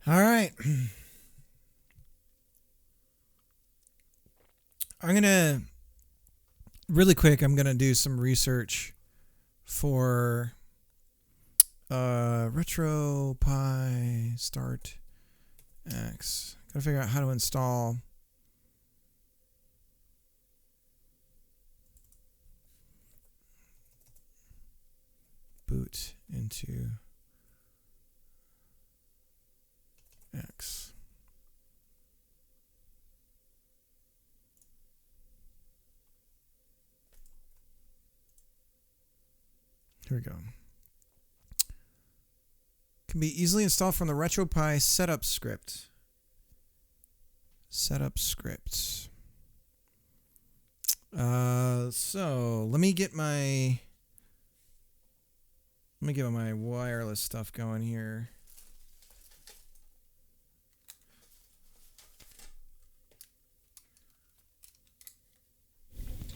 All right. I'm going to, really quick, I'm going to do some research for RetroPie Start X. Got to figure out how to install boot into X. Here we go. Can be easily installed from the RetroPie setup script. Setup script. So let me get my wireless stuff going here.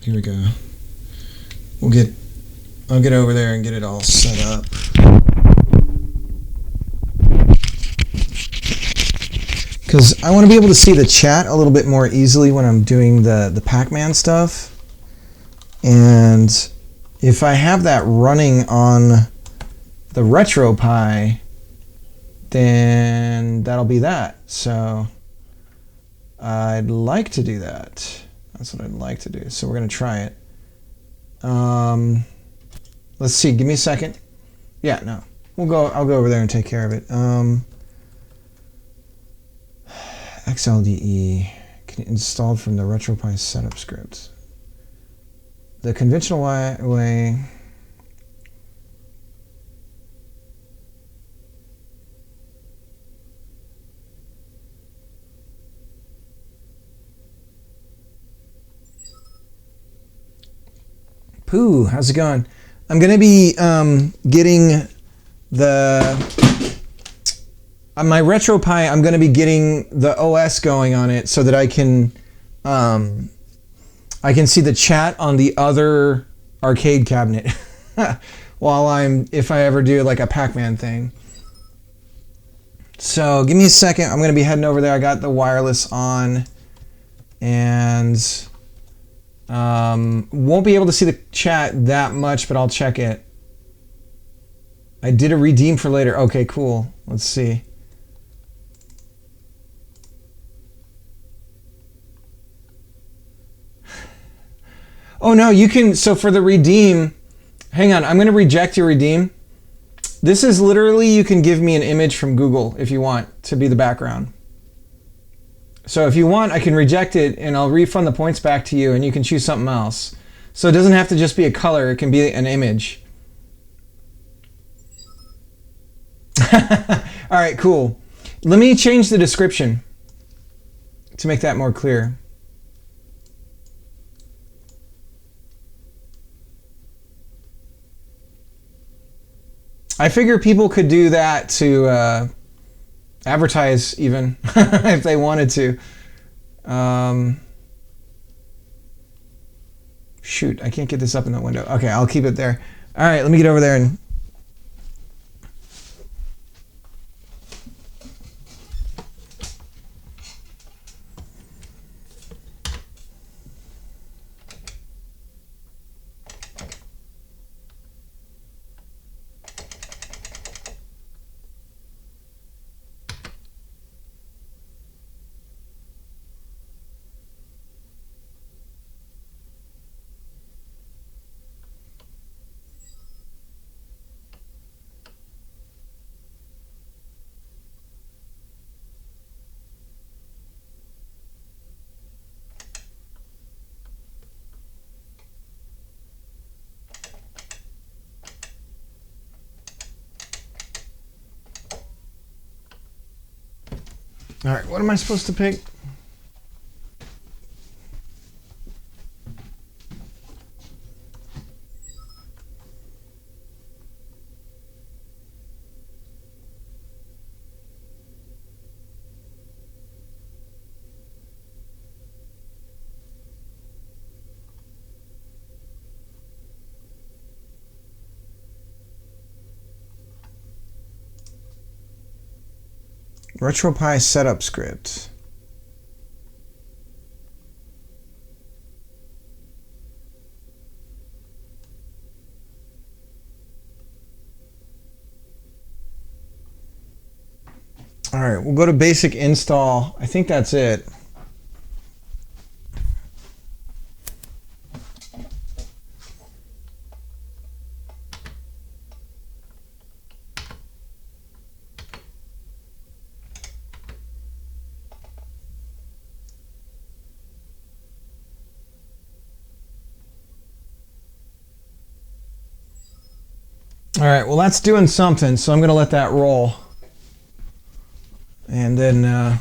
Here we go. I'll get over there and get it all set up. Because I want to be able to see the chat a little bit more easily when I'm doing the Pac-Man stuff. And if I have that running on the RetroPie, then that'll be that. So I'd like to do that. That's what I'd like to do. So we're going to try it. Let's see. Give me a second. Yeah, no. I'll go over there and take care of it. XLDE installed from the RetroPie setup script. The conventional way. Pooh, how's it going? I'm going to be getting on my RetroPie, I'm going to be getting the OS going on it so that I can see the chat on the other arcade cabinet if I ever do like a Pac-Man thing. So give me a second. I'm going to be heading over there. I got the wireless on and won't be able to see the chat that much, but I'll check it. I did a redeem for later. Okay, cool. Let's see. Oh no, you can, so for the redeem, hang on, I'm going to reject your redeem. This is literally, you can give me an image from Google if you want to be the background. So if you want, I can reject it and I'll refund the points back to you and you can choose something else. So it doesn't have to just be a color, it can be an image. All right, cool. Let me change the description to make that more clear. I figure people could do that to advertise even if they wanted to. Shoot, I can't get this up in the window. Okay, I'll keep it there. All right, let me get over there and... All right, what am I supposed to pick? RetroPie setup script. All right, we'll go to basic install. I think that's it. All right, well, that's doing something, so I'm going to let that roll. And then,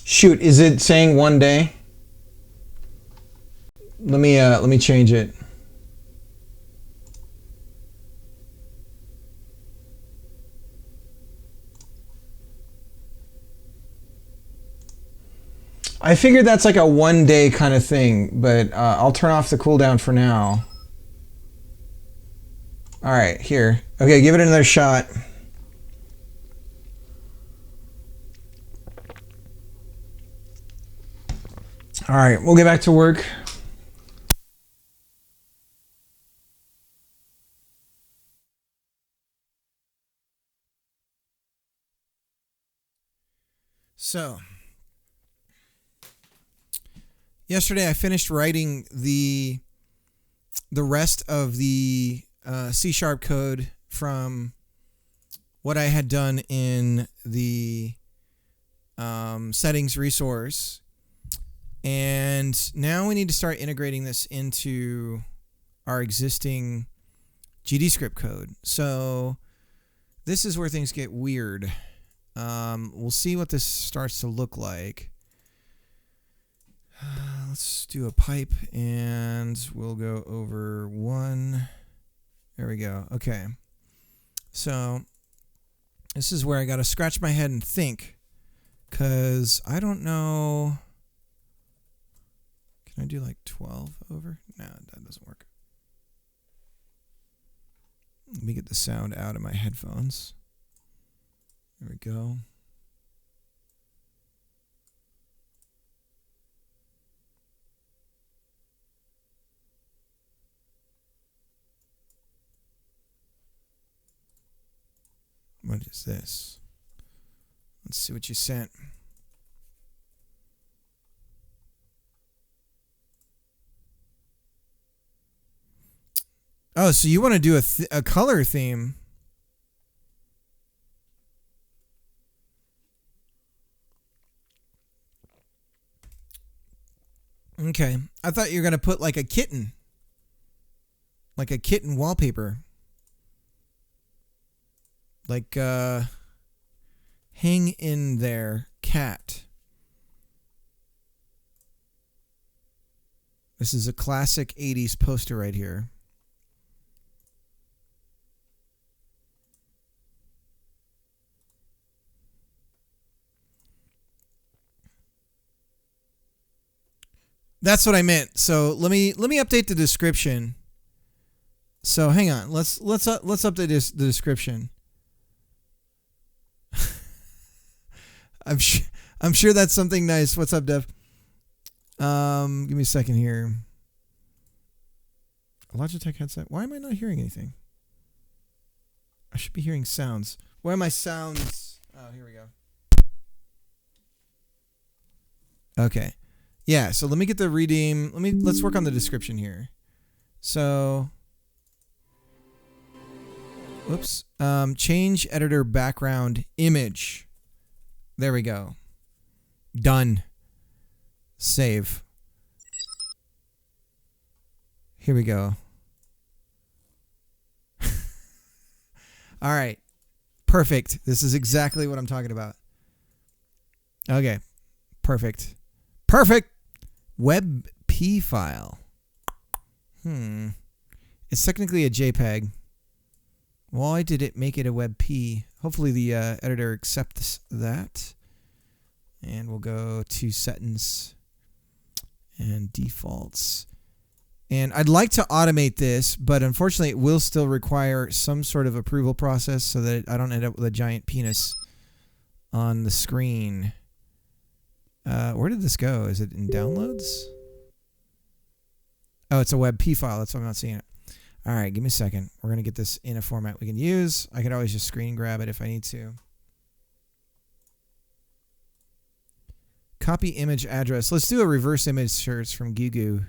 shoot, is it saying 1 day? Let me change it. I figured that's like a 1 day kind of thing, but I'll turn off the cooldown for now. All right, here. Okay, give it another shot. All right, we'll get back to work. So, yesterday I finished writing the rest of the C# code from what I had done in the settings resource. And now we need to start integrating this into our existing GDScript code. So this is where things get weird. We'll see what this starts to look like. Let's do a pipe and we'll go over 1. There we go. Okay. So this is where I got to scratch my head and think, because I don't know. Can I do like 12 over? No, that doesn't work. Let me get the sound out of my headphones. There we go. What is this? Let's see what you sent. Oh, so you want to do a color theme? Okay. I thought you were going to put like a kitten. Like a kitten wallpaper. Like, hang in there, cat. This is a classic 80s poster right here. That's what I meant. So let me update the description. So hang on. Let's update the description. I'm sure that's something nice. What's up, Dev? Give me a second here. A Logitech headset. Why am I not hearing anything? I should be hearing sounds. Where are my sounds? Oh, here we go. Okay. Yeah, so let me get the redeem. Let's work on the description here. So, whoops. Change editor background image. There we go. Done. Save. Here we go. All right. Perfect. This is exactly what I'm talking about. Okay. Perfect. Perfect. WebP file. It's technically a JPEG. Why did it make it a WebP? Hopefully the editor accepts that. And we'll go to settings and defaults. And I'd like to automate this, but unfortunately it will still require some sort of approval process so that I don't end up with a giant penis on the screen. Where did this go? Is it in downloads? Oh, it's a WebP file. That's why I'm not seeing it. All right, give me a second. We're going to get this in a format we can use. I could always just screen grab it if I need to. Copy image address. Let's do a reverse image search from Google.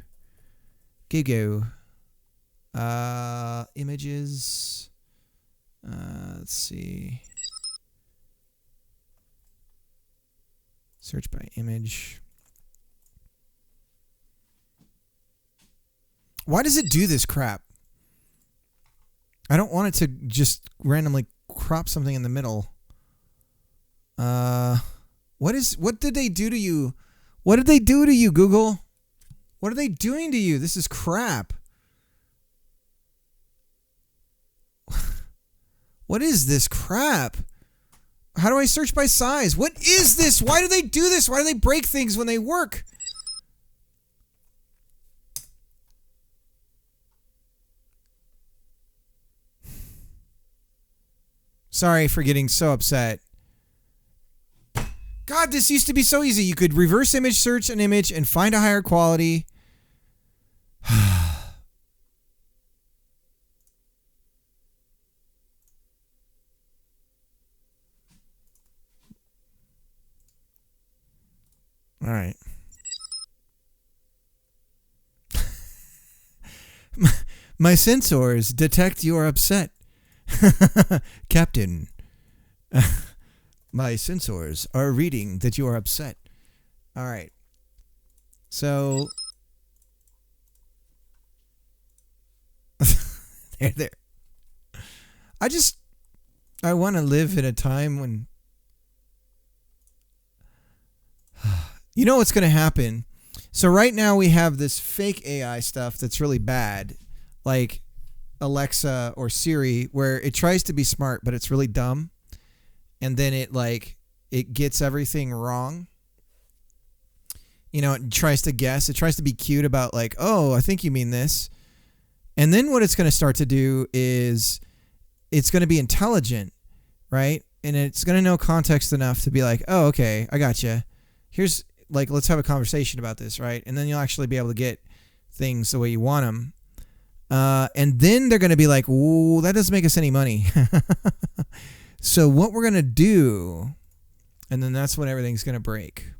Images. Let's see. Search by image. Why does it do this crap? I don't want it to just randomly crop something in the middle. What did they do to you? What did they do to you, Google? What are they doing to you? This is crap. What is this crap? How do I search by size? What is this? Why do they do this? Why do they break things when they work? Sorry for getting so upset. God, this used to be so easy. You could reverse image search an image and find a higher quality. All right. My sensors detect you're upset. Captain. My sensors are reading that you are upset. All right. So there. I want to live in a time when you know what's going to happen. So right now we have this fake AI stuff that's really bad, like Alexa or Siri, where it tries to be smart, but it's really dumb. And then it gets everything wrong. You know, it tries to guess. It tries to be cute about like, oh, I think you mean this. And then what it's going to start to do is it's going to be intelligent, right? And it's going to know context enough to be like, oh, okay, I gotcha. Here's like, let's have a conversation about this, right? And then you'll actually be able to get things the way you want them. And then they're going to be like, ooh, that doesn't make us any money. So what we're going to do, and then that's when everything's going to break.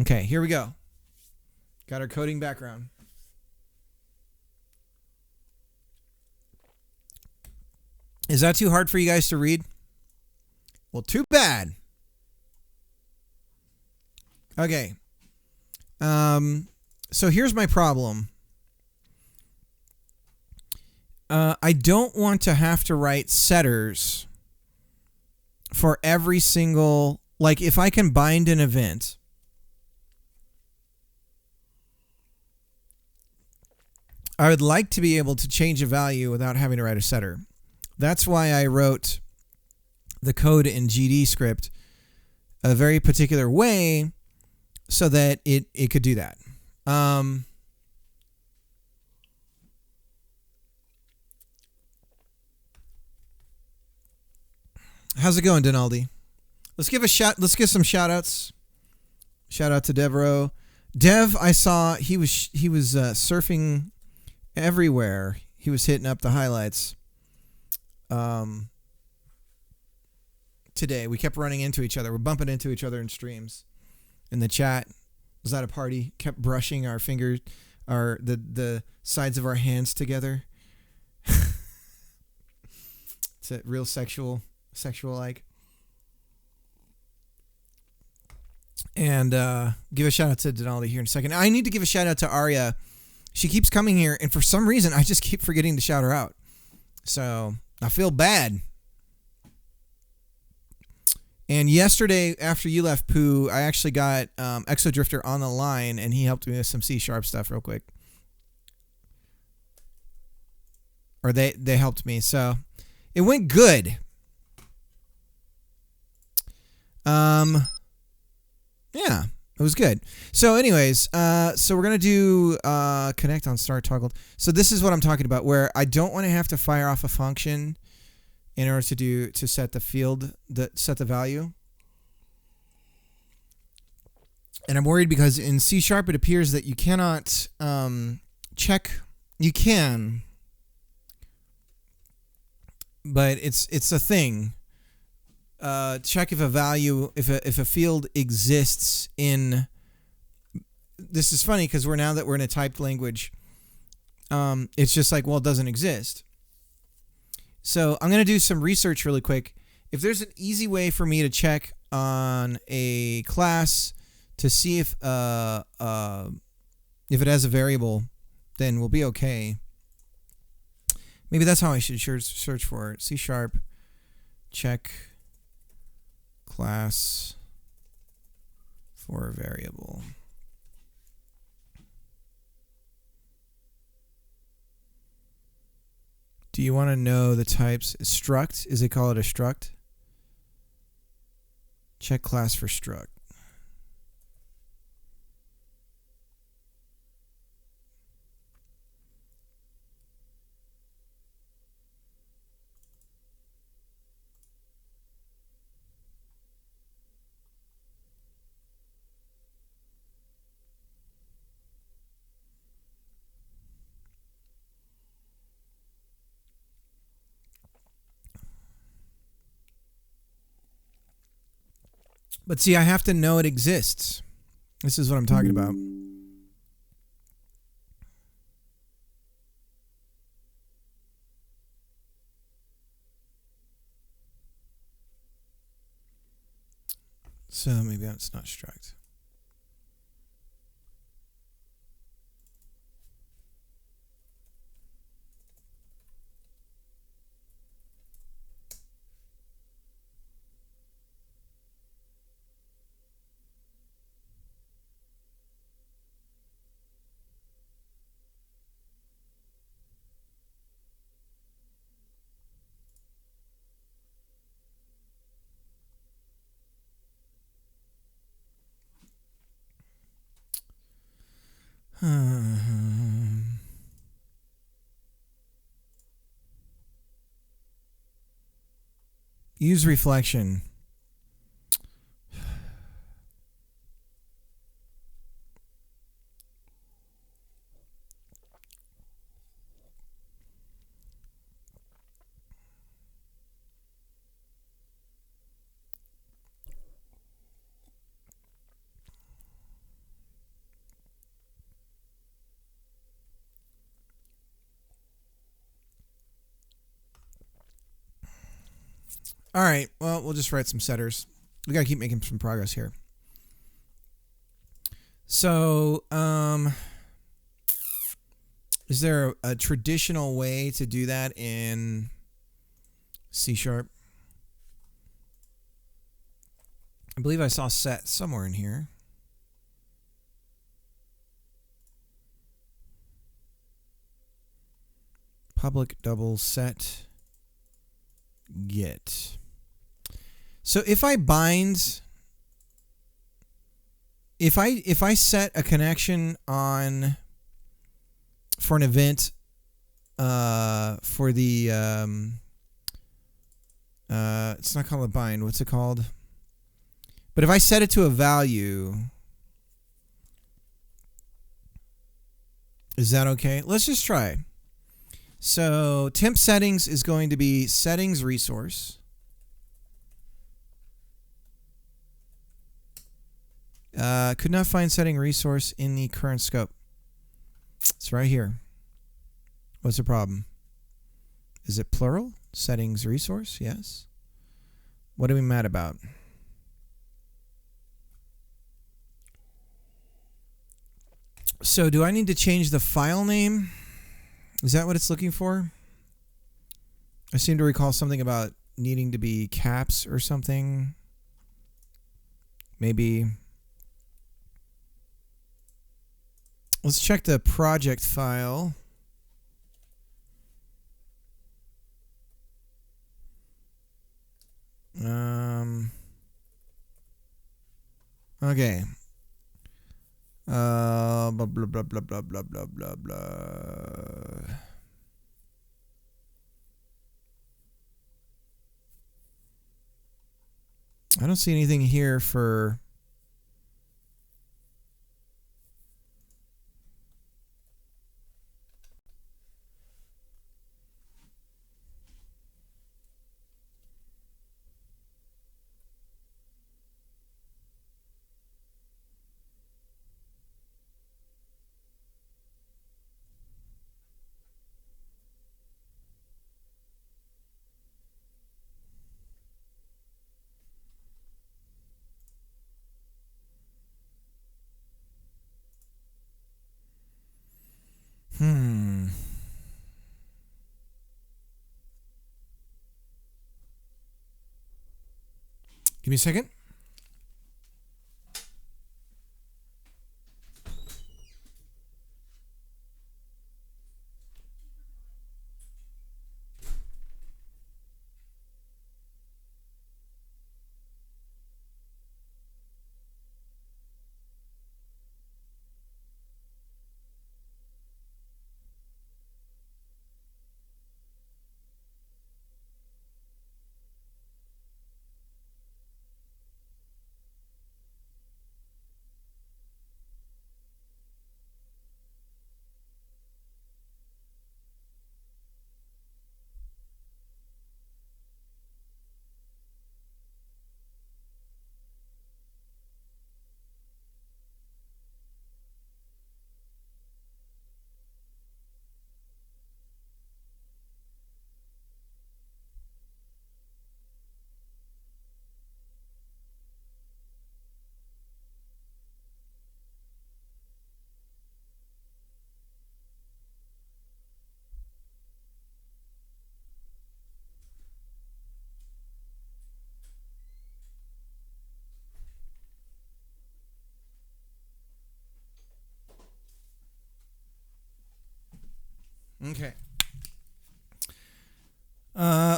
Okay, here we go. Got our coding background. Is that too hard for you guys to read? Well, too bad. Okay. So here's my problem. I don't want to have to write setters for every single, like if I can bind an event, I would like to be able to change a value without having to write a setter. That's why I wrote the code in GD script a very particular way so that it could do that. How's it going, Donaldi? Let's give some shout outs. Shout out to Devereaux. Dev, I saw he was surfing everywhere. He was hitting up the highlights. Today we kept running into each other. We're bumping into each other in streams. In the chat, was at a party. Kept brushing our fingers, the sides of our hands together. It's a real sexual like. And give a shout out to Denali here in a second. I need to give a shout out to Arya. She keeps coming here, and for some reason, I just keep forgetting to shout her out. So I feel bad. And yesterday, after you left, Pooh, I actually got Exodrifter on the line, and he helped me with some C# stuff real quick. Or they helped me, so it went good. Yeah. It was good. So anyways, so we're going to do connect on start toggled. So this is what I'm talking about, where I don't want to have to fire off a function in order to set the field, set the value. And I'm worried because in C# it appears that you cannot check. You can, but it's a thing. Check if a value, if a field exists in. This is funny because we're in a typed language. It's just like, well, it doesn't exist. So I'm going to do some research really quick. If there's an easy way for me to check on a class to see if it has a variable, then we'll be okay. Maybe that's how I should search for it. C# check class for a variable. Do you want to know the types? Struct, is they call it a struct? Check class for struct. But see, I have to know it exists. This is what I'm talking about. So maybe it's not struct. Use reflection. All right, well, we'll just write some setters. We got to keep making some progress here. So, is there a traditional way to do that in C#? I believe I saw set somewhere in here. Public double set get. So if I bind, if I set a connection on for an event for the it's not called a bind, what's it called? But if I set it to a value, is that okay? Let's just try. So temp settings is going to be settings resource. Could not find setting resource in the current scope. It's right here. What's the problem? Is it plural? Settings resource? Yes. What are we mad about? So do I need to change the file name? Is that what it's looking for? I seem to recall something about needing to be caps or something. Maybe. Let's check the project file. Okay. Blah blah blah blah blah blah blah blah blah. I don't see anything here for. Give me a second. Okay.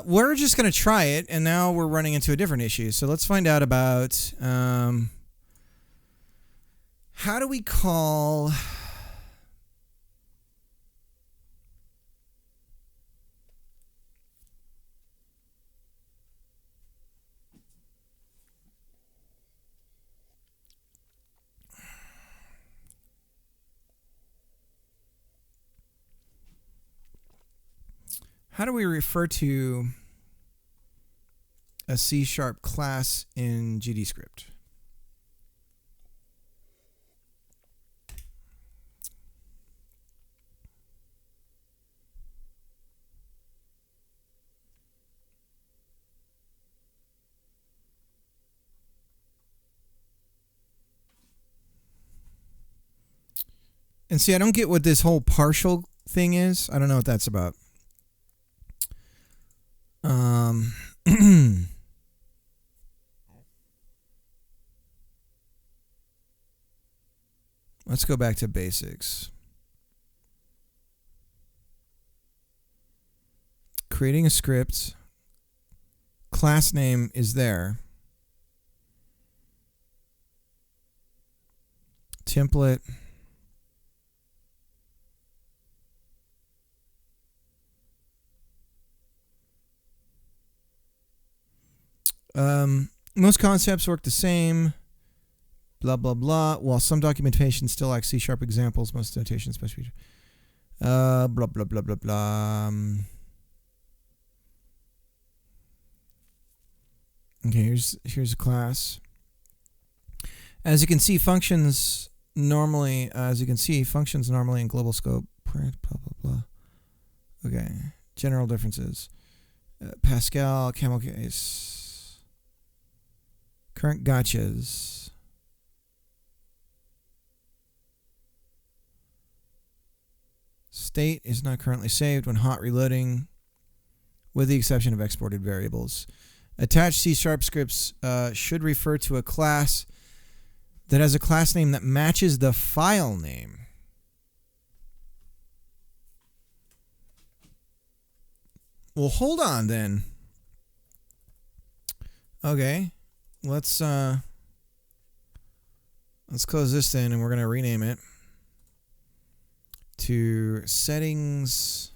We're just going to try it, and now we're running into a different issue. So let's find out about how do we call... How do we refer to a C# class in GDScript? And see, I don't get what this whole partial thing is. I don't know what that's about. Let's go back to basics. Creating a script. Class name is there. Template. Most concepts work the same. Blah, blah, blah. While some documentation still lacks C# examples, most notation specification. Blah, blah, blah, blah, blah. Okay, here's a class. As you can see, functions normally in global scope, print, blah, blah, blah. Okay, general differences. Pascal, camel case. Current gotchas. State is not currently saved when hot reloading, with the exception of exported variables. Attached C# scripts should refer to a class that has a class name that matches the file name. Well, hold on then. Okay. Let's Let's close this then, and we're going to rename it to settings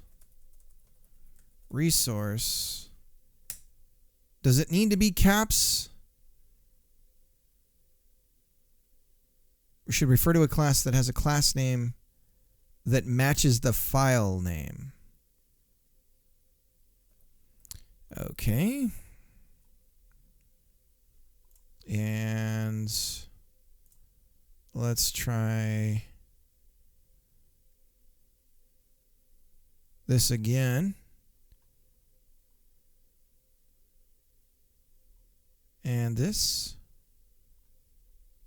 resource. Does it need to be caps? We should refer to a class that has a class name that matches the file name. Okay. And let's try this again. And this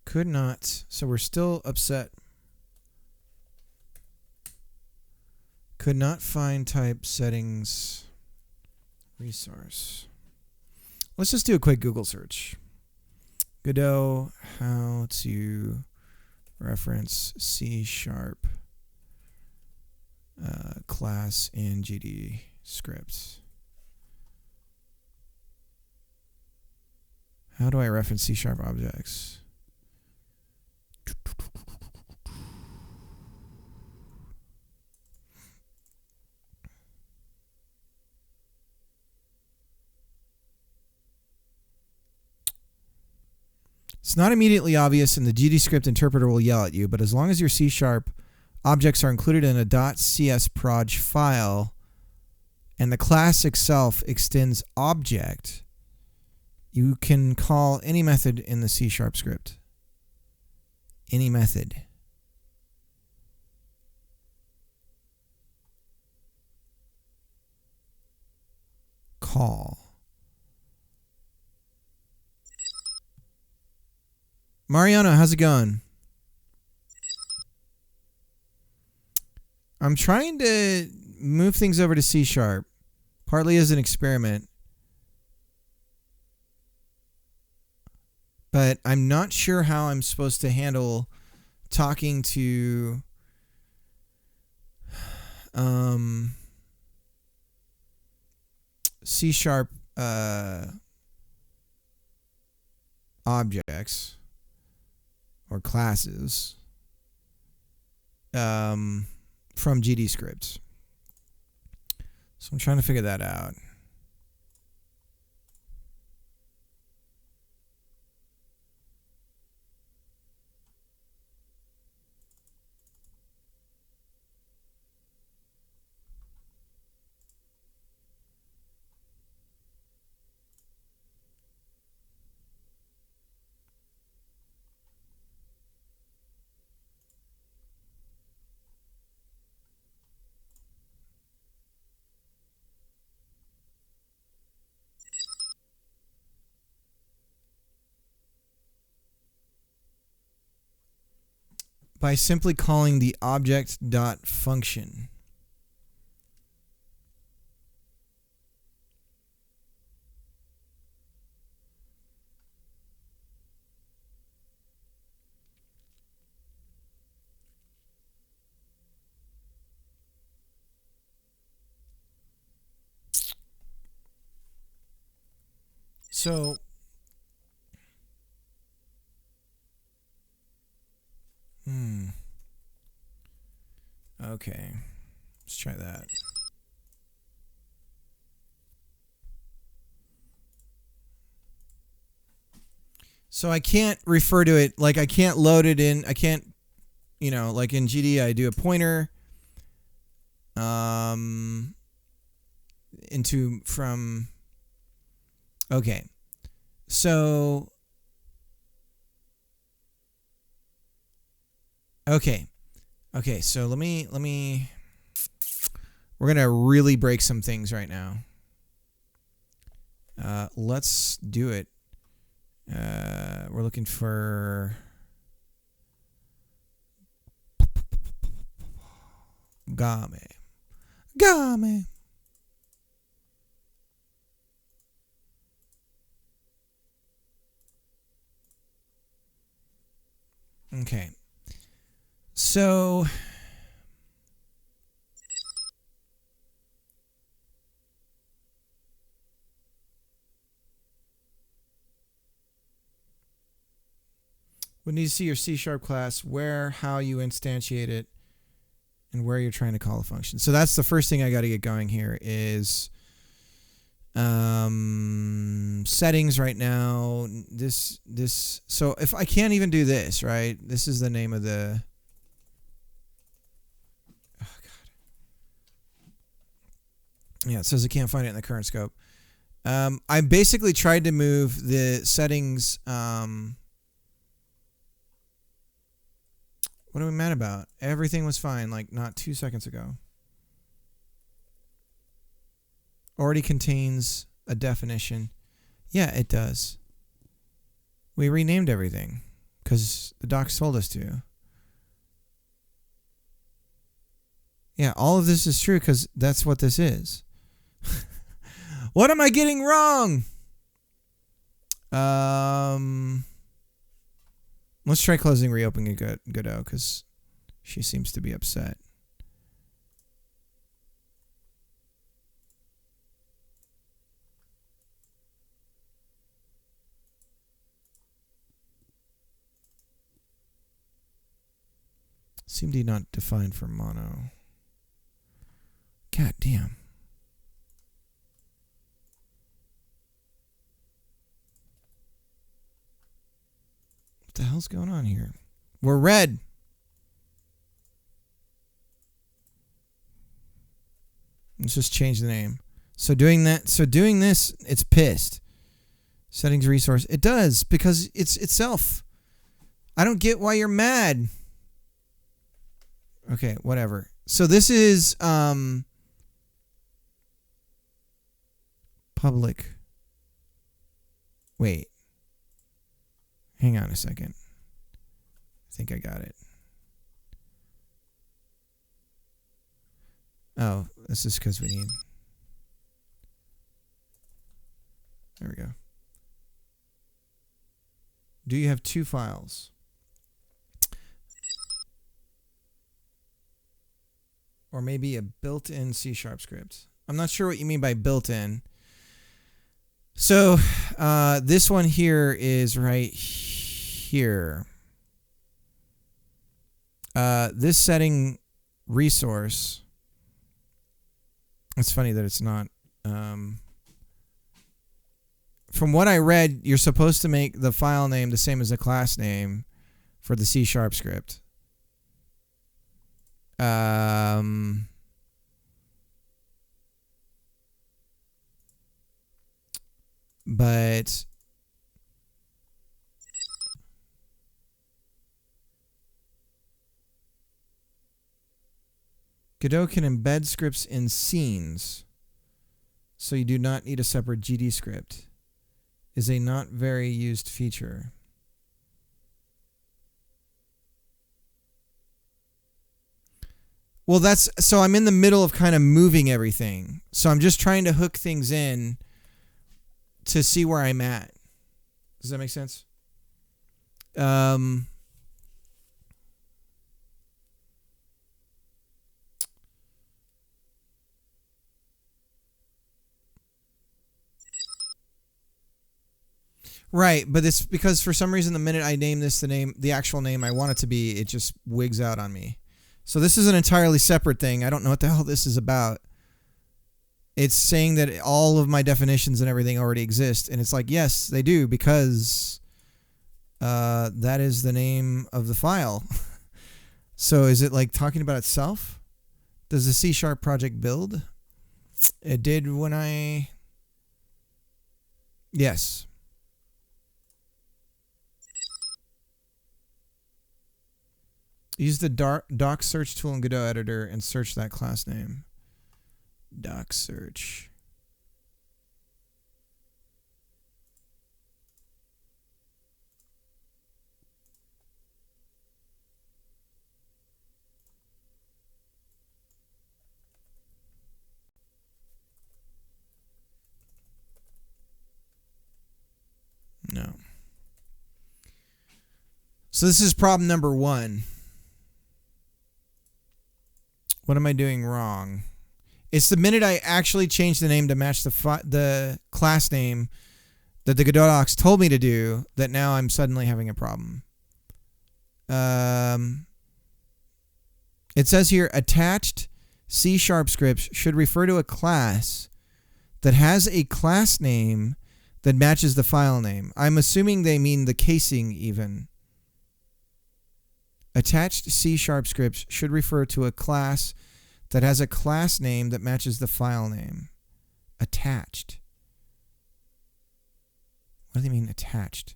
could not. So we're still upset. Could not find type settings resource. Let's just do a quick Google search. Godot, how to reference C# class in GD script. How do I reference C# objects? It's not immediately obvious, and the GDScript interpreter will yell at you, but as long as your C# objects are included in a .csproj file and the class itself extends object, you can call any method in the C# script. Any method. Call. Mariano, how's it going? I'm trying to move things over to C#, partly as an experiment. But I'm not sure how I'm supposed to handle talking to C# objects or classes from GDScript. So I'm trying to figure that out. By simply calling the object.function. So okay, let's try that. So I can't refer to it, like I can't load it in, I can't, you know, like in GD I do a pointer into from, okay. So, okay, so let me, we're going to really break some things right now. Let's do it. We're looking for Game. Okay. So We need to see your C# class, where, how you instantiate it, and where you're trying to call a function. So that's the first thing I got to get going here is settings right now. So if I can't even do this, right? This is the name of the... Oh, God. Yeah, it says I can't find it in the current scope. I basically tried to move the settings... What are we mad about? Everything was fine, like not 2 seconds ago. Already contains a definition. Yeah, it does. We renamed everything because the docs told us to. Yeah, all of this is true because that's what this is. What am I getting wrong? Let's try closing, reopening Godot because she seems to be upset. CMD not defined for mono. God damn. What the hell's going on here? We're red. Let's just change the name. So doing this, it's pissed. Settings resource. It does because it's itself. I don't get why you're mad. Okay, whatever. So this is public. Wait. Hang on a second. I think I got it. Oh, this is because we need... There we go. Do you have two files? Or maybe a built-in C# script. I'm not sure what you mean by built-in. So this one here is right here. This setting resource. It's funny that it's not. From what I read, you're supposed to make the file name the same as the class name for the C# script. But Godot can embed scripts in scenes, so you do not need a separate GD script. Is a not very used feature. Well, so I'm in the middle of kind of moving everything. So I'm just trying to hook things in to see where I'm at. Does that make sense? Right, but it's because for some reason the minute I name this the actual name I want it to be, it just wigs out on me. So this is an entirely separate thing. I don't know what the hell this is about. It's saying that all of my definitions and everything already exist, and it's like, yes, they do, because that is the name of the file. So is it like talking about itself? Does the C# project build? It did when I... Yes. Use the doc search tool in Godot editor and search that class name. Doc search. No. So this is problem number 1. What am I doing wrong? It's the minute I actually change the name to match the class name that the Godot docs told me to do that now I'm suddenly having a problem. It says here, attached C# scripts should refer to a class that has a class name that matches the file name. I'm assuming they mean the casing even. Attached C# scripts should refer to a class that has a class name that matches the file name. Attached. What do they mean attached?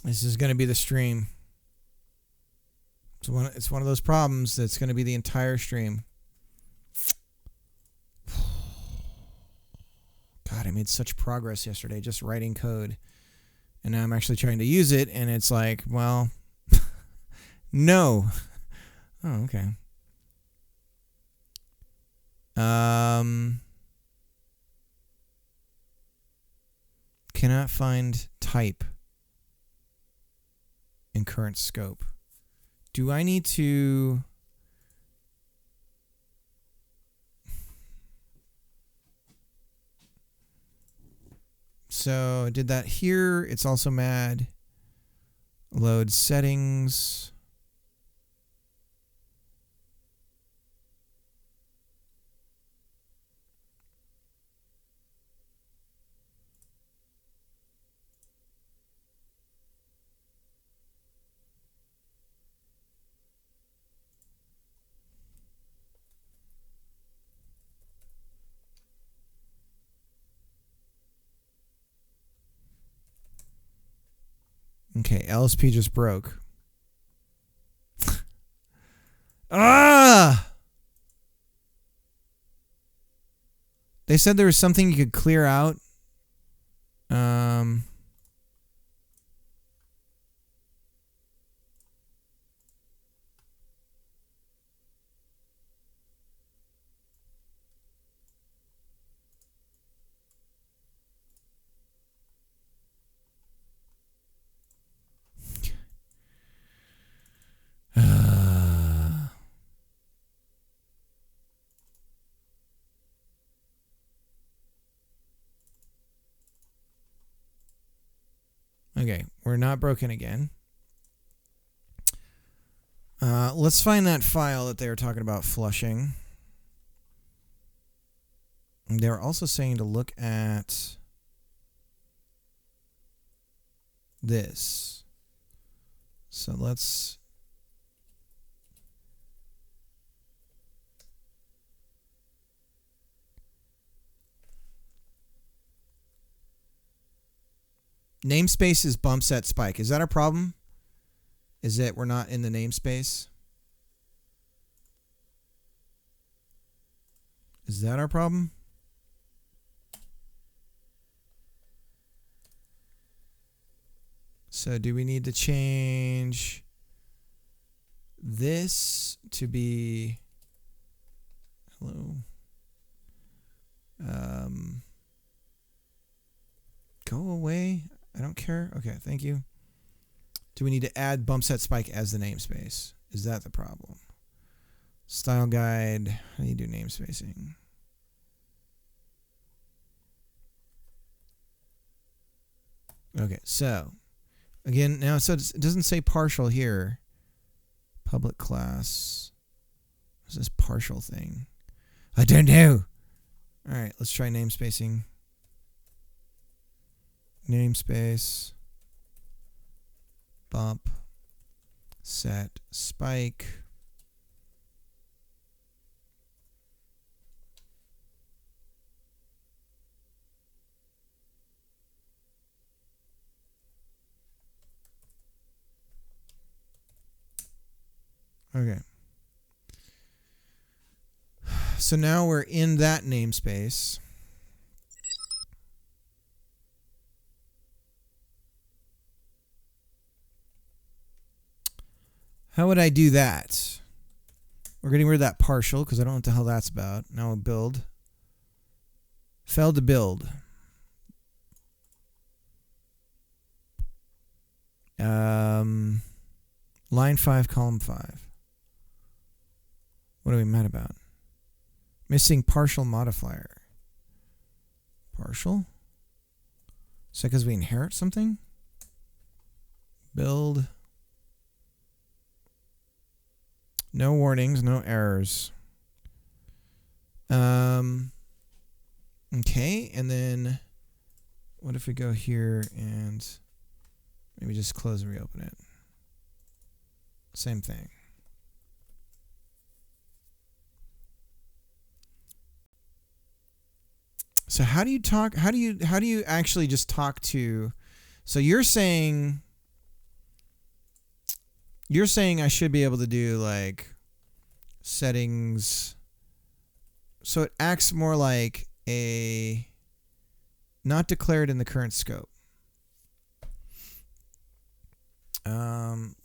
This is going to be the stream. It's one of those problems that's going to be the entire stream. God, I made such progress yesterday just writing code. And now I'm actually trying to use it, and it's like, well, no. Oh, okay. Cannot find type in current scope. Do I need to... So I did that here. It's also mad. Load settings. Okay, LSP just broke. Ah! They said there was something you could clear out. Okay, we're not broken again. Let's find that file that they were talking about flushing. They were also saying to look at this. So let's... Namespace is bump set spike. Is that a problem? Is it we're not in the namespace? Is that our problem? So do we need to change this to be hello? Go away. I don't care. Okay, thank you. Do we need to add bump set spike as the namespace? Is that the problem? Style guide. How do you do namespacing? Okay, so again, now so it doesn't say partial here. Public class. What's this partial thing? I don't know. All right, let's try namespacing. Namespace. Bump. Set. Spike. Okay. So now we're in that namespace. How would I do that? We're getting rid of that partial because I don't know what the hell that's about. Now we'll build. Failed to build. Line 5, column 5. What are we mad about? Missing partial modifier. Partial? Is that because we inherit something? Build. No warnings, no errors. Okay, and then what if we go here and maybe just close and reopen it? Same thing. So how do you talk? How do you actually just talk to? So you're saying I should be able to do like settings. So it acts more like a not declared in the current scope.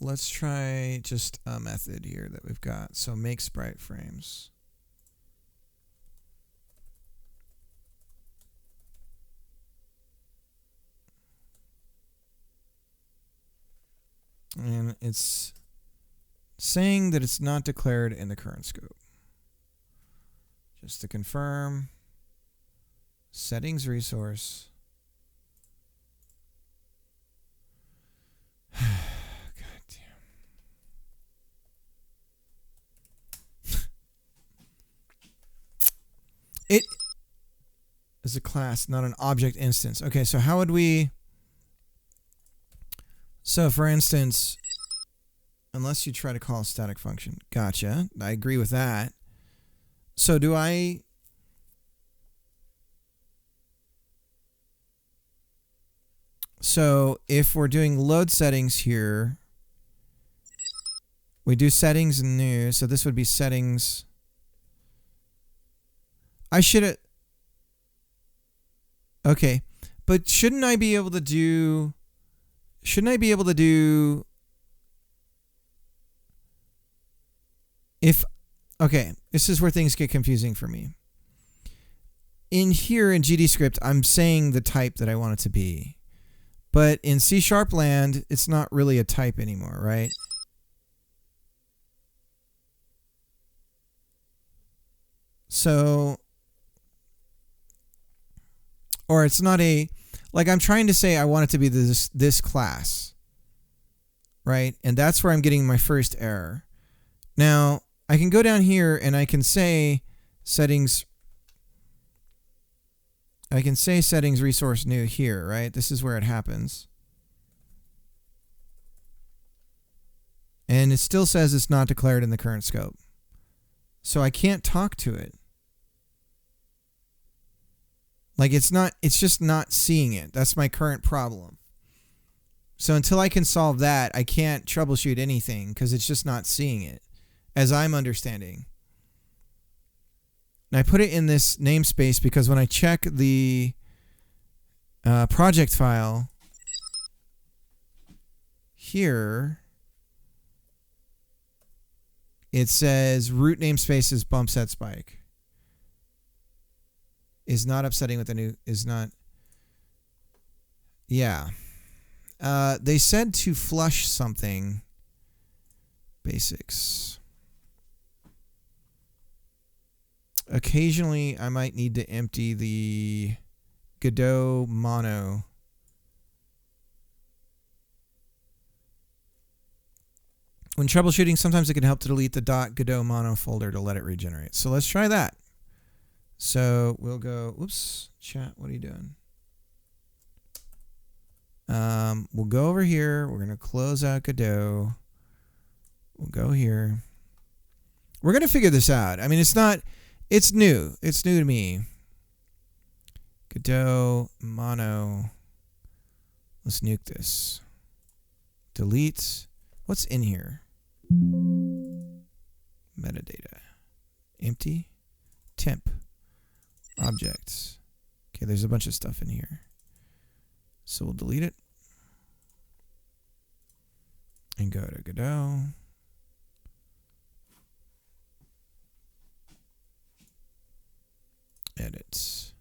Let's try just a method here that we've got. So make sprite frames. And it's saying that it's not declared in the current scope. Just to confirm, settings resource. God damn. It is a class, not an object instance. Okay, so how would we... So for instance, unless you try to call a static function. Gotcha. I agree with that. So do I... So if we're doing load settings here, we do settings new. So this would be settings. I should have... Okay. But shouldn't I be able to do... Shouldn't I be able to do... If... Okay, this is where things get confusing for me. In here in GDScript, I'm saying the type that I want it to be. But in C# land, it's not really a type anymore, right? So... Or it's not a... Like I'm trying to say I want it to be this class. Right? And that's where I'm getting my first error. Now... I can go down here and I can say settings. I can say settings resource new here, right? This is where it happens. And it still says it's not declared in the current scope. So I can't talk to it. Like it's just not seeing it. That's my current problem. So until I can solve that, I can't troubleshoot anything because it's just not seeing it. As I'm understanding. And I put it in this namespace because when I check the project file here, it says root namespace is bump set spike. Is not upsetting with the new, is not. Yeah. They said to flush something. Basics. Occasionally, I might need to empty the Godot mono When troubleshooting, sometimes it can help to delete the .godot mono folder to let it regenerate. So let's try that. So we'll go, whoops, chat, what are you doing? We'll go over here. We're going to close out Godot. We'll go here. We're going to figure this out. I mean, it's new. It's new to me. Godot mono. Let's nuke this. Delete. What's in here? Metadata. Empty. Temp. Objects. Okay, there's a bunch of stuff in here. So we'll delete it. And go to Godot. Edit.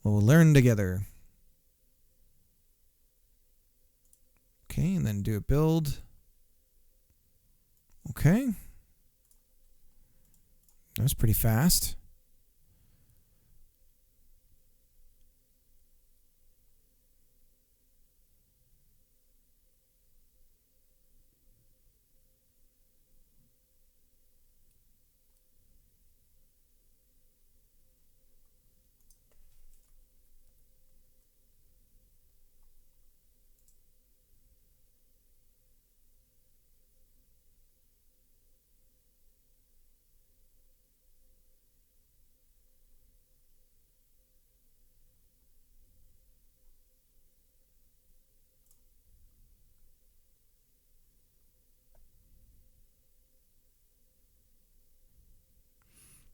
Well, we'll learn together. Okay, and then do a build. Okay. That was pretty fast.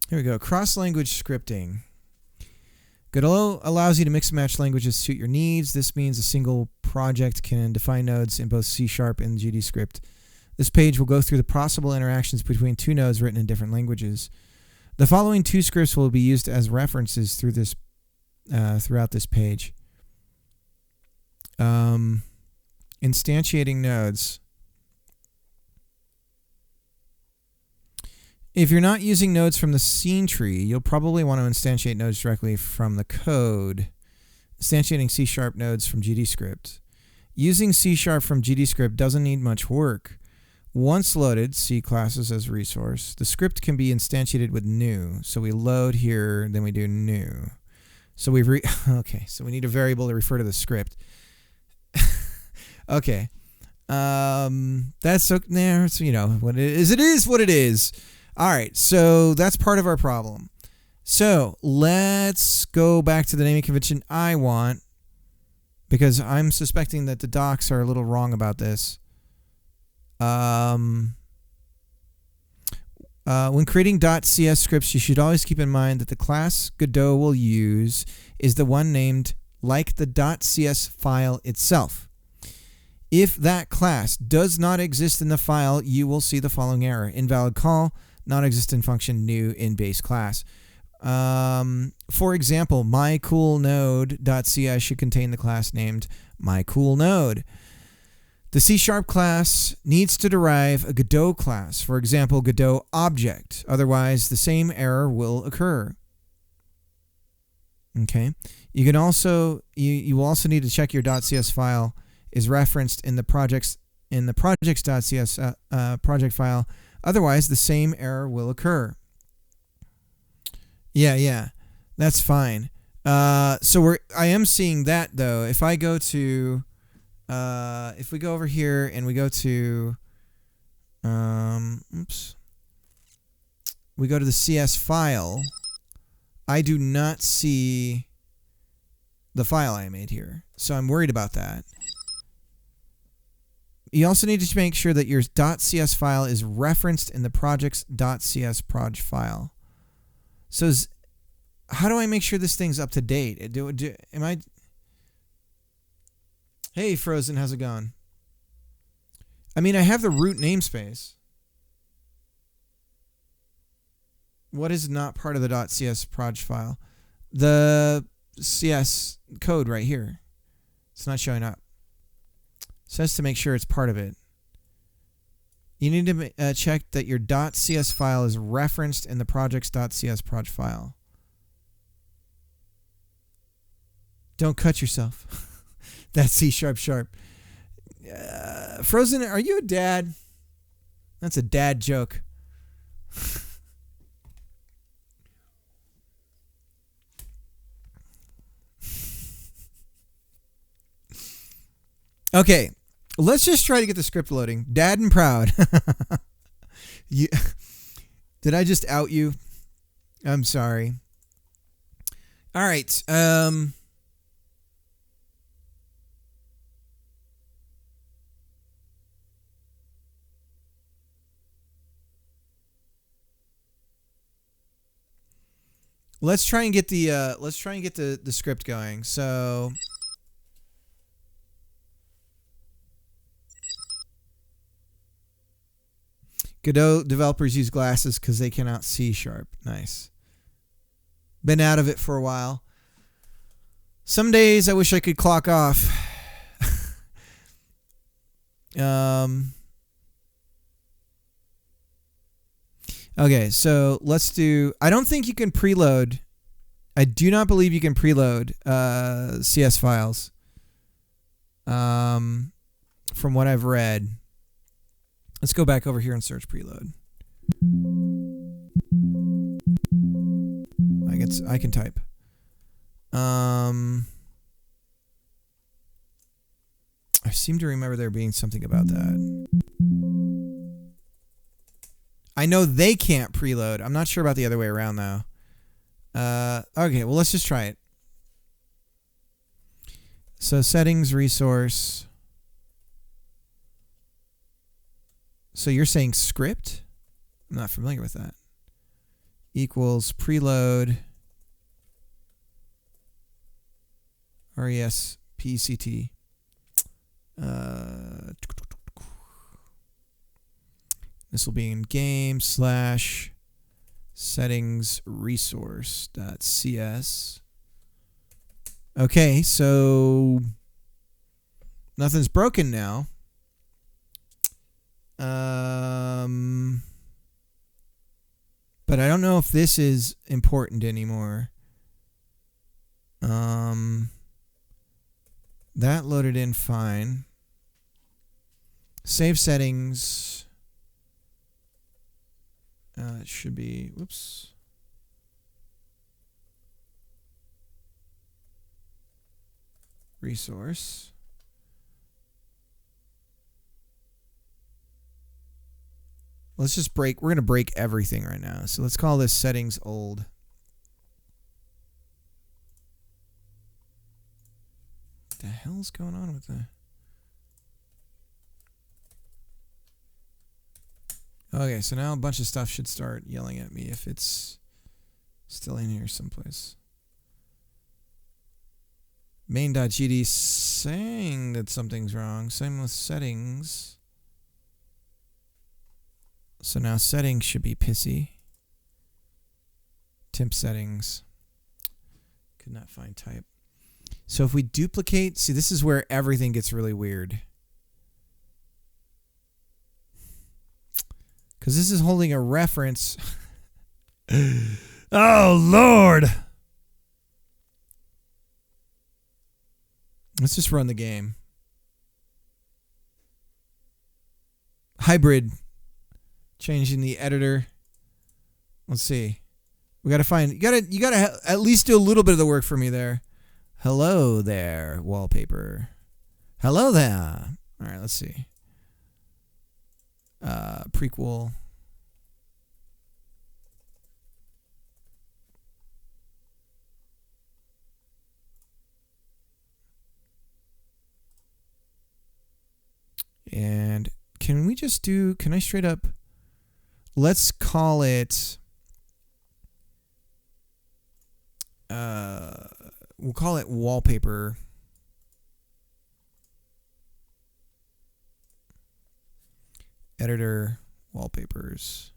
Here we go. Cross-language scripting. Godot allows you to mix and match languages to suit your needs. This means a single project can define nodes in both C# and GDScript. This page will go through the possible interactions between two nodes written in different languages. The following two scripts will be used as references through this throughout this page. Instantiating nodes. If you're not using nodes from the scene tree, you'll probably want to instantiate nodes directly from the code. Instantiating C# nodes from GDScript. Using C# from GDScript doesn't need much work. Once loaded, see classes as resource. The script can be instantiated with new. So we load here, then we do new. So we okay, so we need a variable to refer to the script. Okay. That's there. So, you know, what it is what it is. All right, so that's part of our problem. So let's go back to the naming convention I want, because I'm suspecting that the docs are a little wrong about this. When creating .cs scripts, you should always keep in mind that the class Godot will use is the one named like the .cs file itself. If that class does not exist in the file, you will see the following error. Invalid call, non-existent function, new in base class. For example, myCoolNode.cs should contain the class named myCoolNode. The C# class needs to derive a Godot class, for example, Godot object. Otherwise, the same error will occur. Okay. You can also you will also need to check your .cs file is referenced in the projects.cs project file. Otherwise, the same error will occur. Yeah, that's fine. So I am seeing that though. If I go to, if we go over here and we go to, we go to the CS file, I do not see the file I made here. So I'm worried about that. You also need to make sure that your .cs file is referenced in the projects.cs proj file. So how do I make sure this thing's up to date? Hey, Frozen, how's it going? I mean, I have the root namespace. What is not part of the .cs proj file? The CS code right here. It's not showing up. It says to make sure it's part of it. You need to check that your .cs file is referenced in the projects.cs proj file. Don't cut yourself. That's C#. Frozen, are you a dad? That's a dad joke. Okay, let's just try to get the script loading. Dad and proud. Did I just out you? I'm sorry. All right. Let's try and get the script going. So Godot developers use glasses because they cannot see sharp. Nice. Been out of it for a while. Some days I wish I could clock off. Okay, so let's do... I don't think you can preload. I do not believe you can preload CS files. From what I've read. Let's go back over here and search preload. I can type. I seem to remember there being something about that. I know they can't preload. I'm not sure about the other way around though. Okay, well let's just try it. So settings, resource. So you're saying script? I'm not familiar with that. Equals preload. res pct. This will be in game / settings resource.cs. Okay, so nothing's broken now. But I don't know if this is important anymore. That loaded in fine. Save settings. It should be, whoops. Resource. Let's just break. We're going to break everything right now. So let's call this settings old. What the hell's going on with that? Okay, so now a bunch of stuff should start yelling at me if it's still in here someplace. Main.gd saying that something's wrong. Same with settings. So now settings should be pissy. Temp settings. Could not find type. So if we duplicate, see, this is where everything gets really weird. Because this is holding a reference. Oh, Lord. Let's just run the game. Hybrid. Changing the editor. Let's see. We got to find... You gotta at least do a little bit of the work for me there. Hello there, wallpaper. Hello there. All right, let's see. Prequel. And can we just do, can I straight up, let's call it, we'll call it wallpaper. Editor, wallpapers.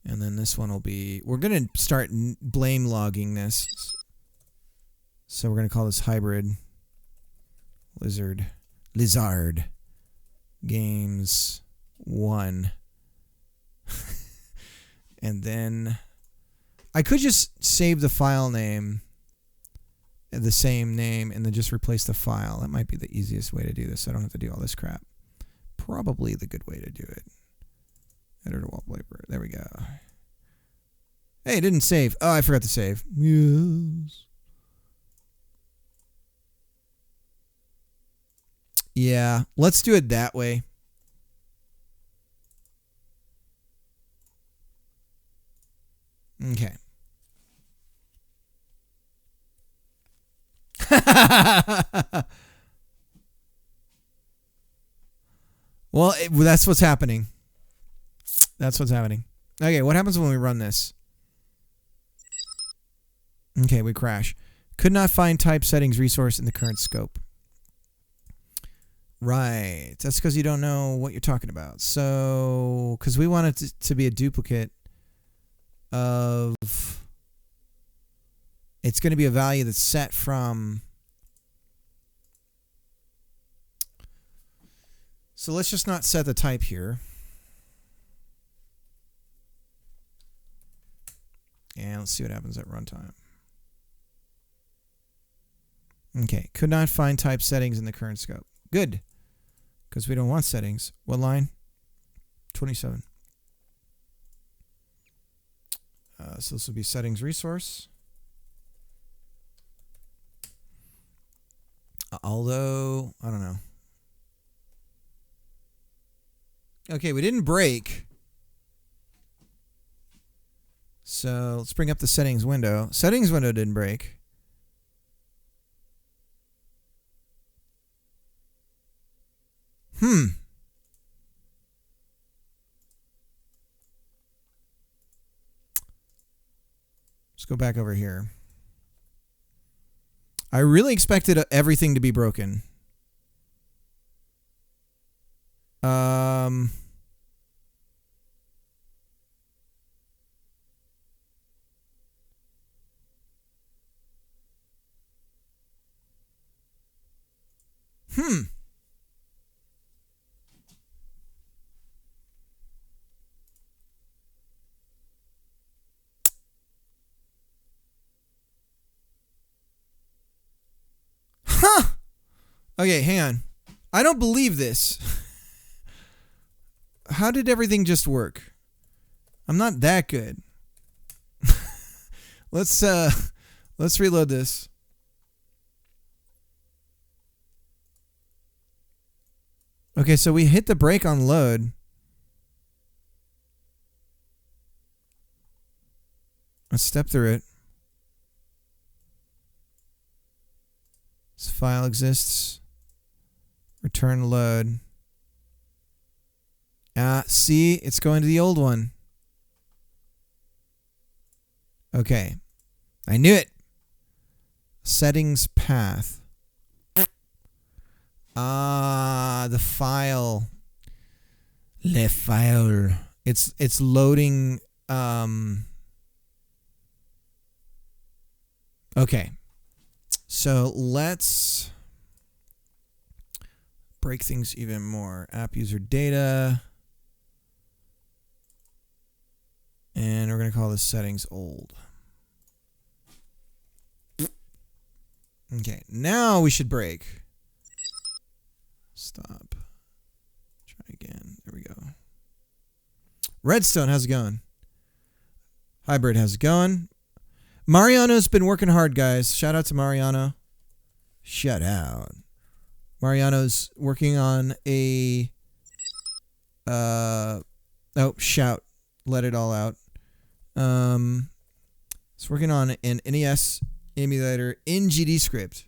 And then this one will be, we're going to start blame logging this. So we're going to call this hybrid lizard games 1. And then I could just save the file name, the same name, and then just replace the file. That might be the easiest way to do this. I don't have to do all this crap. probably the good way to do it. Editor wallpaper. There we go. Hey, it didn't save. Oh, I forgot to save. Yes. Yeah, let's do it that way. Okay. Well, that's what's happening. That's what's happening. Okay, what happens when we run this? Okay, we crash. Could not find type settings resource in the current scope. Right. That's because you don't know what you're talking about. So, because we want it to be a duplicate of... It's going to be a value that's set from... So let's just not set the type here. And let's see what happens at runtime. Okay, could not find type settings in the current scope. Good, because we don't want settings. What line? 27. So this will be settings resource. Although, I don't know. Okay, we didn't break. So let's bring up the settings window. Settings window didn't break. Let's go back over here. I really expected everything to be broken. Okay, hang on. I don't believe this. How did everything just work? I'm not that good. Let's reload this. Okay, so we hit the brake on load. Let's step through it. This file exists. Return load. See, it's going to the old one. Okay. I knew it. Settings path. The file. Le file. It's loading. Okay. So let's break things even more. App user data. And we're going to call this settings old. Okay, now we should break. Stop. Try again. There we go. Redstone, how's it going? Hybrid, how's it going? Mariano's been working hard, guys. Shout out to Mariano. Shout out. Mariano's working on a... shout. Let it all out. It's working on an NES emulator in GDScript.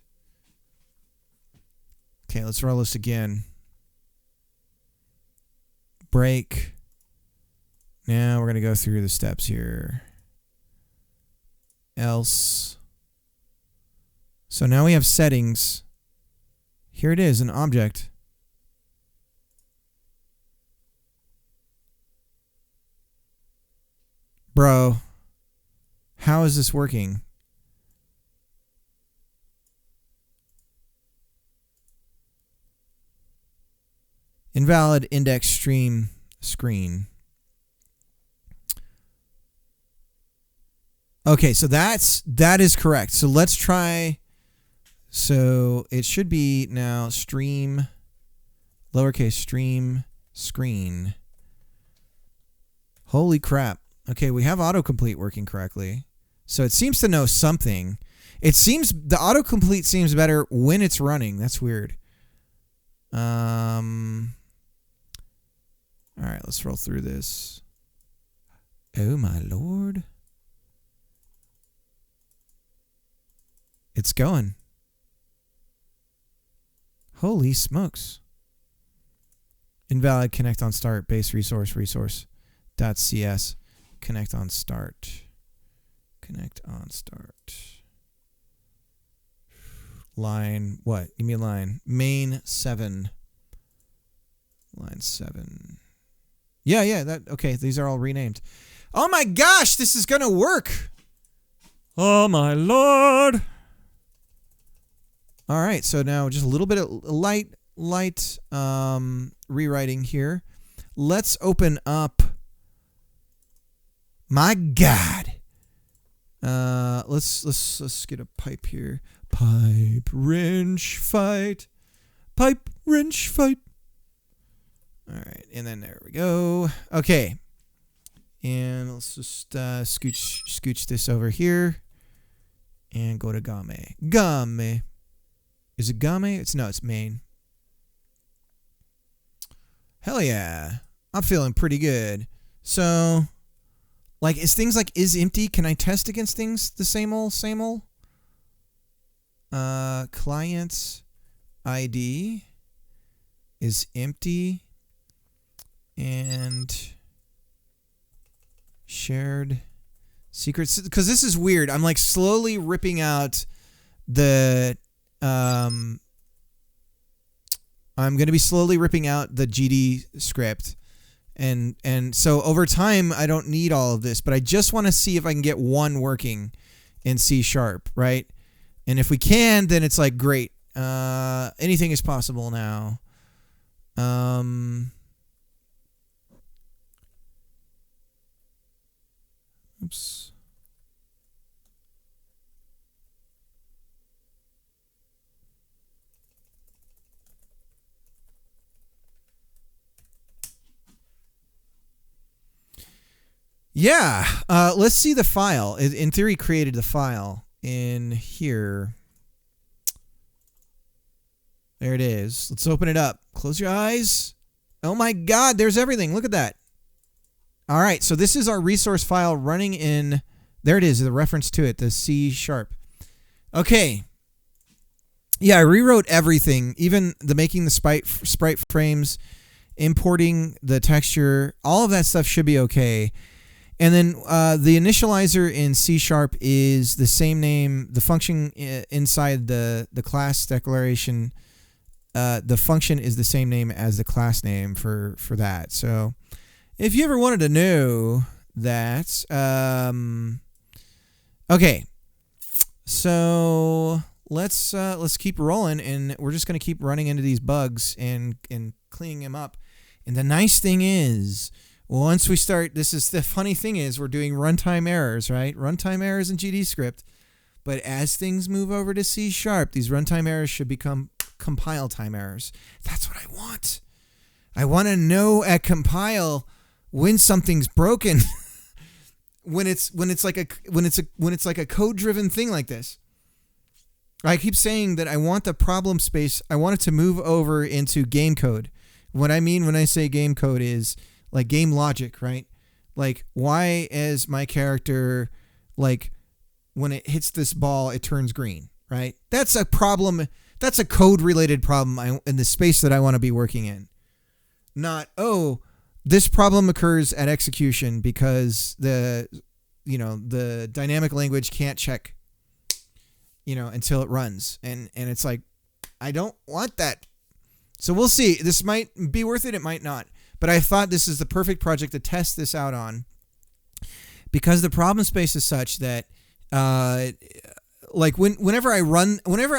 Okay, let's roll this again. Break. Now we're going to go through the steps here. Else. So now we have settings. Here it is, an object. Bro, how is this working? Invalid index stream screen. Okay, so that is correct. So let's try. So it should be now stream lowercase stream screen. Holy crap. Okay, we have autocomplete working correctly. So it seems to know something. It seems the autocomplete seems better when it's running. That's weird. All right, let's roll through this. Oh my lord. It's going. Holy smokes. Invalid connect on start base resource .cs connect on start. Connect on start. Line what? Give me a line. Main 7. Line 7. Yeah, that okay, these are all renamed. Oh my gosh, this is gonna work. Oh my lord. All right, so now just a little bit of light rewriting here. Let's open up. My God. Let's get a pipe here. Pipe wrench fight. Pipe wrench fight. All right, and then there we go. Okay, and let's just scooch this over here, and go to Game. Game. Is it Game? It's main. Hell yeah. I'm feeling pretty good. So, like, is things like is empty? Can I test against things the same old? Client ID is empty and shared secrets. Because this is weird. I'm like slowly ripping out the I'm going to be slowly ripping out the GD script. And so over time, I don't need all of this, but I just want to see if I can get one working in C#, right? And if we can, then it's like, great. Anything is possible now. Oops. Yeah, let's see the file. In theory, created the file in here. There it is. Let's open it up. Close your eyes. Oh my God, there's everything. Look at that. All right, so this is our resource file running in, there it is, the reference to it, the C#. Okay. Yeah, I rewrote everything, even the making the sprite frames, importing the texture, all of that stuff should be okay. And then the initializer in C# is the same name. The function inside the class declaration, the function is the same name as the class name for that. So if you ever wanted to know that, okay. So let's keep rolling, and we're just gonna keep running into these bugs and cleaning them up. And the nice thing is, once we start, this is the funny thing is we're doing runtime errors, right? Runtime errors in GD script. But as things move over to C#, these runtime errors should become compile time errors. That's what I want. I want to know at compile when something's broken. when it's like a code-driven thing like this. I keep saying that I want the problem space, I want it to move over into game code. What I mean when I say game code is like game logic, right? Like, why is my character, like, when it hits this ball, it turns green, right? That's a problem. That's a code-related problem in the space that I want to be working in. Not, oh, this problem occurs at execution because the dynamic language can't check, until it runs. And it's like, I don't want that. So we'll see. This might be worth it. It might not. But I thought this is the perfect project to test this out on, because the problem space is such that, like whenever I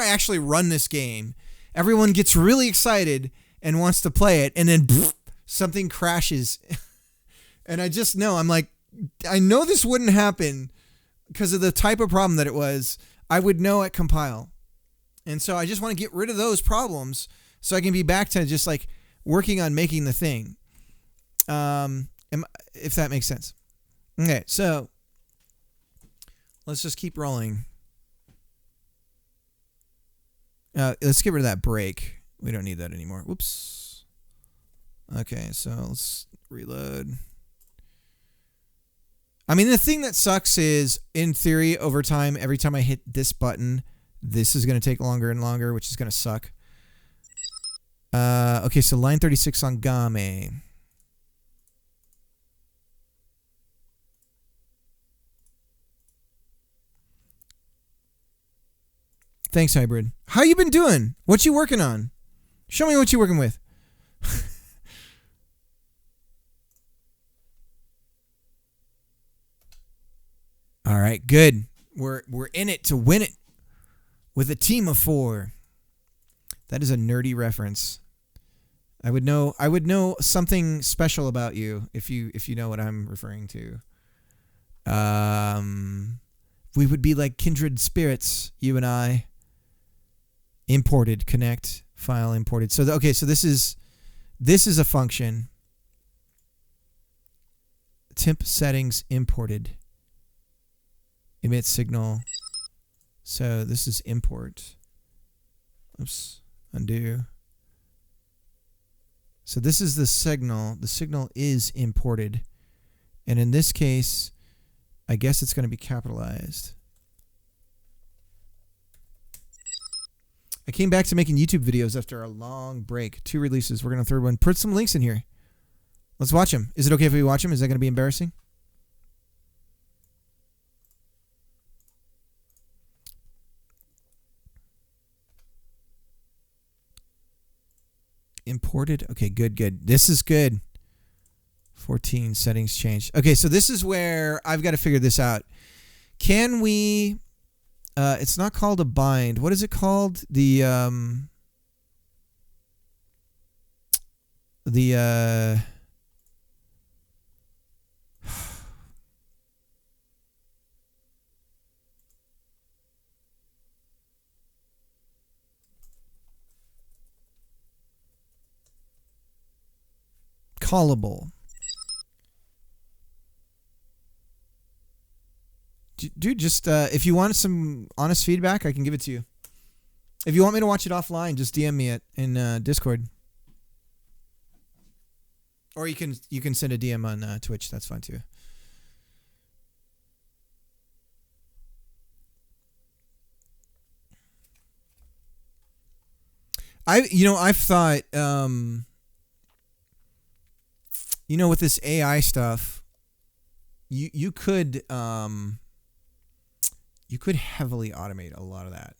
actually run this game, everyone gets really excited and wants to play it, and then something crashes, and I just know, I'm like, I know this wouldn't happen because of the type of problem that it was. I would know at compile, and so I just want to get rid of those problems so I can be back to just like working on making the thing. If that makes sense. Okay, so let's just keep rolling. Let's get rid of that break. We don't need that anymore. Whoops. Okay, so let's reload. I mean, the thing that sucks is, in theory, over time, every time I hit this button, this is going to take longer and longer, which is going to suck. Okay, so line 36 on Game. Thanks, Hybrid. How you been doing? What you working on? Show me what you working with. All right, good. We're in it to win it with a team of 4. That is a nerdy reference. I would know something special about you if you know what I'm referring to. We would be like kindred spirits, you and I. Imported, connect, file imported. So okay, so this is a function. Temp settings imported. Emit signal. So this is import. Oops, undo. So this is the signal. The signal is imported. And in this case, I guess it's going to be capitalized. I came back to making YouTube videos after a long break. 2 releases. We're going to throw one. Put some links in here. Let's watch them. Is it okay if we watch them? Is that going to be embarrassing? Imported. Okay, good. This is good. 14 settings changed. Okay, so this is where I've got to figure this out. Can we... it's not called a bind. What is it called? The callable. Dude, just if you want some honest feedback, I can give it to you. If you want me to watch it offline, just DM me it in Discord. Or you can send a DM on Twitch. That's fine too. I've thought with this AI stuff, you could heavily automate a lot of that.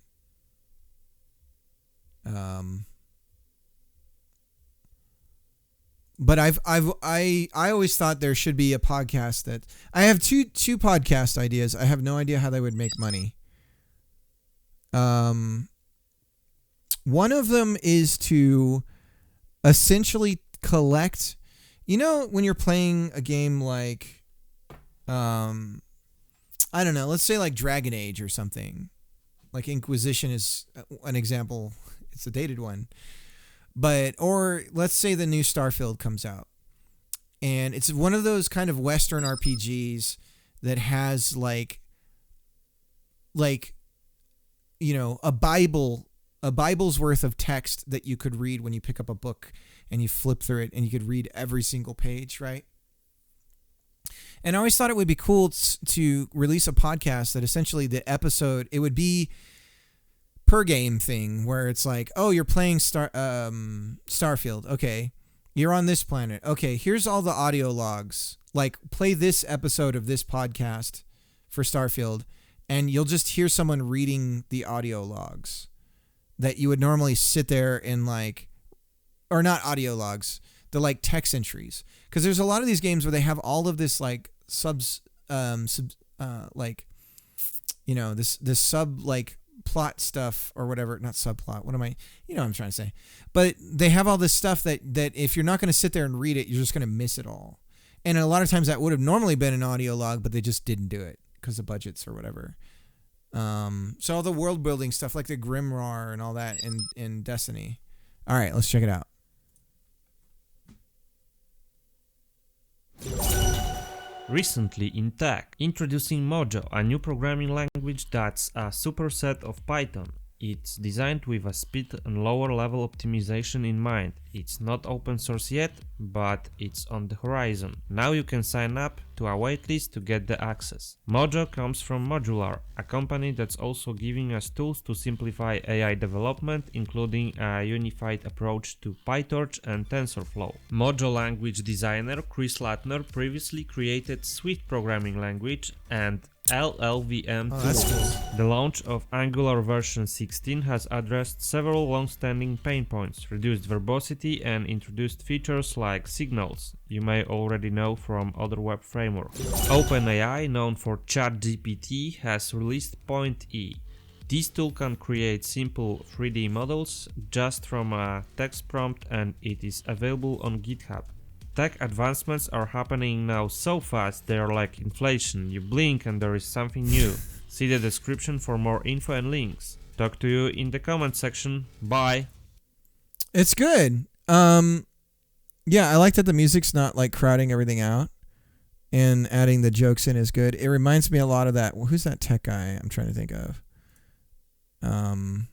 But I always thought there should be a podcast that I have two podcast ideas. I have no idea how they would make money. One of them is to essentially collect, when you're playing a game like, I don't know, let's say like Dragon Age or something. Like Inquisition is an example. It's a dated one. Or let's say the new Starfield comes out. And it's one of those kind of Western RPGs that has a Bible's worth of text that you could read when you pick up a book and you flip through it and you could read every single page, right? And I always thought it would be cool to release a podcast that essentially the episode, it would be per game thing where it's like, oh, you're playing Starfield. Okay. You're on this planet. Okay. Here's all the audio logs. Like, play this episode of this podcast for Starfield, and you'll just hear someone reading the audio logs that you would normally sit there and or not audio logs, the text entries. Cause there's a lot of these games where they have all of this this sub plot stuff or whatever, not subplot. What am I, what I'm trying to say, but they have all this stuff that if you're not going to sit there and read it, you're just going to miss it all. And a lot of times that would have normally been an audio log, but they just didn't do it because of budgets or whatever. So all the world building stuff like the Grimoire and all that in Destiny. All right, let's check it out. Recently in tech, introducing Mojo, a new programming language that's a superset of Python. It's designed with a speed and lower level optimization in mind. It's not open source yet, but it's on the horizon. Now you can sign up to a waitlist to get the access. Mojo comes from Modular, a company that's also giving us tools to simplify AI development, including a unified approach to PyTorch and TensorFlow. Mojo language designer Chris Latner previously created Swift programming language and LLVM that's tools. cool. The launch of Angular version 16 has addressed several long-standing pain points, reduced verbosity, and introduced features like signals you may already know from other web frameworks. OpenAI, known for ChatGPT, has released Point-E. This tool can create simple 3D models just from a text prompt, and it is available on GitHub. Tech advancements are happening now so fast they are like inflation. You blink and there is something new. See the description for more info and links. Talk to you in the comment section. Bye. It's good. Yeah, I like that the music's not like crowding everything out, and adding the jokes in is good. It reminds me a lot of that. Well, who's that tech guy I'm trying to think of? Trying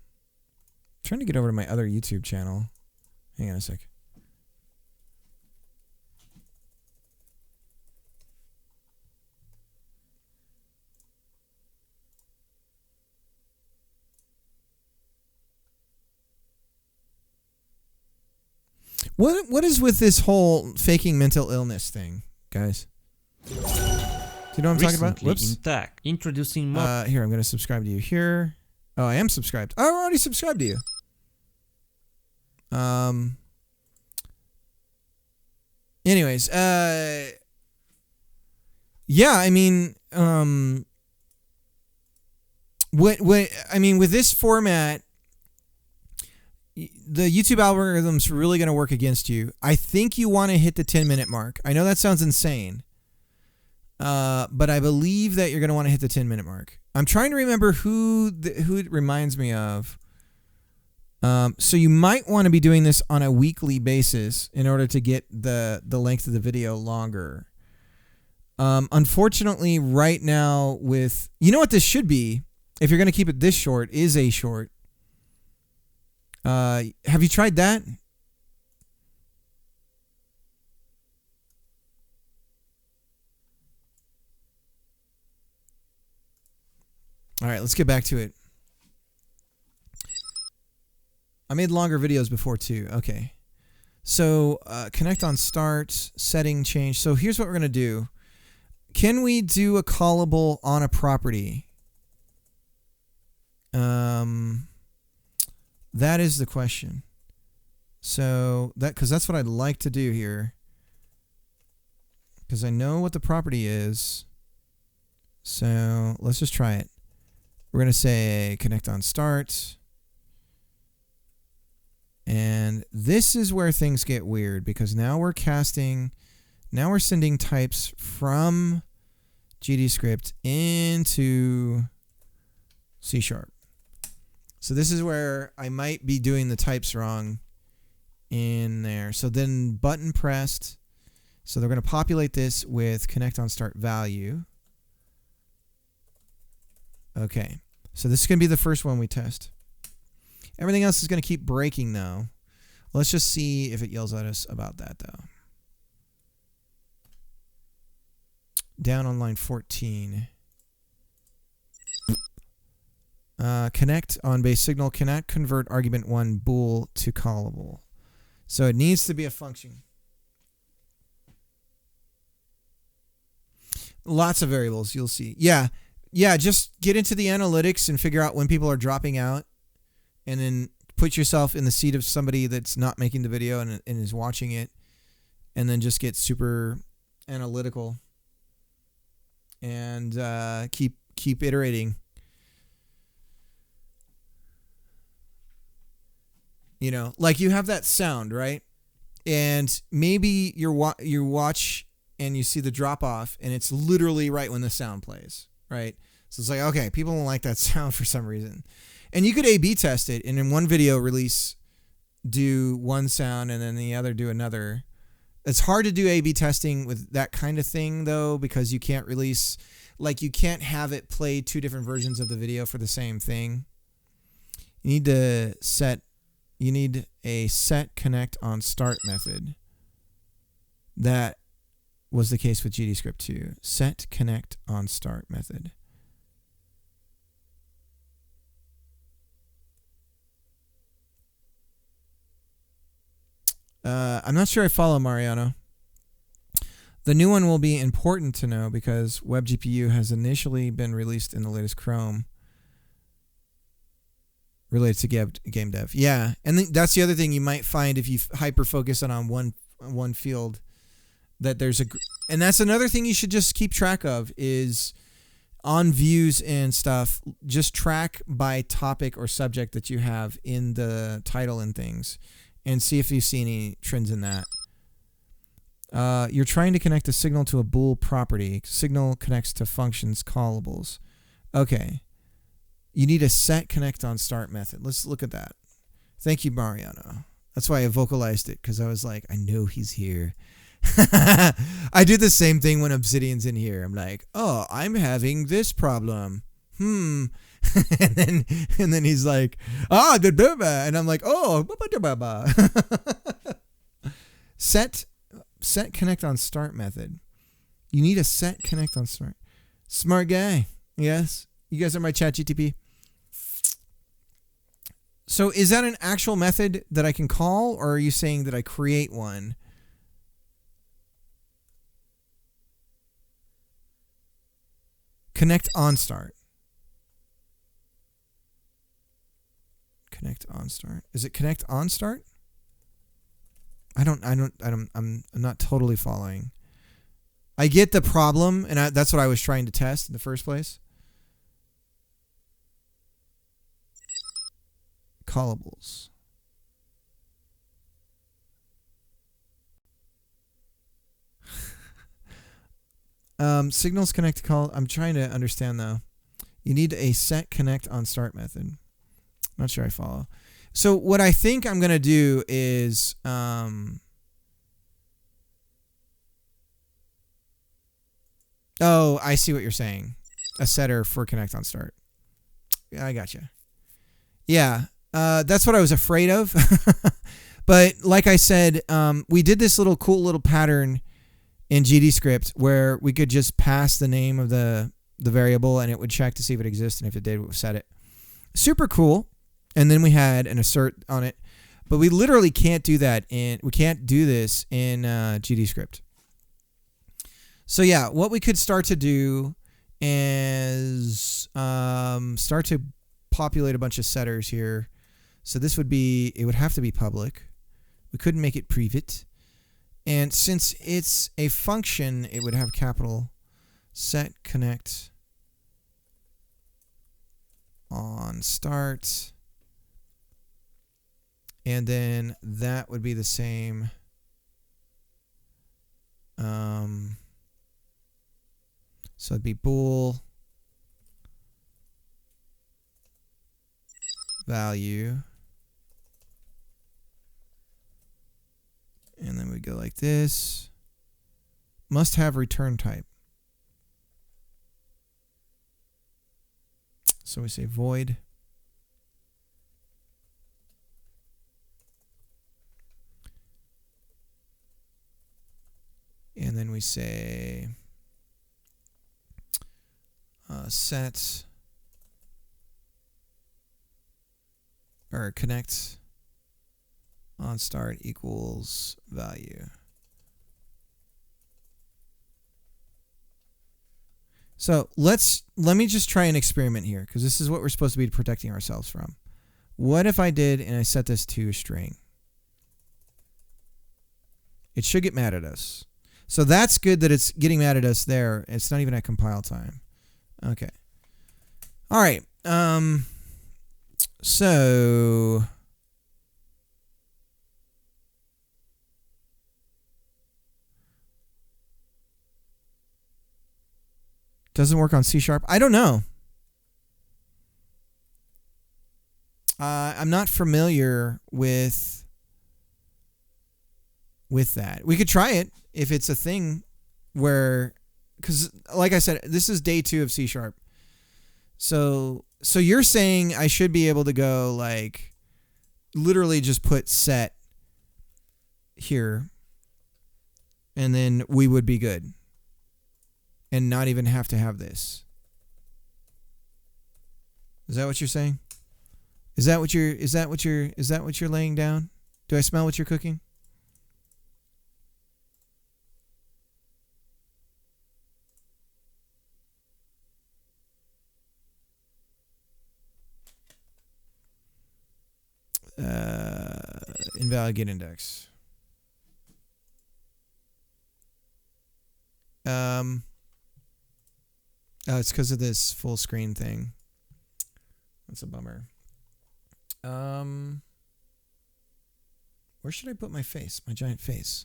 to get over to my other YouTube channel. Hang on a sec. What is with this whole faking mental illness thing, guys? Do you know what I'm talking about? Recently Whoops. in tech, introducing Here, I'm going to subscribe to you here. Oh, I am subscribed. Oh, I'm already subscribed to you. Anyways, yeah, I mean, with this format, the YouTube algorithm's really going to work against you. I think you want to hit the 10-minute mark. I know that sounds insane, but I believe that you're going to want to hit the 10-minute mark. I'm trying to remember who it reminds me of. So you might want to be doing this on a weekly basis in order to get the length of the video longer. Unfortunately, right now you know what this should be, if you're going to keep it this short, is a short. Have you tried that? All right, let's get back to it. I made longer videos before too. Okay. So connect on start, setting change. So here's what we're going to do. Can we do a callable on a property? That is the question. So because that's what I'd like to do here. Because I know what the property is. So let's just try it. We're going to say connect on start. And this is where things get weird, because now we're sending types from GDScript into C#. So this is where I might be doing the types wrong in there. So then button pressed. So they're going to populate this with connect on start value. Okay. So this is going to be the first one we test. Everything else is going to keep breaking though. Let's just see if it yells at us about that though. Down on line 14. Connect on base signal cannot convert argument 1 bool to callable. So it needs to be a function. Lots of variables, you'll see. Yeah, just get into the analytics and figure out when people are dropping out, and then put yourself in the seat of somebody that's not making the video and is watching it, and then just get super analytical and keep iterating. You know, like you have that sound, right? And maybe you watch and you see the drop off, and it's literally right when the sound plays, right? So it's like, okay, people don't like that sound for some reason. And you could A/B test it, and in one video release, do one sound and then the other do another, It's hard to do A/B testing with that kind of thing though, because you can't release, like you can't have it play two different versions of the video for the same thing. You need a set connect on start method. That was the case with GDScript 2. Set connect on start method. I'm not sure I follow, Mariano. The new one will be important to know because WebGPU has initially been released in the latest Chrome related to game dev. Yeah, and that's the other thing you might find if you hyper focus on one field, that there's and that's another thing you should just keep track of is on views and stuff. Just track by topic or subject that you have in the title and things, and see if you see any trends in that. You're trying to connect a signal to a bool property. Signal connects to functions callables. Okay. You need a set connect on start method. Let's look at that. Thank you, Mariano. That's why I vocalized it, because I was like, I know he's here. I do the same thing when Obsidian's in here. I'm like, oh, I'm having this problem. and then he's like, and I'm like, oh, set connect on start method. You need a set connect on start. Smart guy. Yes. You guys are my chat GTP. So is that an actual method that I can call, or are you saying that I create one? Connect on start. Connect on start. Is it connect on start? I'm not totally following. I get the problem, and that's what I was trying to test in the first place. Callables. Signals connect to call. I'm trying to understand though. You need a set connect on start method. Not sure I follow. So what I think I'm gonna do is oh, I see what you're saying. A setter for connect on start. Yeah, I gotcha. Yeah, that's what I was afraid of. But like I said, we did this cool little pattern in GDScript where we could just pass the name of the variable and it would check to see if it exists, and if it did, we would set it. Super cool. And then we had an assert on it, but we literally can't do that we can't do this in GDScript. So yeah, what we could start to do is start to populate a bunch of setters here. So this would be, it would have to be public. We couldn't make it private. And since it's a function, it would have capital set connect on start. And then that would be the same. So it'd be bool value. And then we go like this. Must have return type. So we say void. And then we say set or connect on start equals value. So let me just try an experiment here, because this is what we're supposed to be protecting ourselves from. What if I did and I set this to a string? It should get mad at us. So that's good that it's getting mad at us there. It's not even at compile time. Okay. All right. So doesn't work on C#. I don't know. I'm not familiar with with that. We could try it if it's a thing where, because like I said, this is day 2 of C#. So you're saying I should be able to go like literally just put set here and then we would be good and not even have to have this. Is that what you're saying? Is that what you're laying down? Do I smell what you're cooking? Invalid get index. Oh, it's because of this full screen thing. That's a bummer. Where should I put my face? My giant face.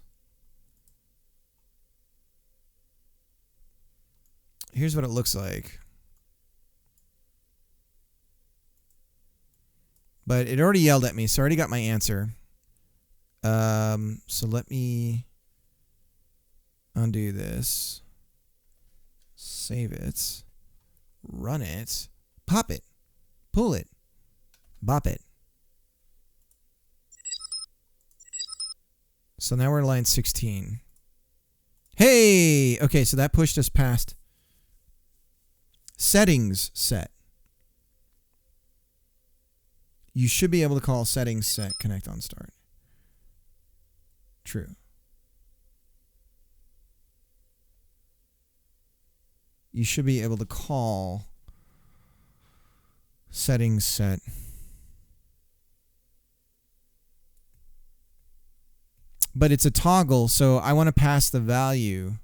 Here's what it looks like. But it already yelled at me, so I already got my answer. So let me undo this. Save it. Run it. Pop it. Pull it. Bop it. So now we're line 16. Hey! Okay, so that pushed us past settings set. You should be able to call settings set connect on start. True. You should be able to call settings set. But it's a toggle, so I want to pass the value.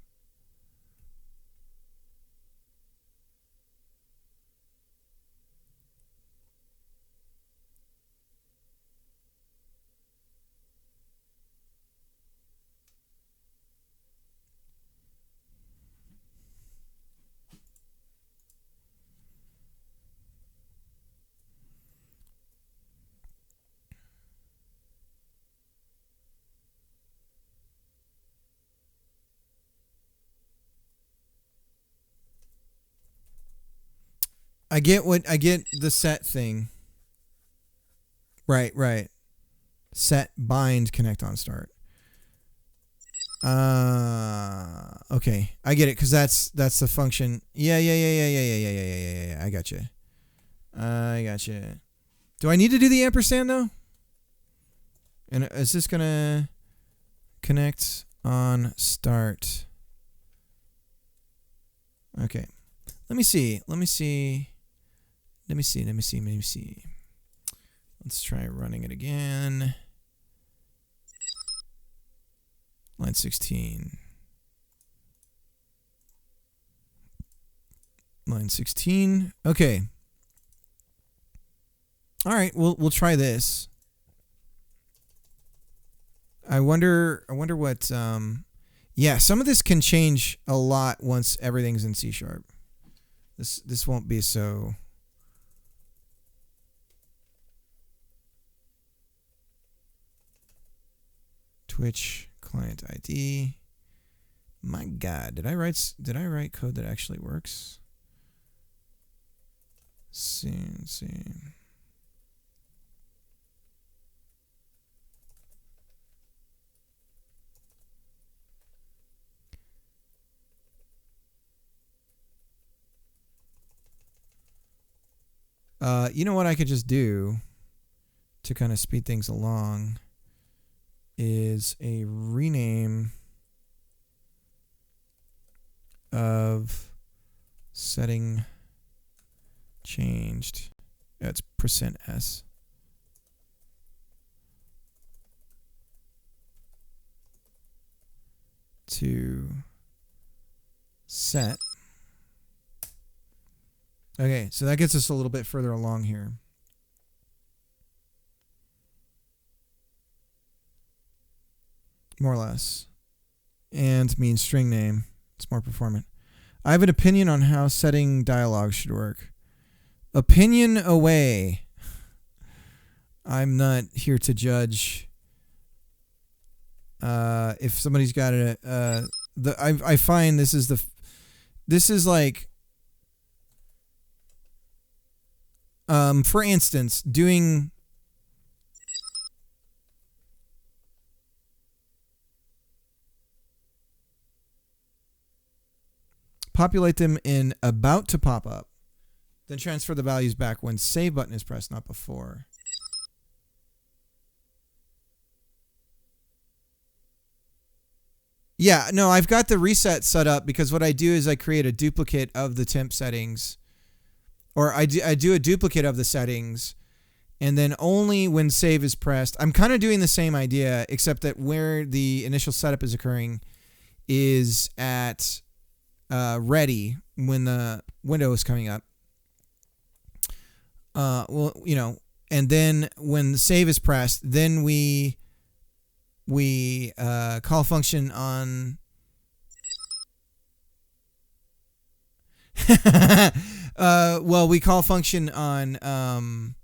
I get the set thing. Right. Set bind connect on start. Okay. I get it because that's the function. Yeah. I got you. Do I need to do the ampersand though? And is this gonna connect on start? Okay. Let me see. Let's try running it again. Line 16. Line 16. Okay. All right, we'll try this. I wonder what yeah, some of this can change a lot once everything's in C#. This won't be so. Twitch client ID. My God, did I write code that actually works? Soon. You know what I could just do to kind of speed things along is a rename of setting changed. That's %s. To set. Okay, so that gets us a little bit further along here. More or less. And means string name. It's more performant. I have an opinion on how setting dialogue should work. Opinion away. I'm not here to judge if somebody's got I find this is like, for instance, doing populate them in about to pop up, then transfer the values back when save button is pressed, not before. Yeah, no, I've got the reset set up because what I do is I create a duplicate of the temp settings, or I do a duplicate of the settings, and then only when save is pressed. I'm kind of doing the same idea, except that where the initial setup is occurring is at ready when the window is coming up. Well, you know, and then when the save is pressed, then we call function on we call function on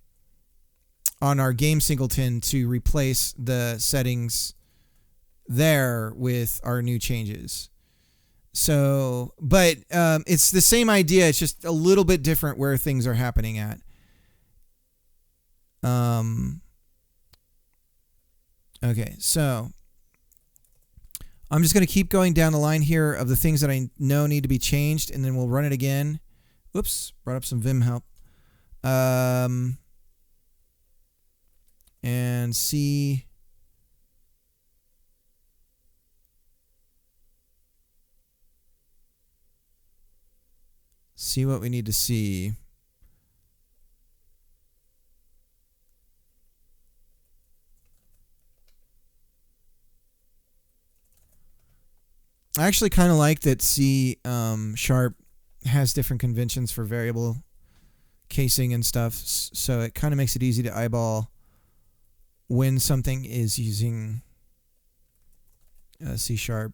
our game singleton to replace the settings there with our new changes. So, but it's the same idea. It's just a little bit different where things are happening at. Okay, so I'm just going to keep going down the line here of the things that I know need to be changed, and then we'll run it again. Oops, brought up some Vim help. And see what we need to see. I actually kind of like that C sharp has different conventions for variable casing and stuff, so it kind of makes it easy to eyeball when something is using C sharp.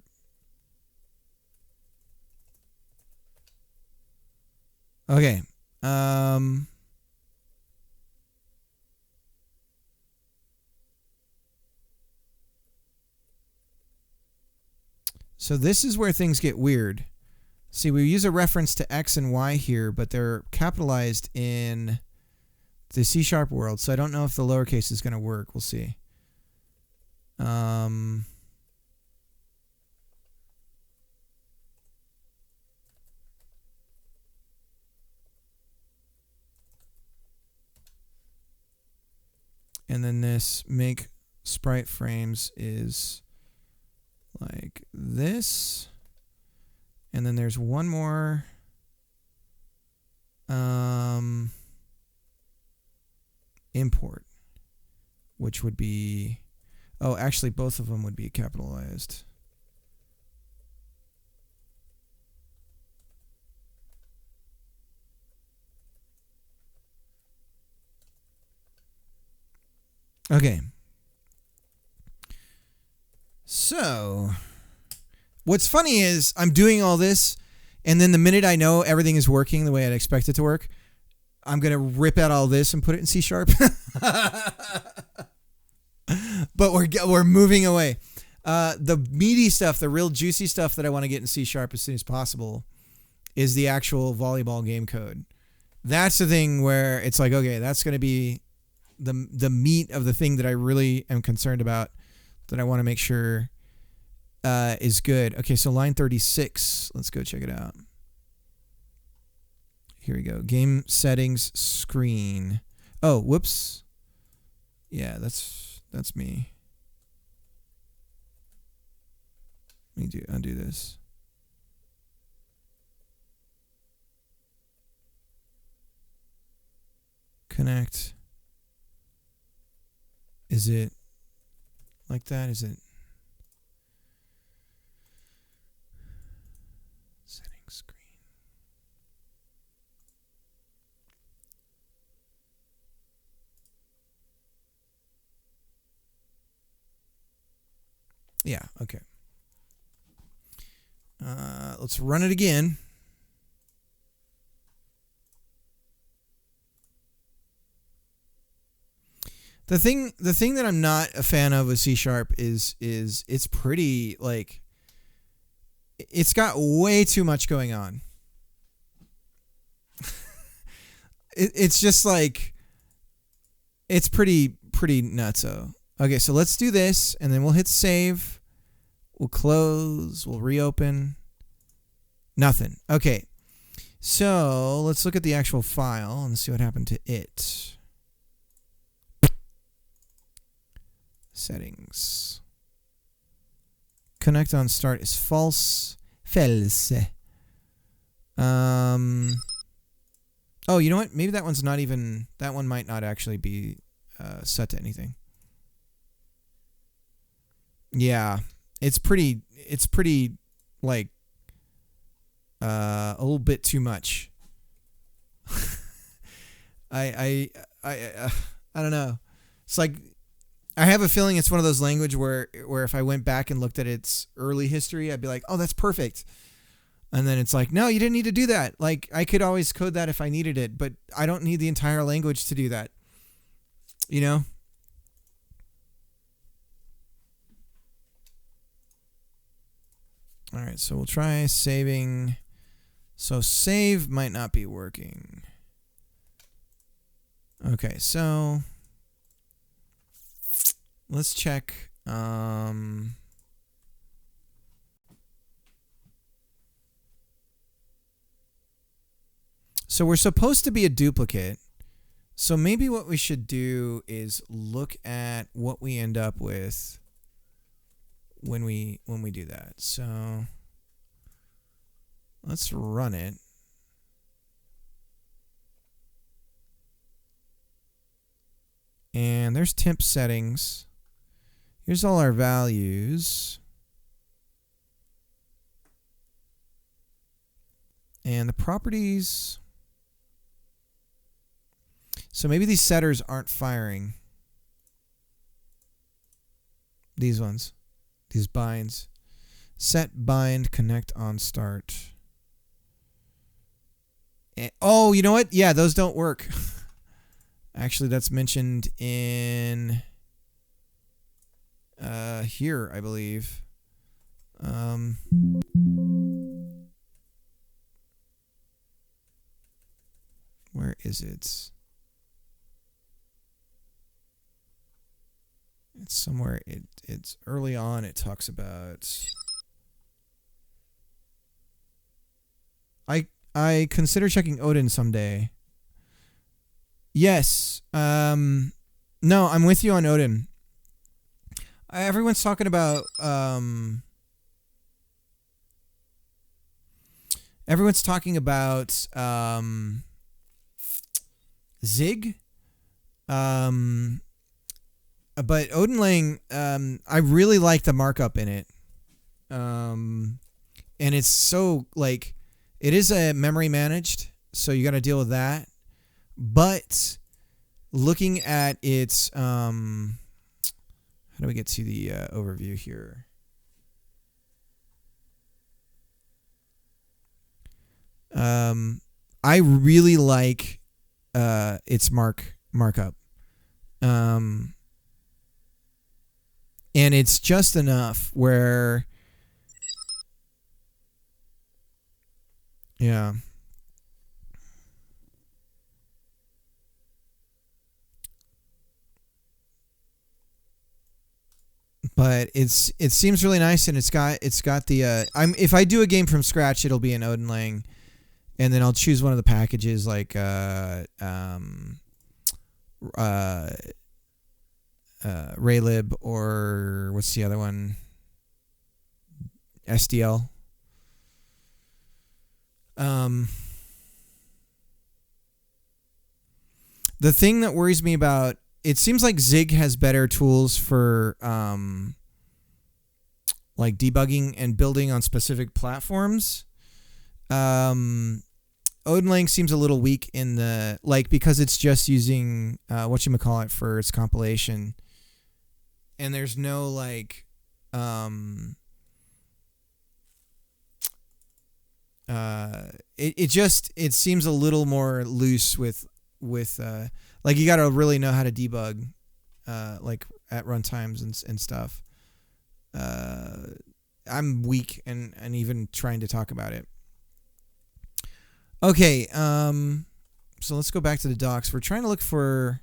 Okay. So this is where things get weird. See, we use a reference to X and Y here, but they're capitalized in the C sharp world, so I don't know if the lowercase is going to work. We'll see. And then this make sprite frames is like this. And then there's one more import, which would be, oh, actually both of them would be capitalized. Okay. So, what's funny is I'm doing all this, and then the minute I know everything is working the way I'd expect it to work, I'm going to rip out all this and put it in C sharp. But we're moving away. The meaty stuff, the real juicy stuff that I want to get in C sharp as soon as possible is the actual volleyball game code. That's the thing where it's like, okay, that's going to be the meat of the thing that I really am concerned about, that I want to make sure is good. Okay, so line 36. Let's go check it out. Here we go. Game settings screen. Oh, whoops. Yeah, that's me. Let me undo this. Connect. Is it like that? Is it settings screen? Yeah, okay. Let's run it again. The thing that I'm not a fan of with C# is it's pretty like it's got way too much going on. It's just like it's pretty nutso. Okay, so let's do this and then we'll hit save. We'll close, we'll reopen. Nothing. Okay. So, let's look at the actual file and see what happened to it. Settings. Connect on start is false. False. Oh, you know what? Maybe that one's not even... That one might not actually be set to anything. Yeah. It's pretty like, a little bit too much. I don't know. It's like... I have a feeling it's one of those language where if I went back and looked at its early history, I'd be like, oh, that's perfect. And then it's like, no, you didn't need to do that. Like, I could always code that if I needed it, but I don't need the entire language to do that. You know? All right, so we'll try saving. So save might not be working. Okay, so... Let's check. So we're supposed to be a duplicate. So maybe what we should do is look at what we end up with when we do that. So let's run it. And there's temp settings. Here's all our values. And the properties. So maybe these setters aren't firing. These ones. These binds. Set bind connect on start. And, oh, you know what? Yeah, those don't work. Actually, that's mentioned in here, I believe. Where is it? It's somewhere. It's early on. It talks about. I consider checking Odin someday. Yes. No, I'm with you on Odin. Everyone's talking about Zig. But Odinlang, I really like the markup in it. And it's so like it is a memory managed, so you got to deal with that. But looking at its how do we get to the overview here? I really like its markup. And it's just enough where yeah. But it seems really nice, and it's got the if I do a game from scratch, it'll be in Odinlang, and then I'll choose one of the packages like Raylib, or what's the other one? SDL. The thing that worries me about it seems like Zig has better tools for like debugging and building on specific platforms. Odinlang seems a little weak in the because it's just using whatchamacallit for its compilation, and there's no it seems a little more loose with you got to really know how to debug like at runtimes and stuff. I'm weak and even trying to talk about it. Okay, so let's go back to the docs. We're trying to look for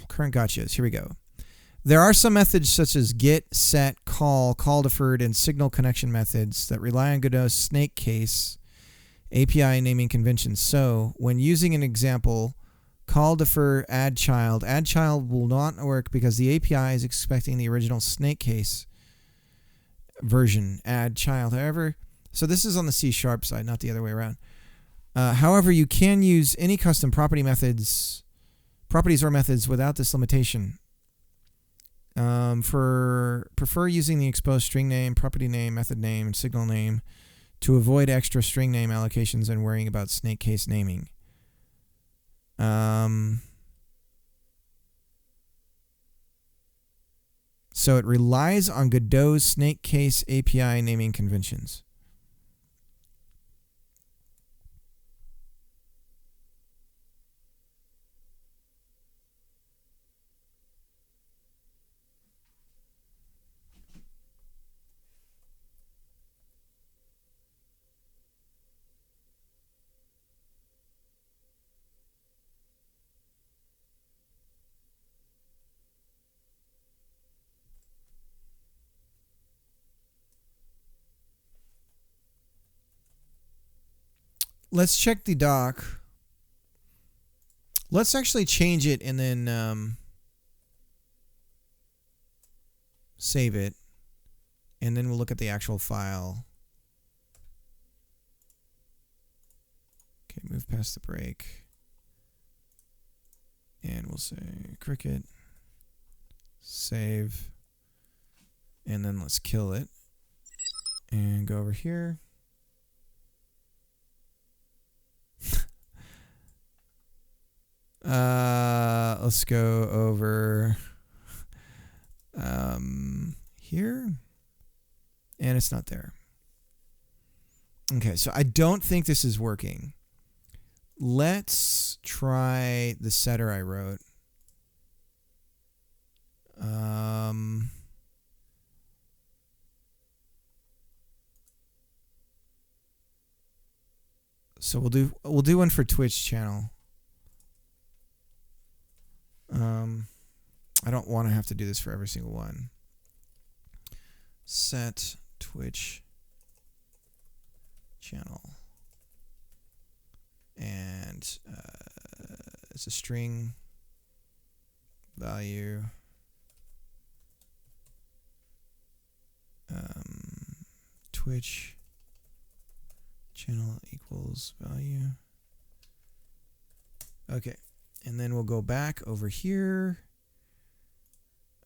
current gotchas. Here we go. There are some methods such as get, set, call deferred, and signal connection methods that rely on Godot's snake case API naming conventions. So when using an example, call, defer, add child will not work because the API is expecting the original snake case version, add child. However, so this is on the C# side, not the other way around. However, you can use any custom properties or methods without this limitation. Prefer using the exposed string name, property name, method name, and signal name to avoid extra string name allocations and worrying about snake case naming. So it relies on Godot's snake case API naming conventions. Let's check the doc. Let's actually change it and then save it. And then we'll look at the actual file. Okay, move past the break. And we'll say cricket. Save. And then let's kill it. And go over here. Let's go over here, and it's not there. Okay, so I don't think this is working. Let's try the setter I wrote. So we'll do one for Twitch channel. I don't want to have to do this for every single one. Set Twitch channel. And it's a string value. Twitch channel equals value. Okay. And then we'll go back over here.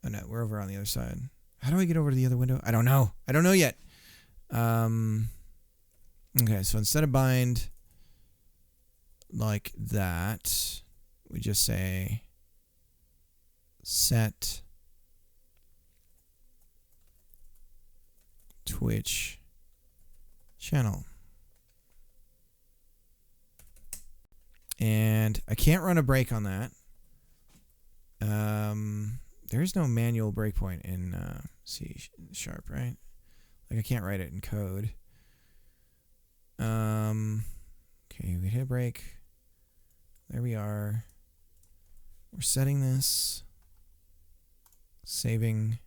Oh no, we're over on the other side. How do I get over to the other window? I don't know. I don't know yet. Okay, so instead of bind like that, we just say set Twitch channel. And I can't run a break on that. There's no manual breakpoint in C#, right? Like I can't write it in code. Okay, we hit a break. There we are. We're setting this. Saving.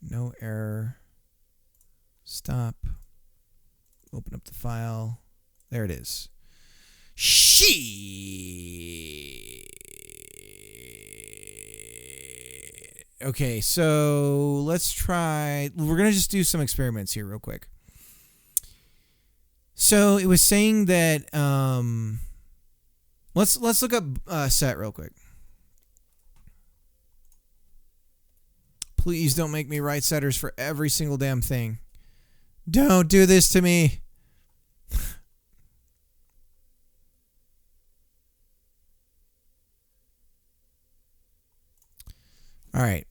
No error. Stop. Open up the file. There it is. Okay, so let's try. We're gonna just do some experiments here real quick. So it was saying that let's look up set real quick. Please don't make me write setters for every single damn thing. Don't do this to me. All right.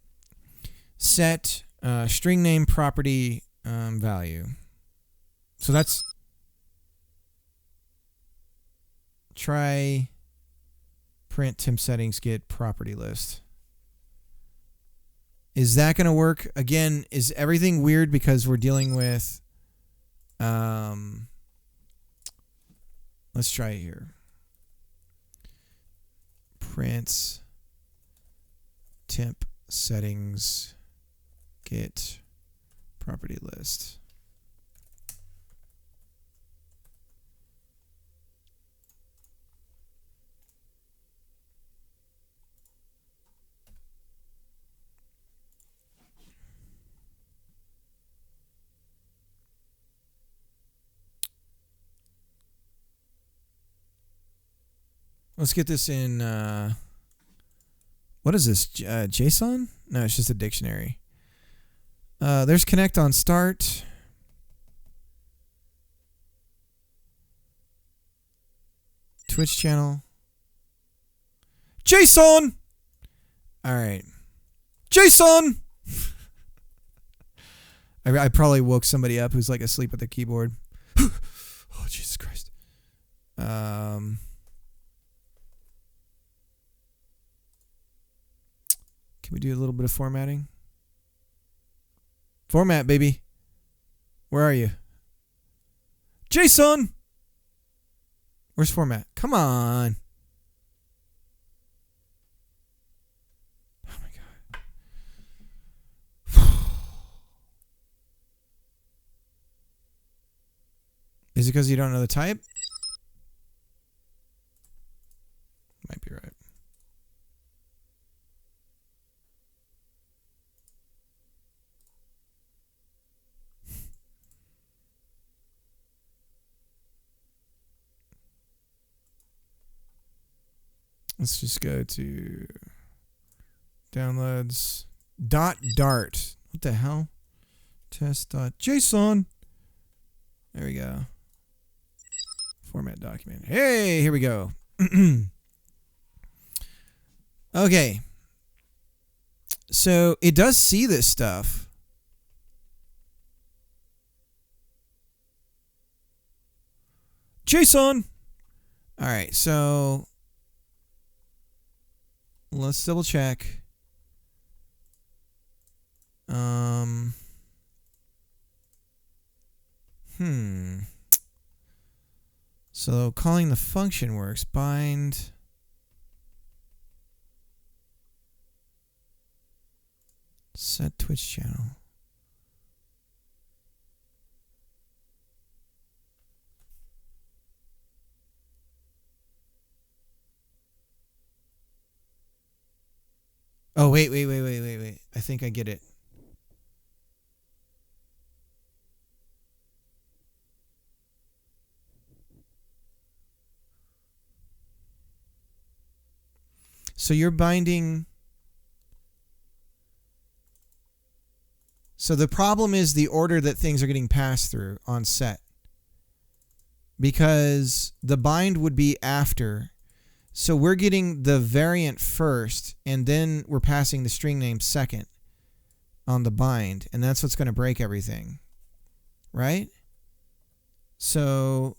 Set string name property value. So that's try print temp settings get property list. Is that going to work? Again, is everything weird because we're dealing with... let's try it here. Print temp settings get property list. Let's get this in, what is this, JSON? No, it's just a dictionary. There's connect on start. Twitch channel. JSON! All right. JSON! I probably woke somebody up who's like asleep at the keyboard. Oh, Jesus Christ. Can we do a little bit of formatting? Format, baby. Where are you? JSON! Where's format? Come on. Oh my God. Is it because you don't know the type? Might be right. Let's just go to downloads .dart. What the hell? Test.json. There we go. Format document. Hey, here we go. Okay. So it does see this stuff. JSON. All right, so let's double check. So calling the function works. Bind. Set Twitch channel. Oh, wait. I think I get it. So you're binding. So the problem is the order that things are getting passed through on set. Because the bind would be after. So we're getting the variant first, and then we're passing the string name second on the bind, and that's what's going to break everything, right? So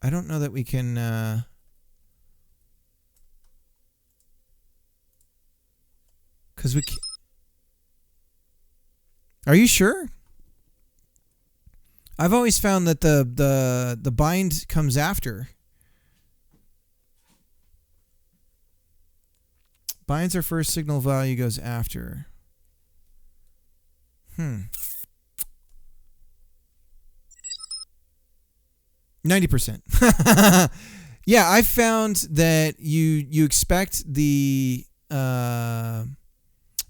I don't know that we can... Because we... Are you sure? I've always found that the bind comes after. Binds our first signal value goes after. 90%. Yeah, I found that you expect the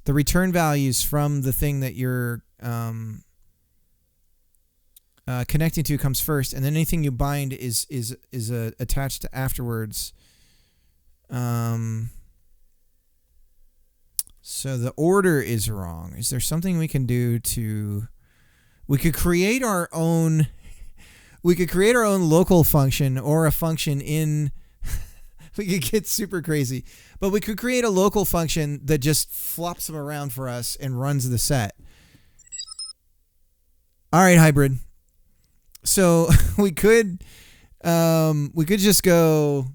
return values from the thing that you're connecting to comes first, and then anything you bind is attached to afterwards. So the order is wrong. Is there something we can do to... We could create our own... We could create our own local function or a function in... We could get super crazy. But we could create a local function that just flops them around for us and runs the set. All right, hybrid. So we could just go...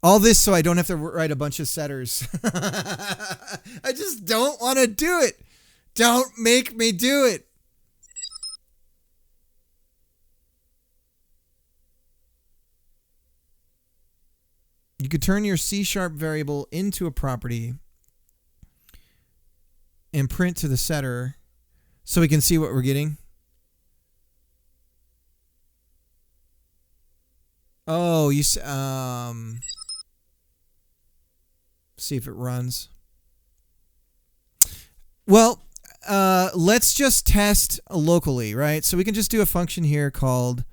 All this so I don't have to write a bunch of setters. I just don't want to do it. Don't make me do it. You could turn your C# variable into a property and print to the setter so we can see what we're getting. Oh, see if it runs. Well, let's just test locally, right? So we can just do a function here called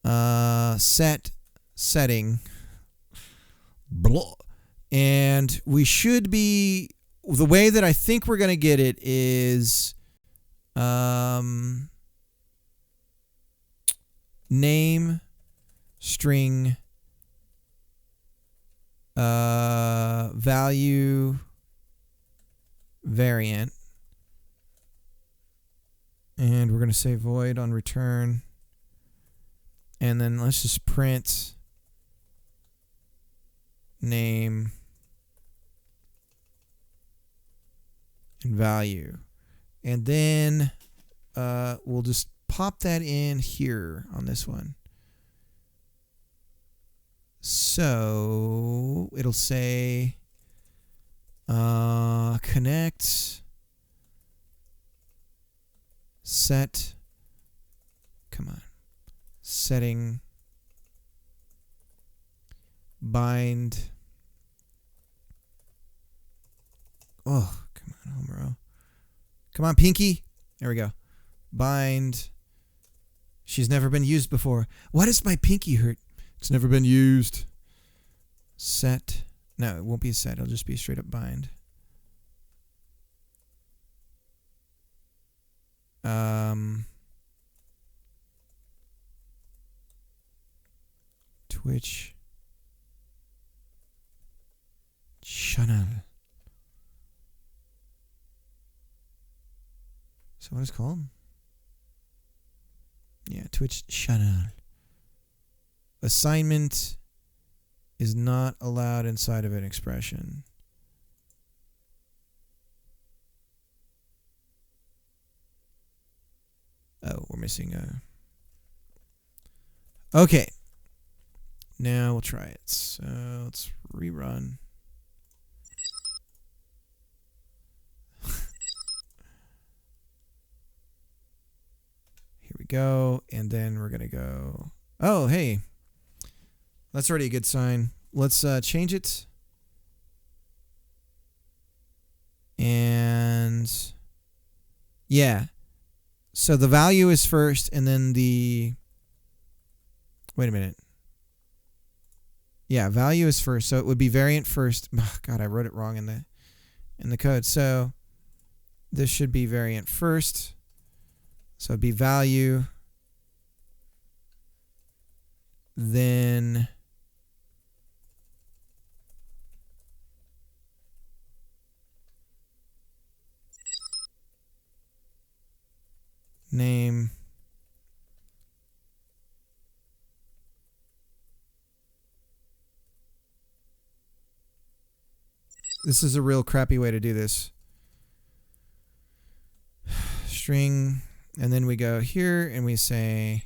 set setting. Blah. And we should be, the way that I think we're going to get it is name string value variant, and we're going to say void on return, and then let's just print name and value, and then we'll just pop that in here on this one. So it'll say connect set, come on, setting bind. Oh, come on, Homero. Come on, Pinky. There we go. Bind. She's never been used before. Why does my pinky hurt? It's never been used. Set. No, it won't be a set. It'll just be a straight up bind. Twitch channel. So what is it called? Yeah, Twitch channel. Assignment is not allowed inside of an expression. Oh, we're missing a... Okay. Now we'll try it. So let's rerun. Here we go. And then we're going to go... Oh, hey. That's already a good sign. Let's change it. And... yeah. So the value is first, and then the... Wait a minute. Yeah, value is first, so it would be variant first. Oh, God, I wrote it wrong in the code. So this should be variant first. So it'd be value. Then name. This is a real crappy way to do this. String, and then we go here and we say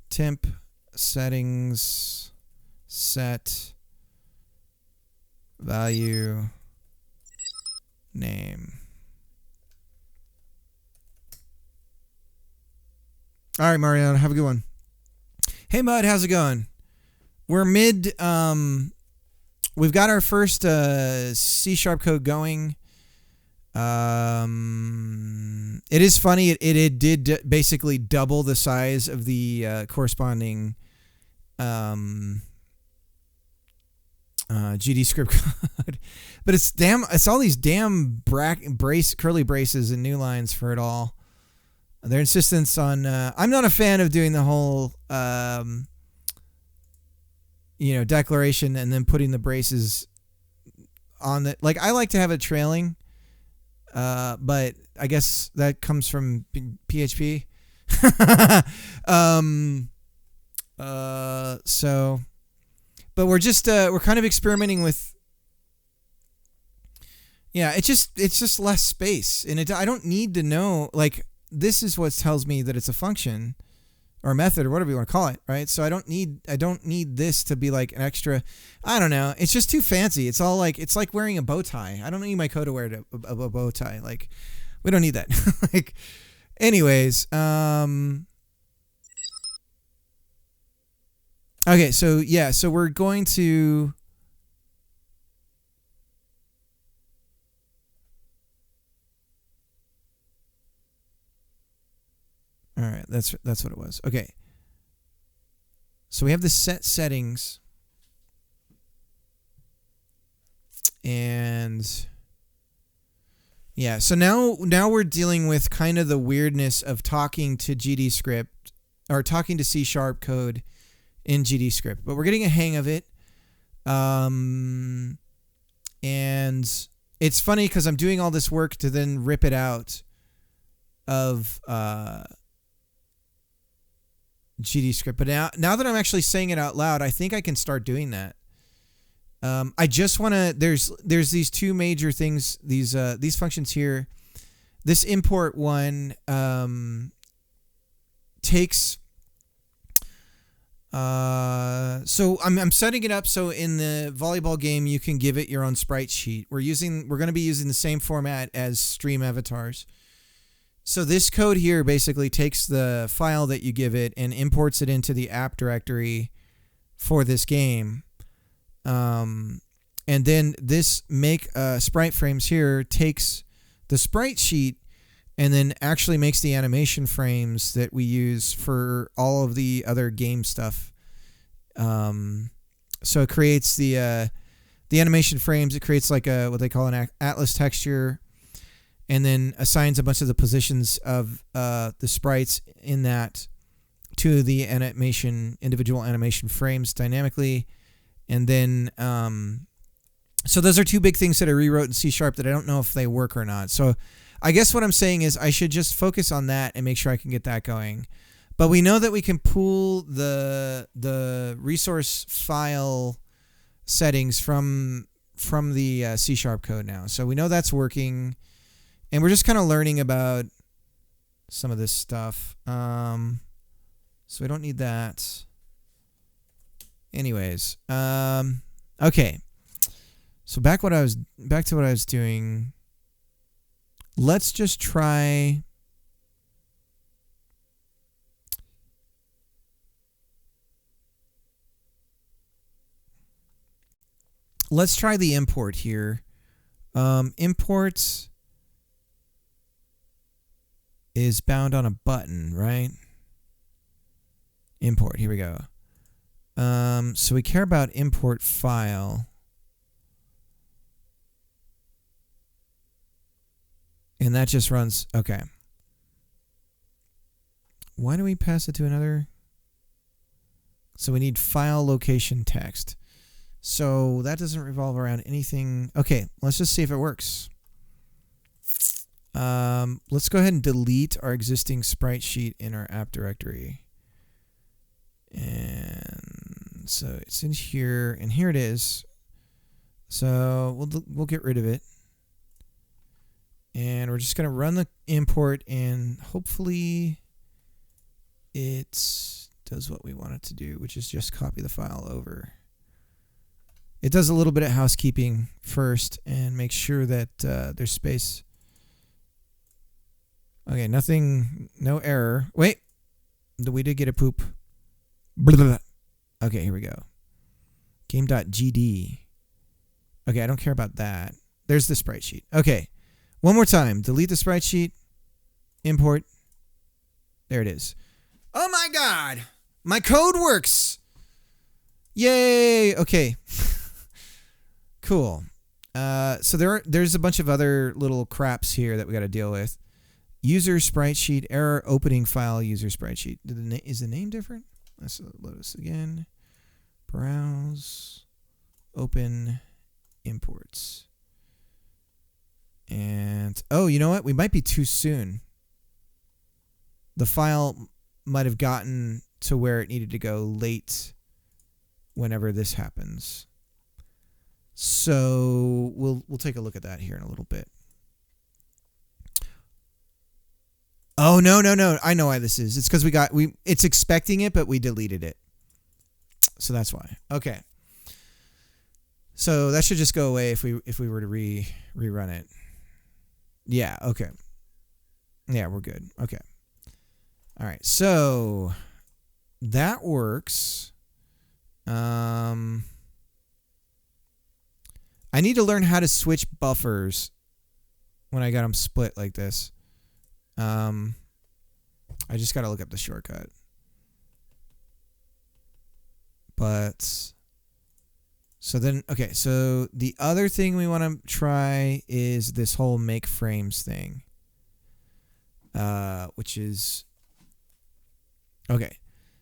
temp settings set value name. All right, Mariano, have a good one. Hey, Mud, how's it going? We're mid... we've got our first C# code going. It is funny. It did basically double the size of the corresponding GD script code. But it's all these damn curly braces and new lines for it all. Their insistence on... I'm not a fan of doing the whole... declaration and then putting the braces on the... Like, I like to have it trailing, but I guess that comes from PHP. but we're just we're kind of experimenting with. Yeah, it's just less space, and I don't need to know, like, this is what tells me that it's a function or a method or whatever you want to call it, right? So I don't need this to be like an extra. I don't know. It's just too fancy. It's all like, it's like wearing a bow tie. I don't need my code to wear a bow tie. Like, we don't need that. Like, anyways, okay, so yeah, so we're going to. All right, that's what it was. Okay. So we have the set settings, and yeah, so now we're dealing with kind of the weirdness of talking to GDScript or talking to C# code in GDScript, but we're getting a hang of it. And it's funny because I'm doing all this work to then rip it out of GDScript, but now that I'm actually saying it out loud, I think I can start doing that. I just want to. There's these two major things. These functions here. This import one takes. So I'm setting it up so in the volleyball game you can give it your own sprite sheet. We're going to be using the same format as stream avatars. So this code here basically takes the file that you give it and imports it into the app directory for this game. And then this make sprite frames here takes the sprite sheet and then actually makes the animation frames that we use for all of the other game stuff. So it creates the animation frames. It creates like what they call an atlas texture, and then assigns a bunch of the positions of the sprites in that to the individual animation frames dynamically. And then, so those are two big things that I rewrote in C# that I don't know if they work or not. So I guess what I'm saying is I should just focus on that and make sure I can get that going. But we know that we can pull the resource file settings from the C# code now. So we know that's working. And we're just kind of learning about some of this stuff. So we don't need that. Anyways, okay. So back to what I was doing. Let's just try. Let's try the import here. Imports is bound on a button, right? Import, here we go. So we care about import file. And that just runs, okay. Why do we pass it to another? So we need file location text. So that doesn't revolve around anything. Okay, let's just see if it works. Let's go ahead and delete our existing sprite sheet in our app directory. And so it's in here, and here it is. So we'll get rid of it. And we're just going to run the import, and hopefully it does what we want it to do, which is just copy the file over. It does a little bit of housekeeping first and makes sure that there's space. Okay, no error. Wait, we did get a poop. Blah, blah, blah. Okay, here we go. Game.gd. Okay, I don't care about that. There's the sprite sheet. Okay, one more time. Delete the sprite sheet. Import. There it is. Oh my God, my code works. Yay. Okay. Cool. So there's a bunch of other little craps here that we got to deal with. User sprite sheet error opening file user sprite sheet. Is the name different? Let's load this again. Browse. Open imports. And oh, you know what? We might be too soon. The file might have gotten to where it needed to go late whenever this happens. So we'll take a look at that here in a little bit. Oh, no. I know why this is. It's because it's expecting it, but we deleted it. So that's why. Okay. So that should just go away if we were to rerun it. Yeah, okay. Yeah, we're good. Okay. All right. So that works. I need to learn how to switch buffers when I got them split like this. I just got to look up the shortcut. But so then, okay, so the other thing we want to try is this whole make frames thing, which is, okay,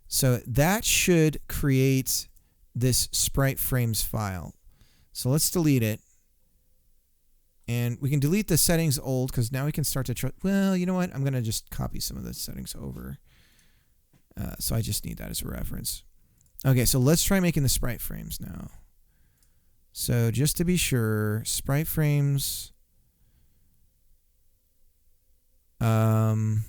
so that should create this sprite frames file. So let's delete it. And we can delete the settings old because now we can start to try. Well, you know what? I'm going to just copy some of the settings over. So I just need that as a reference. Okay, so let's try making the sprite frames now. So just to be sure, sprite frames. I'm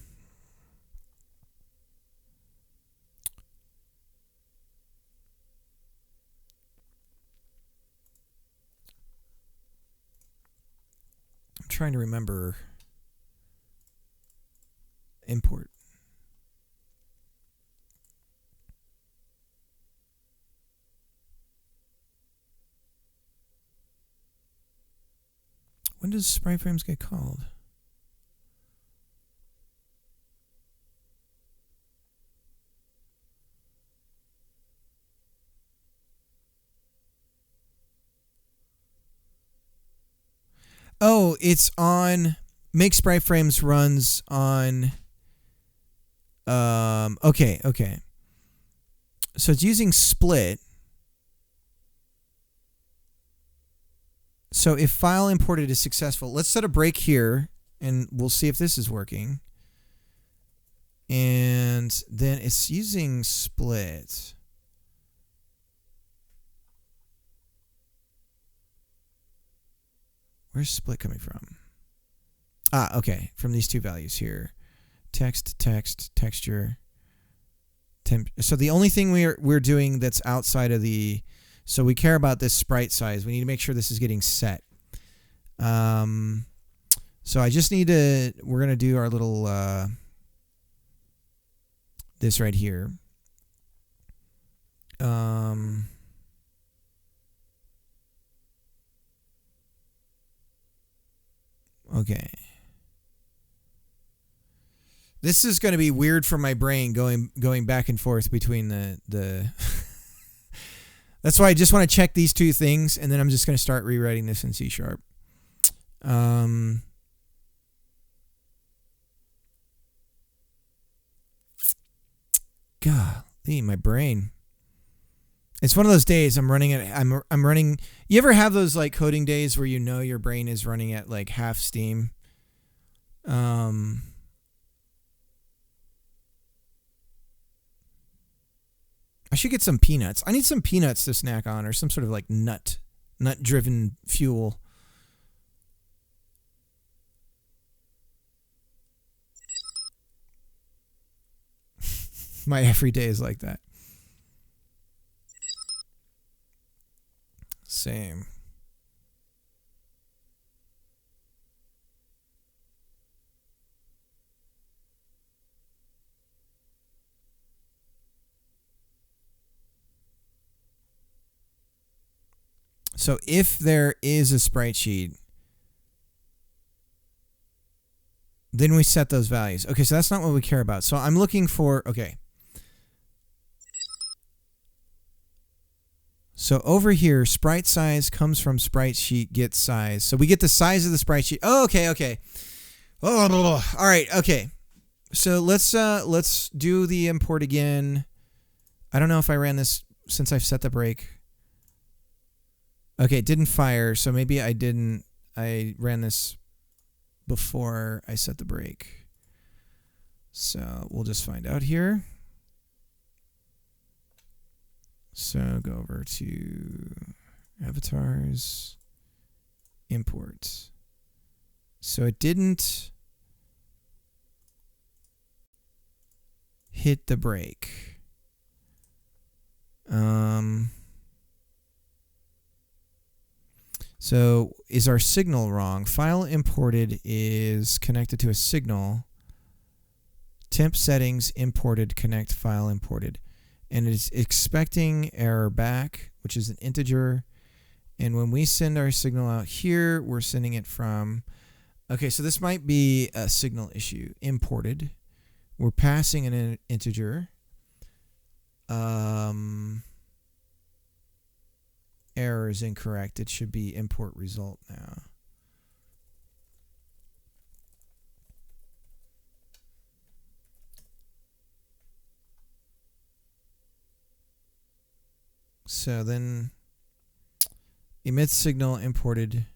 trying to remember import. When does sprite frames get called? Oh, it's on make sprite frames runs on okay. So it's using split. So if file imported is successful, let's set a break here and we'll see if this is working. And then it's using split. Where's split coming from? Ah, okay. From these two values here. Text, texture, temp. So the only thing we're doing that's outside of the, so we care about this sprite size. We need to make sure this is getting set. So I just need to, we're going to do our little, this right here. Okay. This is going to be weird for my brain going back and forth between the That's why I just want to check these two things and then I'm just going to start rewriting this in C#. Golly, my brain. It's one of those days I'm running. You ever have those like coding days where you know your brain is running at like half steam? I should get some peanuts. I need some peanuts to snack on or some sort of like nut-driven fuel. My everyday is like that. Same. So if there is a sprite sheet, then we set those values. Okay, so that's not what we care about. So I'm looking for, okay. So over here, sprite size comes from sprite sheet get size. So we get the size of the sprite sheet. Oh, okay. Oh, all right, okay. So let's do the import again. I don't know if I ran this since I've set the break. Okay, it didn't fire, so maybe I didn't. I ran this before I set the break. So we'll just find out here. So go over to avatars, import. So it didn't hit the brake. So is our signal wrong? File imported is connected to a signal. Temp settings imported, connect file imported. And it's expecting error back, which is an integer. And when we send our signal out here, we're sending it from, okay, so this might be a signal issue. Imported. We're passing an integer. Error is incorrect. It should be import result now. So then emit signal imported.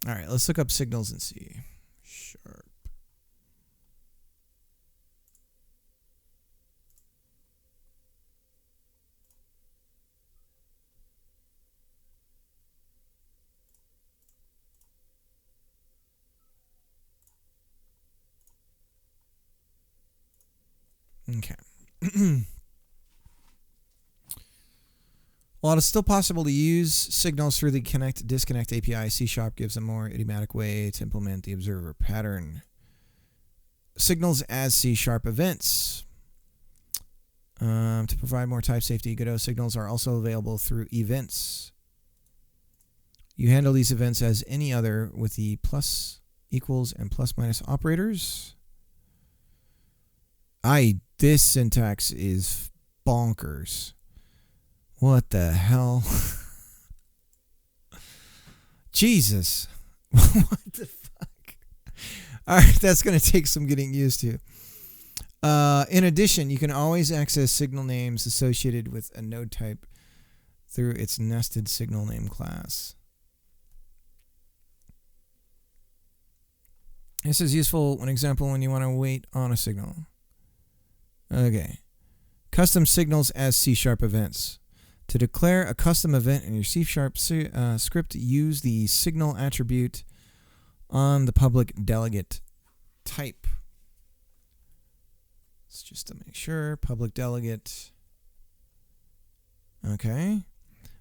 All right, let's look up signals and see. Sharp. Okay. While it is still possible to use signals through the connect-disconnect API, C# gives a more idiomatic way to implement the observer pattern. Signals as C# events. To provide more type safety, Godot signals are also available through events. You handle these events as any other with the plus, equals, and plus minus operators. This syntax is bonkers. What the hell? Jesus. What the fuck? All right, that's going to take some getting used to. In addition, you can always access signal names associated with a node type through its nested signal name class. This is useful, an example, when you want to wait on a signal. Okay. Custom signals as C# events. To declare a custom event in your C# script, use the signal attribute on the public delegate type. It's just to make sure, public delegate. Okay.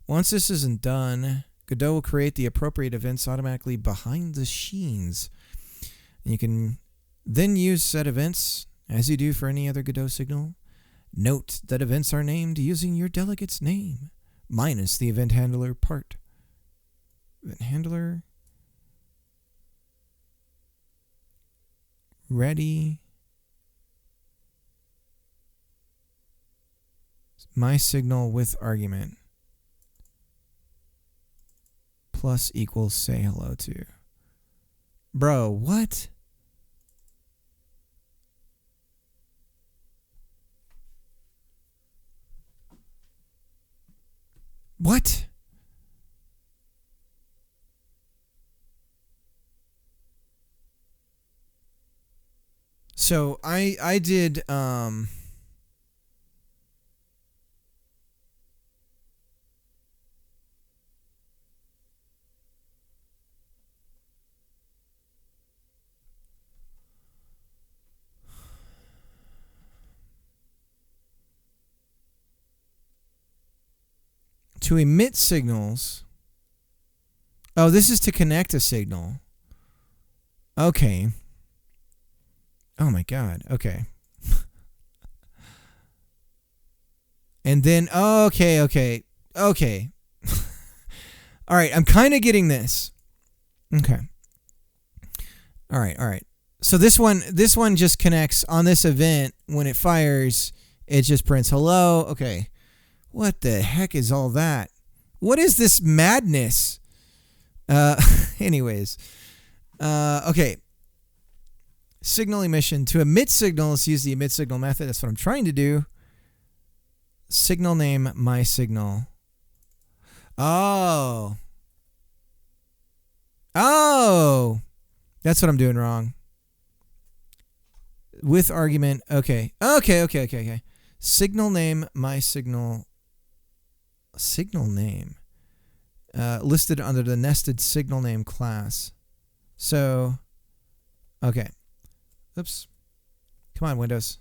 Once this isn't done, Godot will create the appropriate events automatically behind the scenes. And you can then use said events as you do for any other Godot signal. Note that events are named using your delegate's name, minus the event handler part. Event handler. Ready. My signal with argument. Plus equals say hello to. Bro, what? What? So I did to emit signals. Oh, this is to connect a signal. Okay. Oh my God. Okay. And then, okay. All right, I'm kind of getting this. Okay. All right. So this one just connects on this event. When it fires, it just prints hello. Okay. What the heck is all that? What is this madness? Anyways. Okay. Signal emission. To emit signal, let's use the emit signal method. That's what I'm trying to do. Signal name, my signal. Oh. Oh. That's what I'm doing wrong. With argument. Okay. Okay. Signal name, my signal. Signal name. Listed under the nested signal name class. So, okay. Oops. Come on, Windows.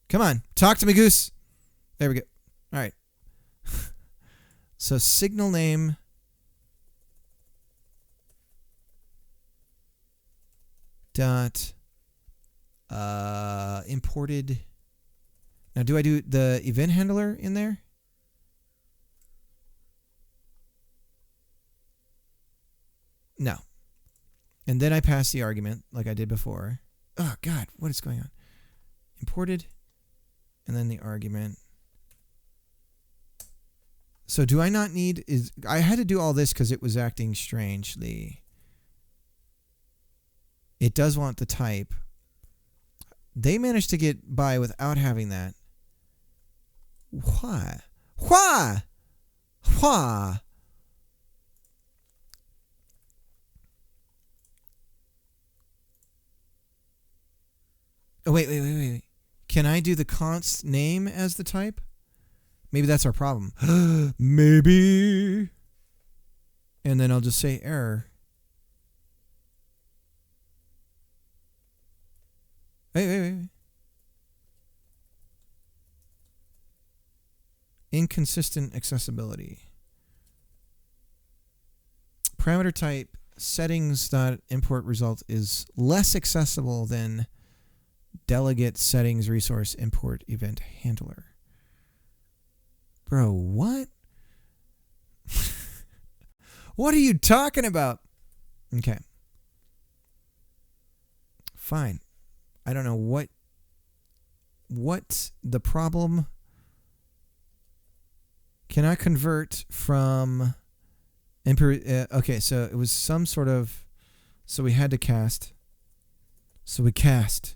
Come on. Talk to me, Goose. There we go. All right. So signal name dot imported. Now, do I do the event handler in there? No. And then I pass the argument like I did before. Oh, God, what is going on? Imported, and then the argument. So do I not need... I had to do all this because it was acting strangely. It does want the type. They managed to get by without having that. Why? Why? Why? Oh, wait. Can I do the const name as the type? Maybe that's our problem. Maybe. And then I'll just say error. Wait. Inconsistent accessibility. Parameter type settings.import result is less accessible than delegate settings resource import event handler. Bro, what? What are you talking about? Okay. Fine. I don't know what the problem. Can I convert from okay, so it was some sort of, so we had to cast. So we cast.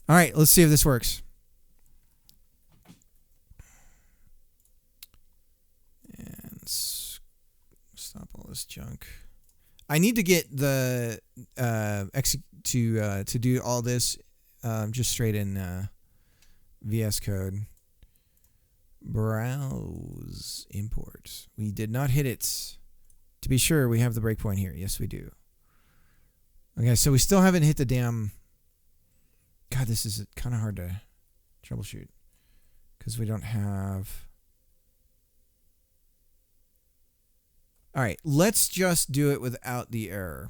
All right, let's see if this works. And stop all this junk. I need to get the to do all this just straight in VS Code. Browse import. We did not hit it. To be sure, we have the breakpoint here. Yes, we do. Okay, so we still haven't hit the damn... God, this is kind of hard to troubleshoot because we don't have... All right, let's just do it without the error.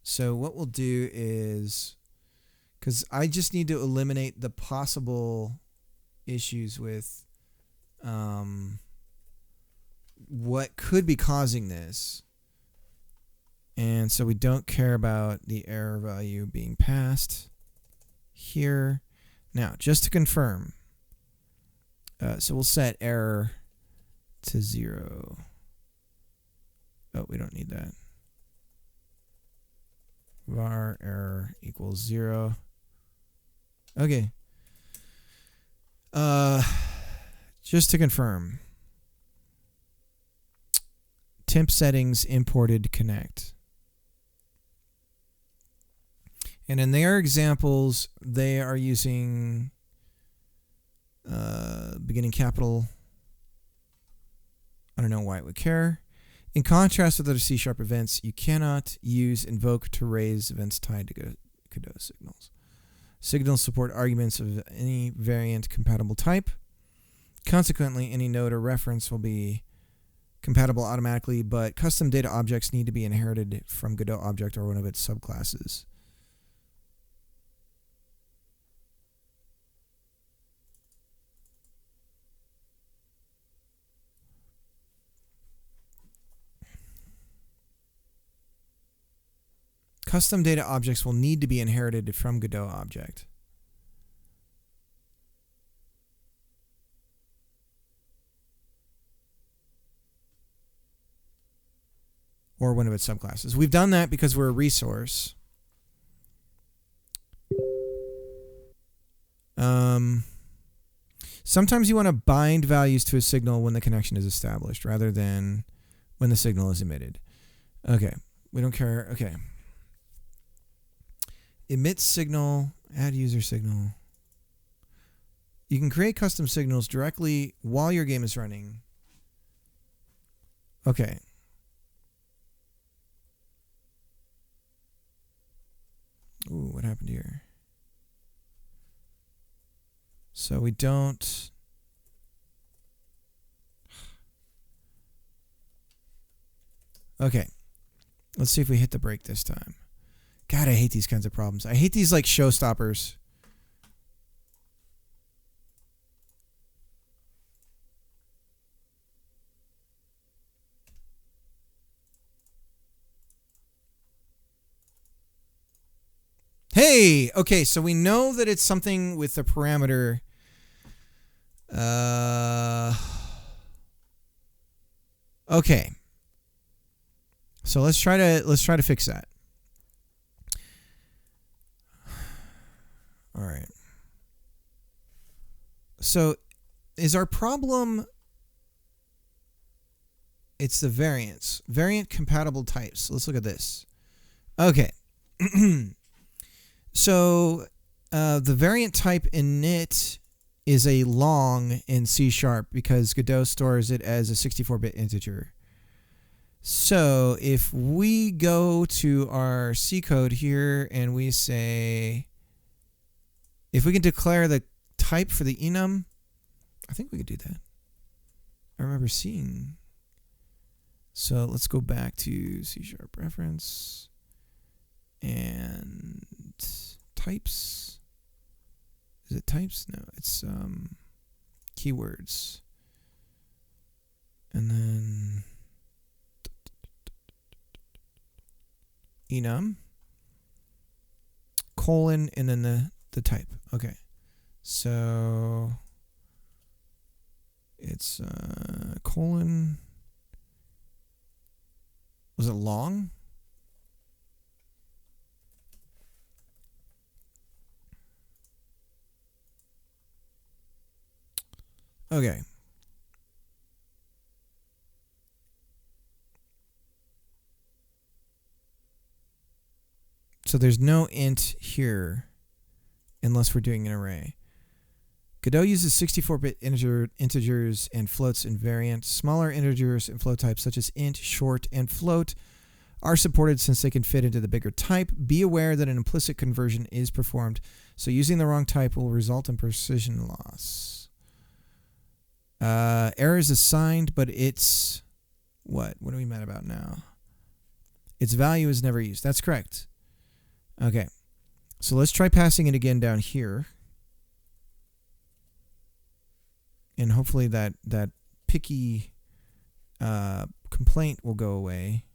So what we'll do is, because I just need to eliminate the possible issues with what could be causing this. And so we don't care about the error value being passed here. Now, just to confirm, so we'll set error to 0. Oh, we don't need that. Var error equals 0. Okay. Just to confirm, temp settings imported connect. And in their examples, they are using beginning capital. I don't know why it would care. In contrast with other C# events, you cannot use invoke to raise events tied to Godot signals. Signals support arguments of any variant compatible type. Consequently, any node or reference will be compatible automatically, but custom data objects need to be inherited from Godot object or one of its subclasses. Custom data objects will need to be inherited from Godot object. or one of its subclasses. We've done that because we're a resource. Sometimes you want to bind values to a signal when the connection is established rather than when the signal is emitted. Okay, we don't care. Okay. Emit signal, add user signal. You can create custom signals directly while your game is running. Okay. Ooh, what happened here? So we don't... Okay. Let's see if we hit the break this time. God, I hate these kinds of problems. I hate these like showstoppers. Hey, okay, so we know that it's something with the parameter. Okay. So let's try to fix that. All right. So is our problem, it's the variance. Variant compatible types. So let's look at this. Okay. So the variant type init is a long in C# because Godot stores it as a 64-bit integer. So if we go to our C code here and we say, if we can declare the type for the enum, I think we could do that. I remember seeing. So let's go back to C# reference and types. Is it types? No, it's keywords. And then enum colon and then the type. Okay. So it's colon. Was it long? Okay. So there's no int here unless we're doing an array. Godot uses 64-bit integers and floats invariant. Smaller integers and float types such as int, short, and float are supported since they can fit into the bigger type. Be aware that an implicit conversion is performed, so using the wrong type will result in precision loss. Error is assigned, but it's... What are we mad about now? Its value is never used. That's correct. Okay. So let's try passing it again down here. And hopefully that picky complaint will go away.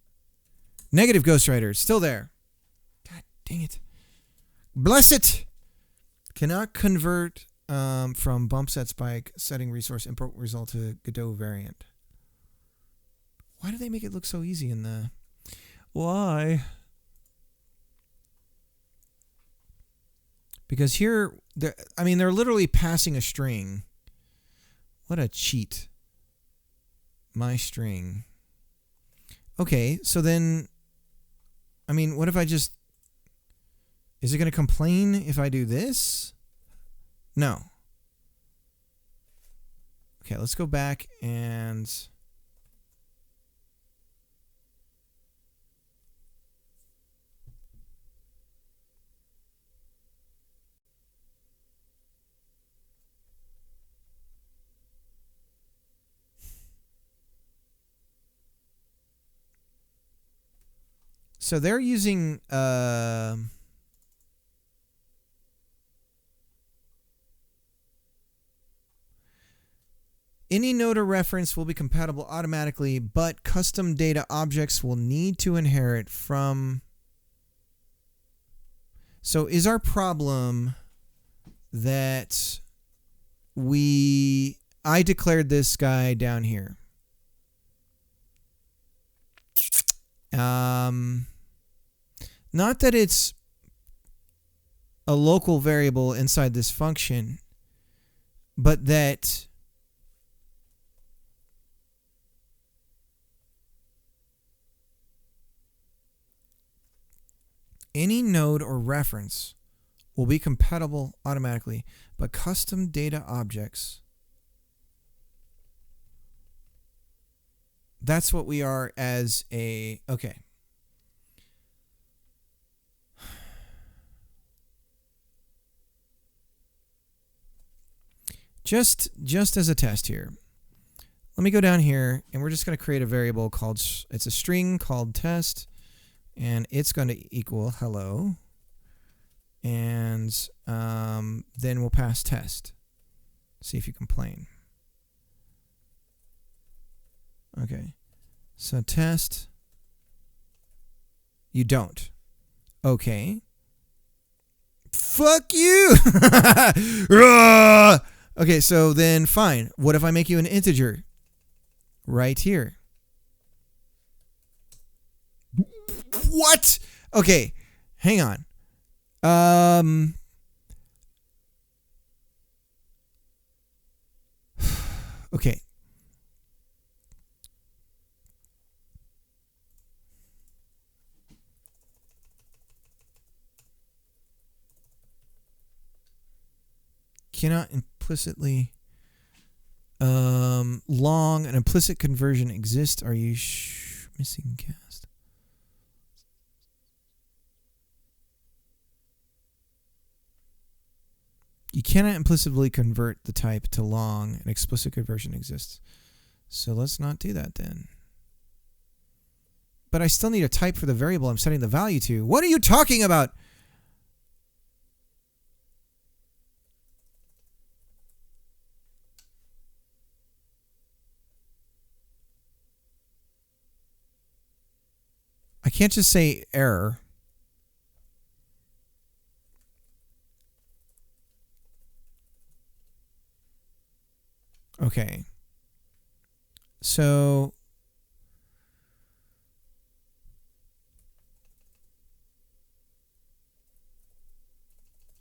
Negative Ghostwriter. It's still there. God dang it. Bless it! Cannot convert from bump set spike setting resource import result to Godot variant. Why do they make it look so easy in the... Why? Because here, they're literally passing a string. What a cheat. My string. Okay, so then, what if I just... Is it going to complain if I do this? No. Okay, let's go back and... So they're using... Any node or reference will be compatible automatically, but custom data objects will need to inherit from... So is our problem that I declared this guy down here. Not that it's a local variable inside this function, but that any node or reference will be compatible automatically, but custom data objects, that's what we are as a, okay. Just as a test here, let me go down here and we're just going to create a variable called, it's a string called test, and it's going to equal hello, and then we'll pass test. See if you complain. Okay, so test, you don't. Okay. Fuck you! Okay, so then fine. What if I make you an integer? Right here. What? Okay, hang on. Okay. Cannot implicitly long an implicit conversion exists. Are you missing cast? You cannot implicitly convert the type to long. An explicit conversion exists. So let's not do that then. But I still need a type for the variable I'm setting the value to. What are you talking about? I can't just say error. Okay. So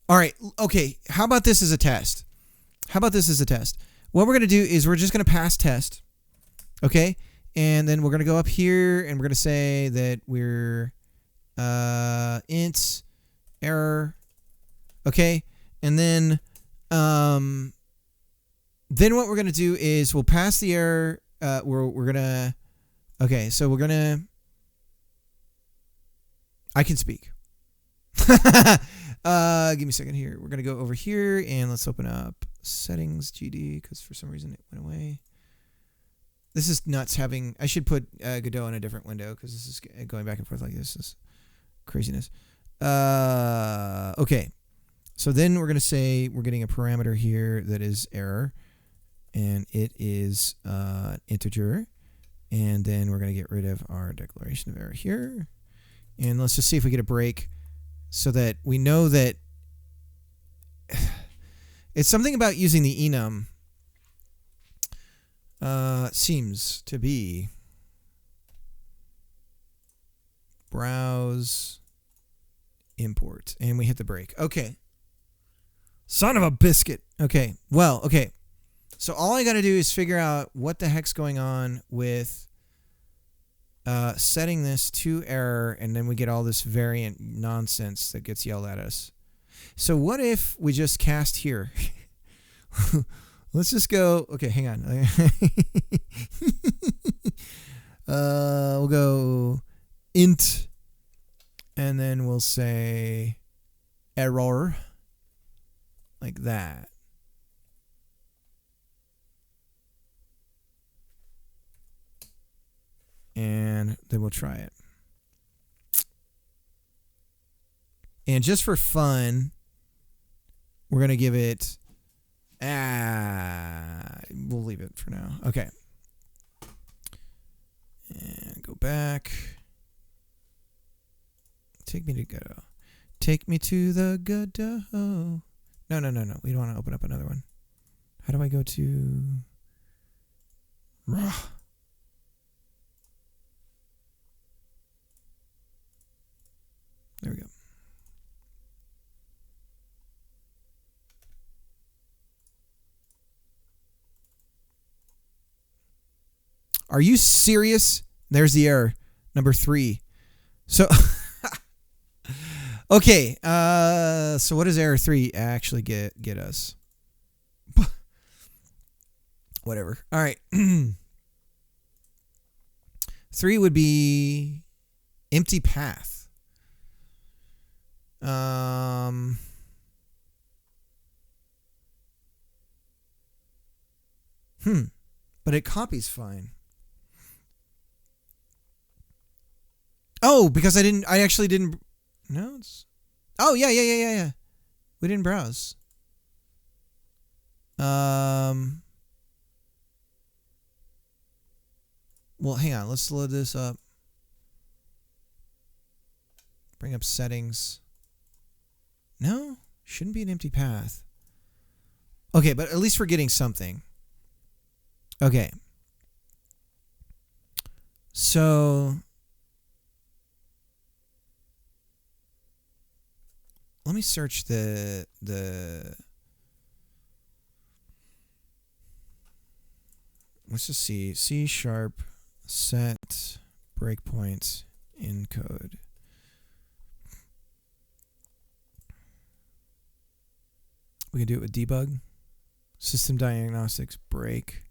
all right, okay, how about this as a test? What we're going to do is we're just going to pass test. Okay? And then we're going to go up here and we're going to say that we're int error. Okay? And then what we're going to do is we'll pass the error. We're going to, okay, so we're going to, I can speak. Give me a second here. We're going to go over here and let's open up settings GD because for some reason it went away. This is nuts having, I should put Godot in a different window because this is going back and forth like this. This is craziness. Okay. So then we're going to say we're getting a parameter here that is error. And it is integer. And then we're going to get rid of our declaration of error here. And let's just see if we get a break so that we know that it's something about using the enum seems to be browse import. And we hit the break. Okay. Son of a biscuit. Okay. Well, okay. So all I got to do is figure out what the heck's going on with setting this to error, and then we get all this variant nonsense that gets yelled at us. So what if we just cast here? Let's just go. Okay, hang on. We'll go int, and then we'll say error, like that. And then we'll try it. And just for fun, we're going to give it, we'll leave it for now. Okay. And go back. Take me to Godot. Take me to the Godot. No. We don't want to open up another one. How do I go to... There we go. Are you serious? There's the error. Number 3. So, okay. So what does error 3 actually get us? Whatever. All right. 3 would be empty path. But it copies fine. Oh, because I actually didn't. No, it's. Oh, yeah. We didn't browse. Well, hang on. Let's load this up. Bring up settings. No, shouldn't be an empty path. Okay, but at least we're getting something. Okay. So let me search the let's just see C# set breakpoints in code. We can do it with debug, system diagnostics, break.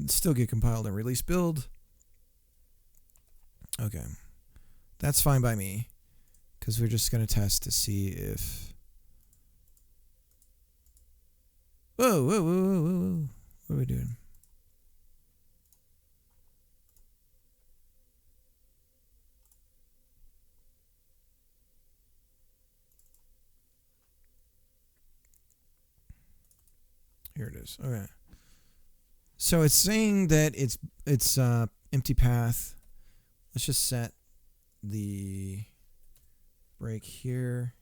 Still get compiled and release build. Okay. That's fine by me, because we're just going to test to see if... Whoa. What are we doing? Here it is. Okay. So it's saying that it's empty path. Let's just set the break here.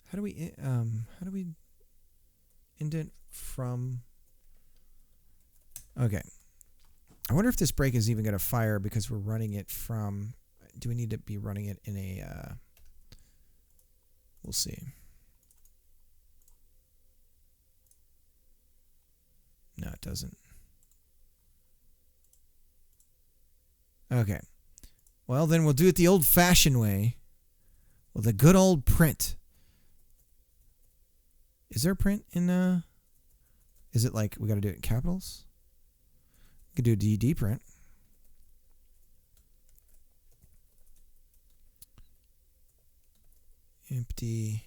How do we indent from? Okay. I wonder if this break is even going to fire because we're running it from. Do we need to be running it in a? We'll see. No, it doesn't. Okay. Well, then we'll do it the old-fashioned way with a good old print. Is there a print in is it like we got to do it in capitals? We could do a DD print. Empty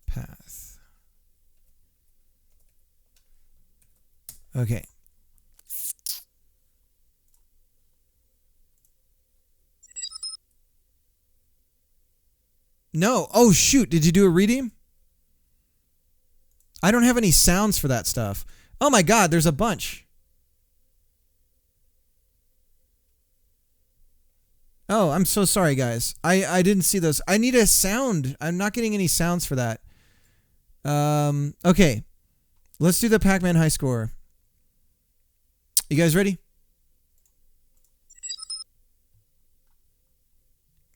path. Okay. No. Oh, shoot. Did you do a redeem? I don't have any sounds for that stuff. Oh, my God. There's a bunch. Oh, I'm so sorry, guys. I didn't see those. I need a sound. I'm not getting any sounds for that. Okay. Let's do the Pac-Man high score. You guys ready?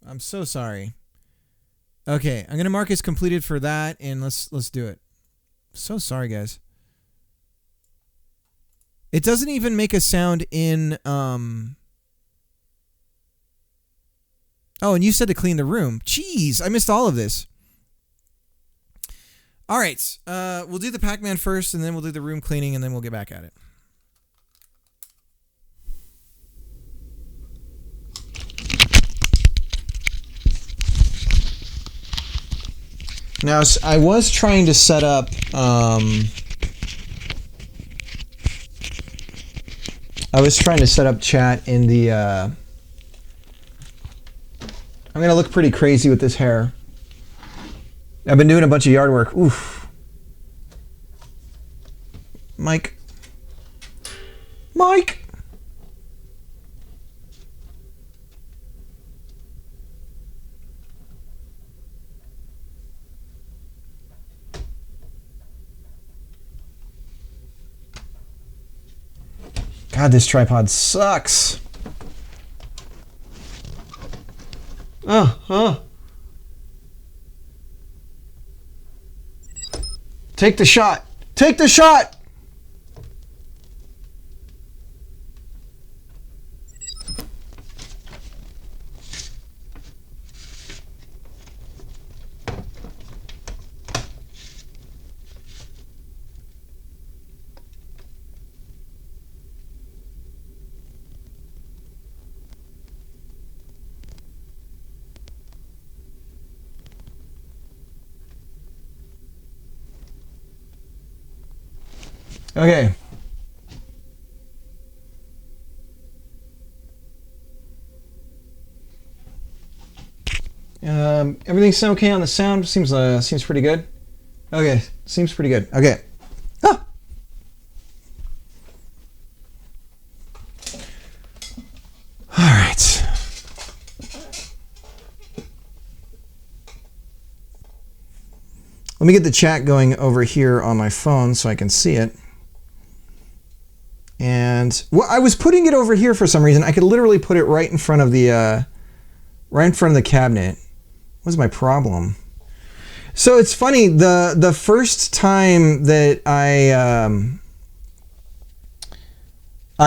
I'm so sorry. Okay, I'm gonna mark as completed for that, and let's do it. So sorry, guys. It doesn't even make a sound in Oh, and you said to clean the room. Jeez, I missed all of this. All right, we'll do the Pac-Man first, and then we'll do the room cleaning, and then we'll get back at it. Now, I was trying to set up chat in the I'm going to look pretty crazy with this hair. I've been doing a bunch of yard work. Oof. Mike. God, this tripod sucks. Take the shot. Take the shot. Okay. Everything's okay on the sound. Seems pretty good. Okay, seems pretty good. Okay. Ah. All right. Let me get the chat going over here on my phone so I can see it. And well, I was putting it over here for some reason. I could literally put it right in front of the cabinet. What's my problem? So it's funny. The first time that I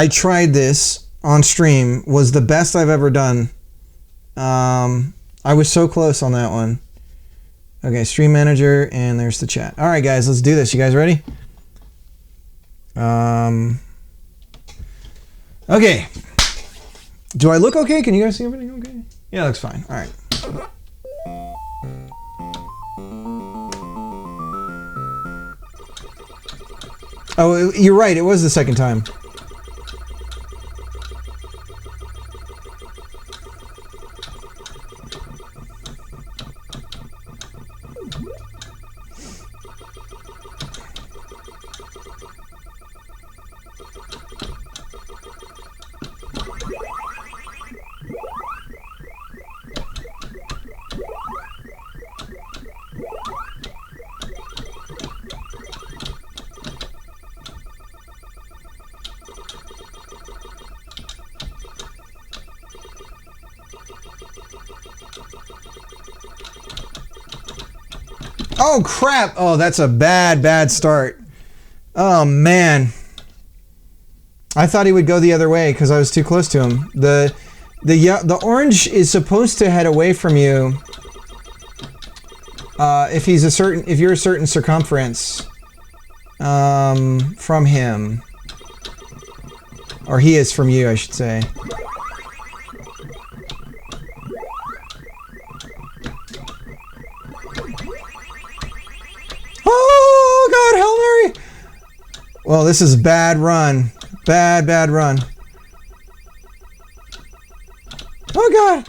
tried this on stream was the best I've ever done. I was so close on that one. Okay, stream manager, and there's the chat. All right, guys, let's do this. You guys ready? Okay. Do I look okay? Can you guys see everything okay? Yeah, looks fine. All right. Oh, you're right. It was the second time. Oh crap! Oh, that's a bad start. Oh man, I thought he would go the other way because I was too close to him. The orange is supposed to head away from you if you're a certain circumference from him, or he is from you, I should say. Well, this is bad run. Bad run. Oh, God.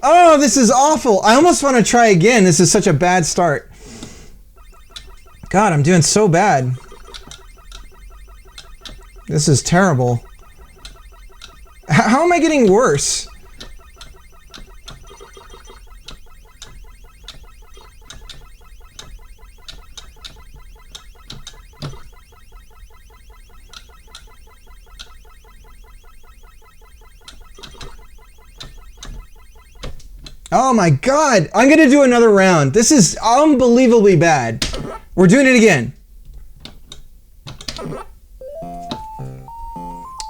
Oh, this is awful. I almost want to try again. This is such a bad start. God, I'm doing so bad. This is terrible. How am I getting worse? Oh my God, I'm gonna do another round. This is unbelievably bad. We're doing it again.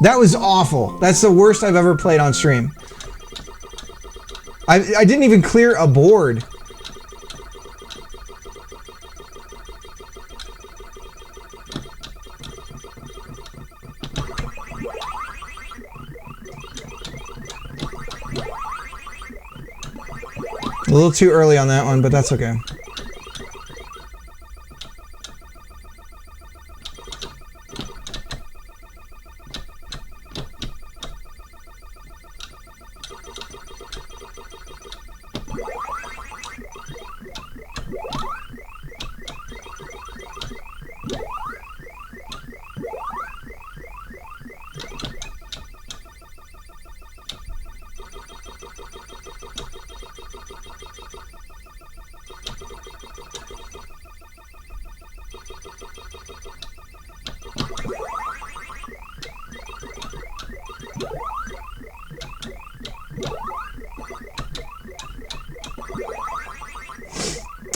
That was awful. That's the worst I've ever played on stream. I didn't even clear a board. A little too early on that one, but that's okay.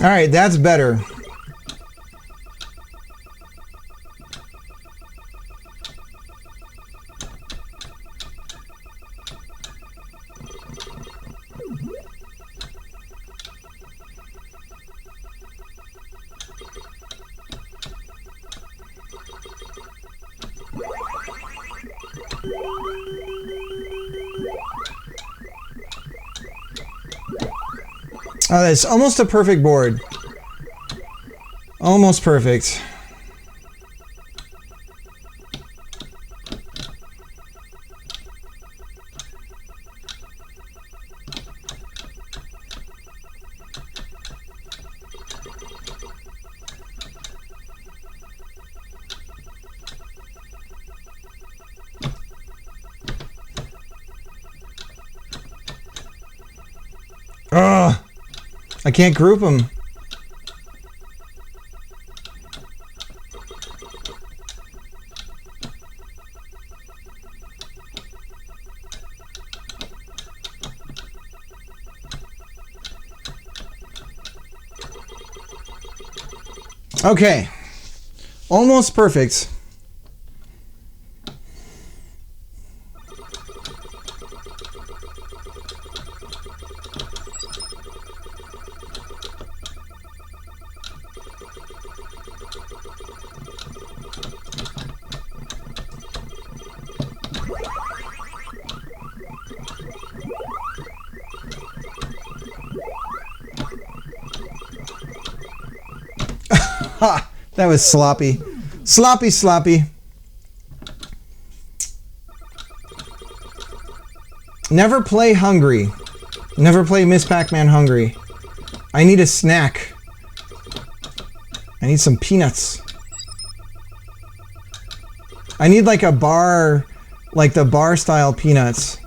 All right, that's better. Oh, that's almost a perfect board. Almost perfect. Ugh. I can't group them. Okay. Almost perfect. Ha! That was sloppy. Sloppy, sloppy. Never play hungry. Never play Miss Pac-Man hungry. I need a snack. I need some peanuts. I need like a bar, like the bar style peanuts.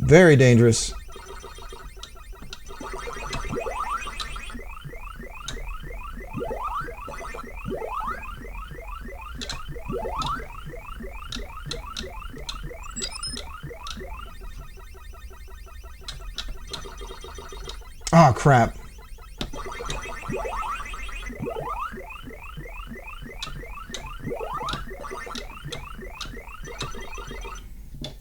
Very dangerous. Oh, crap.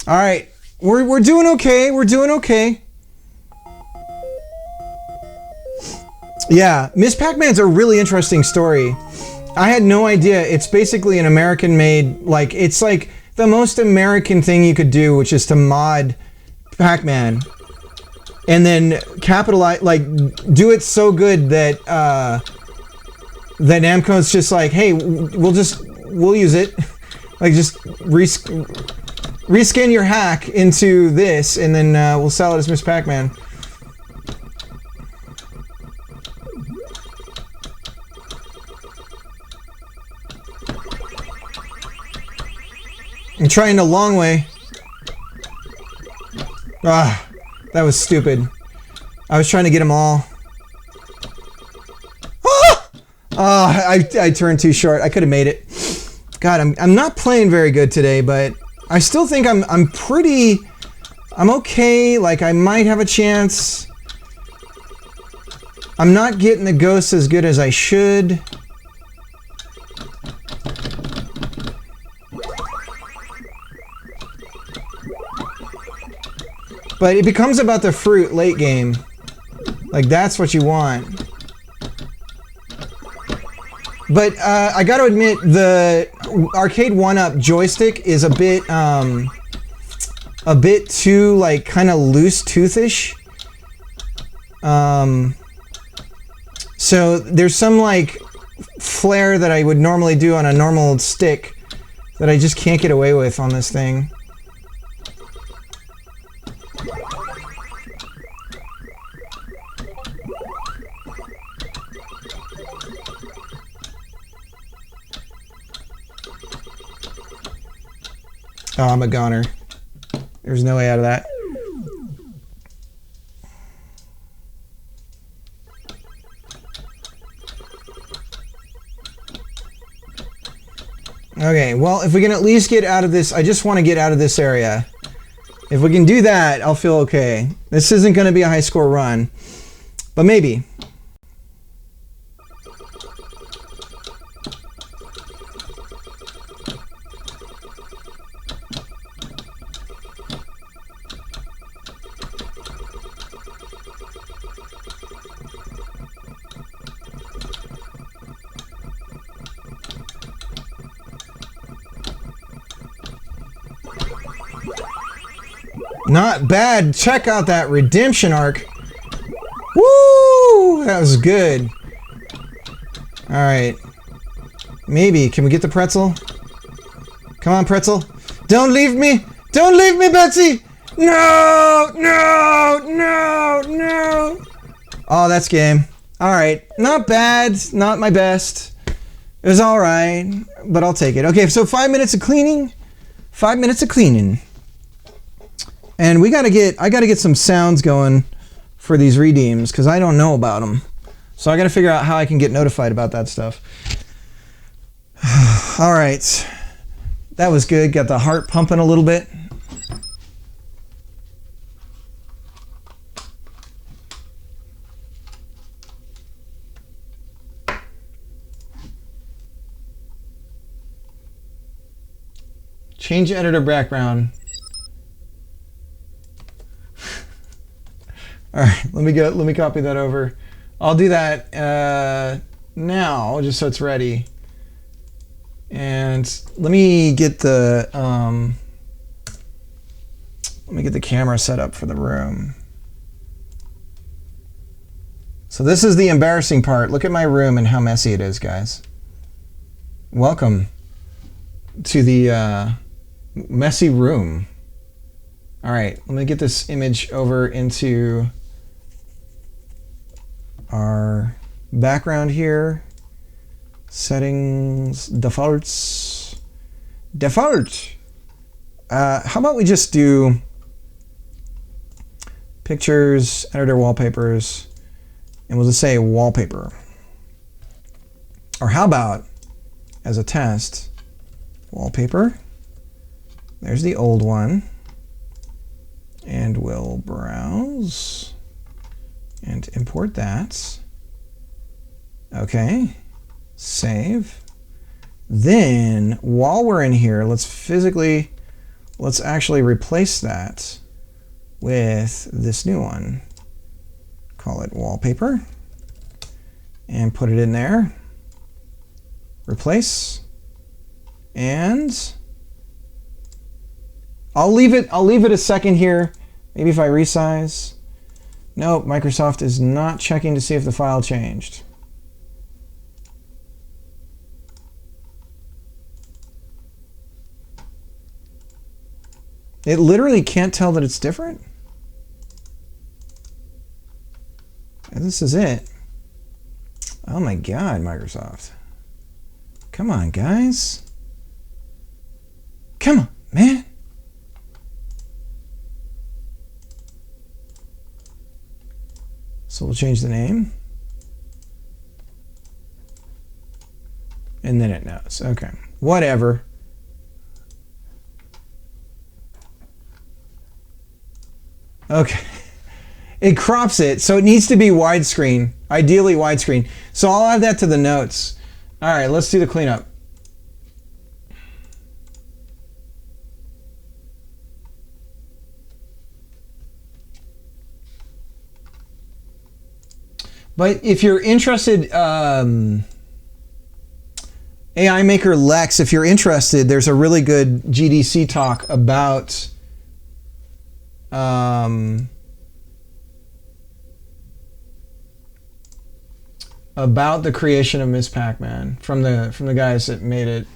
All right. We're doing okay. We're doing okay. Yeah, Miss Pac-Man's a really interesting story. I had no idea. It's basically an American-made, like, it's like the most American thing you could do, which is to mod Pac-Man. And then capitalize, like, do it so good that, that Namco's just like, hey, we'll use it. Like, just reskin your hack into this, and then we'll sell it as Miss Pac-Man. I'm trying the long way. Ah, that was stupid. I was trying to get them all. Ah! Ah, I turned too short. I could have made it. God, I'm not playing very good today, but I still think I'm okay. Like, I might have a chance. I'm not getting the ghosts as good as I should. But it becomes about the fruit late game. Like, that's what you want. But I gotta admit, the arcade 1-up joystick is a bit too, like, kind of loose toothish. So there's some, like, flair that I would normally do on a normal stick that I just can't get away with on this thing. Oh, I'm a goner. There's no way out of that. Okay, well, if we can at least get out of this, I just want to get out of this area. If we can do that, I'll feel okay. This isn't going to be a high score run, but maybe. Not bad. Check out that redemption arc. Woo! That was good. All right. Maybe. Can we get the pretzel? Come on, pretzel. Don't leave me. Don't leave me, Betsy. No, no, no, no. Oh, that's game. All right. Not bad. Not my best. It was all right, but I'll take it. Okay, so 5 minutes of cleaning. 5 minutes of cleaning. And I gotta get some sounds going for these redeems because I don't know about them. So I gotta figure out how I can get notified about that stuff. All right, that was good. Got the heart pumping a little bit. Change editor background. All right, let me copy that over. I'll do that now, just so it's ready. And let me get the camera set up for the room. So this is the embarrassing part. Look at my room and how messy it is, guys. Welcome to the messy room. All right, let me get this image over into our background here. Settings, defaults, default. How about we just do pictures, editor wallpapers, and we'll just say wallpaper. Or how about, as a test, wallpaper. There's the old one. And we'll browse and import that. Okay, save. Then while we're in here, let's actually replace that with this new one. Call it wallpaper and put it in there. Replace. And I'll leave it a second here. Maybe if I resize. Nope, Microsoft is not checking to see if the file changed. It literally can't tell that it's different. And this is it. Oh my God, Microsoft. Come on, guys. Come on, man. So we'll change the name. And then it knows. Okay, whatever. Okay. It crops it, so it needs to be widescreen, ideally widescreen. So I'll add that to the notes. All right, let's do the cleanup. But if you're interested, AI Maker Lex, if you're interested, there's a really good GDC talk about the creation of Miss Pac-Man from the guys that made it.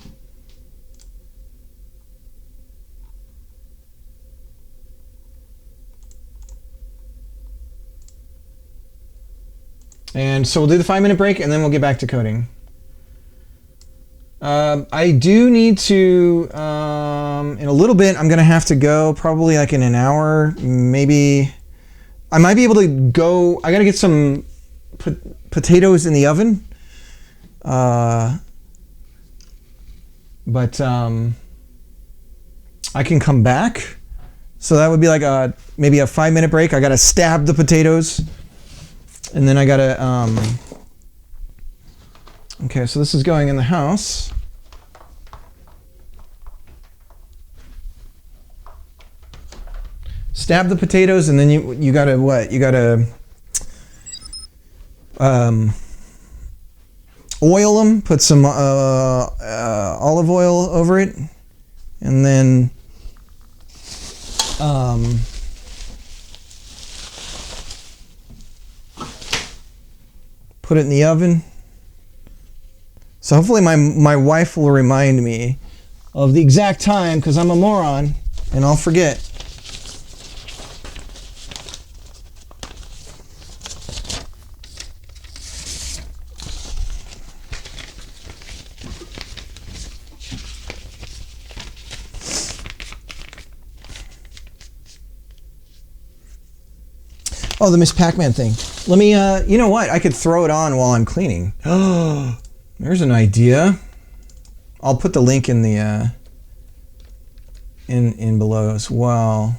And so we'll do the 5-minute break and then we'll get back to coding. I do need to, in a little bit, I'm going to have to go probably like in an hour, maybe. I might be able to go, I got to get some potatoes in the oven. but I can come back. So that would be like maybe a 5-minute break. I gotta stab the potatoes, and then I gotta. Okay, so this is going in the house. Stab the potatoes, and then you gotta what? You gotta oil them. Put some olive oil over it, and then put it in the oven. So hopefully my wife will remind me of the exact time, because I'm a moron and I'll forget. Oh, the Miss Pac-Man thing. Let me, you know what? I could throw it on while I'm cleaning. Oh, there's an idea. I'll put the link in the, in below as well.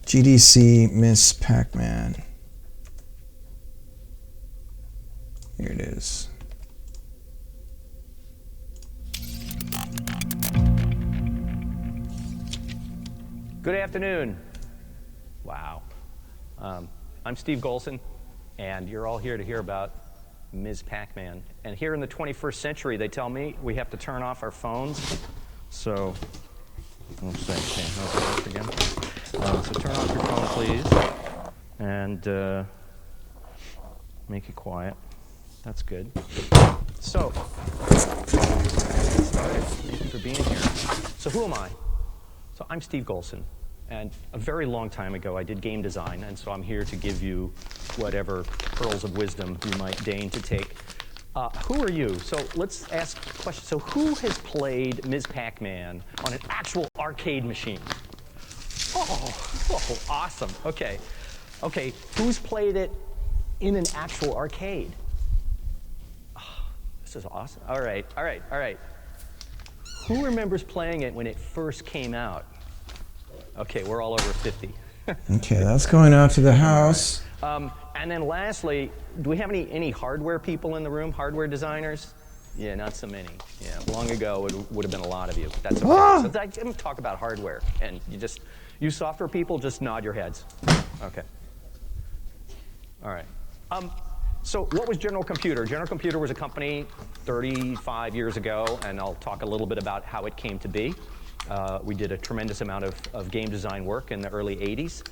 GDC Miss Pac-Man. Here it is. Good afternoon. Wow. I'm Steve Golson, and you're all here to hear about Ms. Pac-Man. And here in the 21st century, they tell me we have to turn off our phones. So, let's see, okay, how's it work again? So turn off your phone, please, and make it quiet. That's good. So, thank you for being here. So who am I? So I'm Steve Golson. And a very long time ago, I did game design, and so I'm here to give you whatever pearls of wisdom you might deign to take. Who are you? So let's ask a question. So who has played Ms. Pac-Man on an actual arcade machine? Oh, awesome. Okay. Okay, who's played it in an actual arcade? Oh, this is awesome. All right. Who remembers playing it when it first came out? Okay, we're all over 50. Okay, that's going out to the house. And then lastly, do we have any hardware people in the room? Hardware designers? Yeah, not so many. Yeah, long ago it would have been a lot of you. But that's okay. Ah! So I'm going to talk about hardware, and you software people, just nod your heads. Okay. All right. So what was General Computer? General Computer was a company 35 years ago, and I'll talk a little bit about how it came to be. We did a tremendous amount of game design work in the early 80s.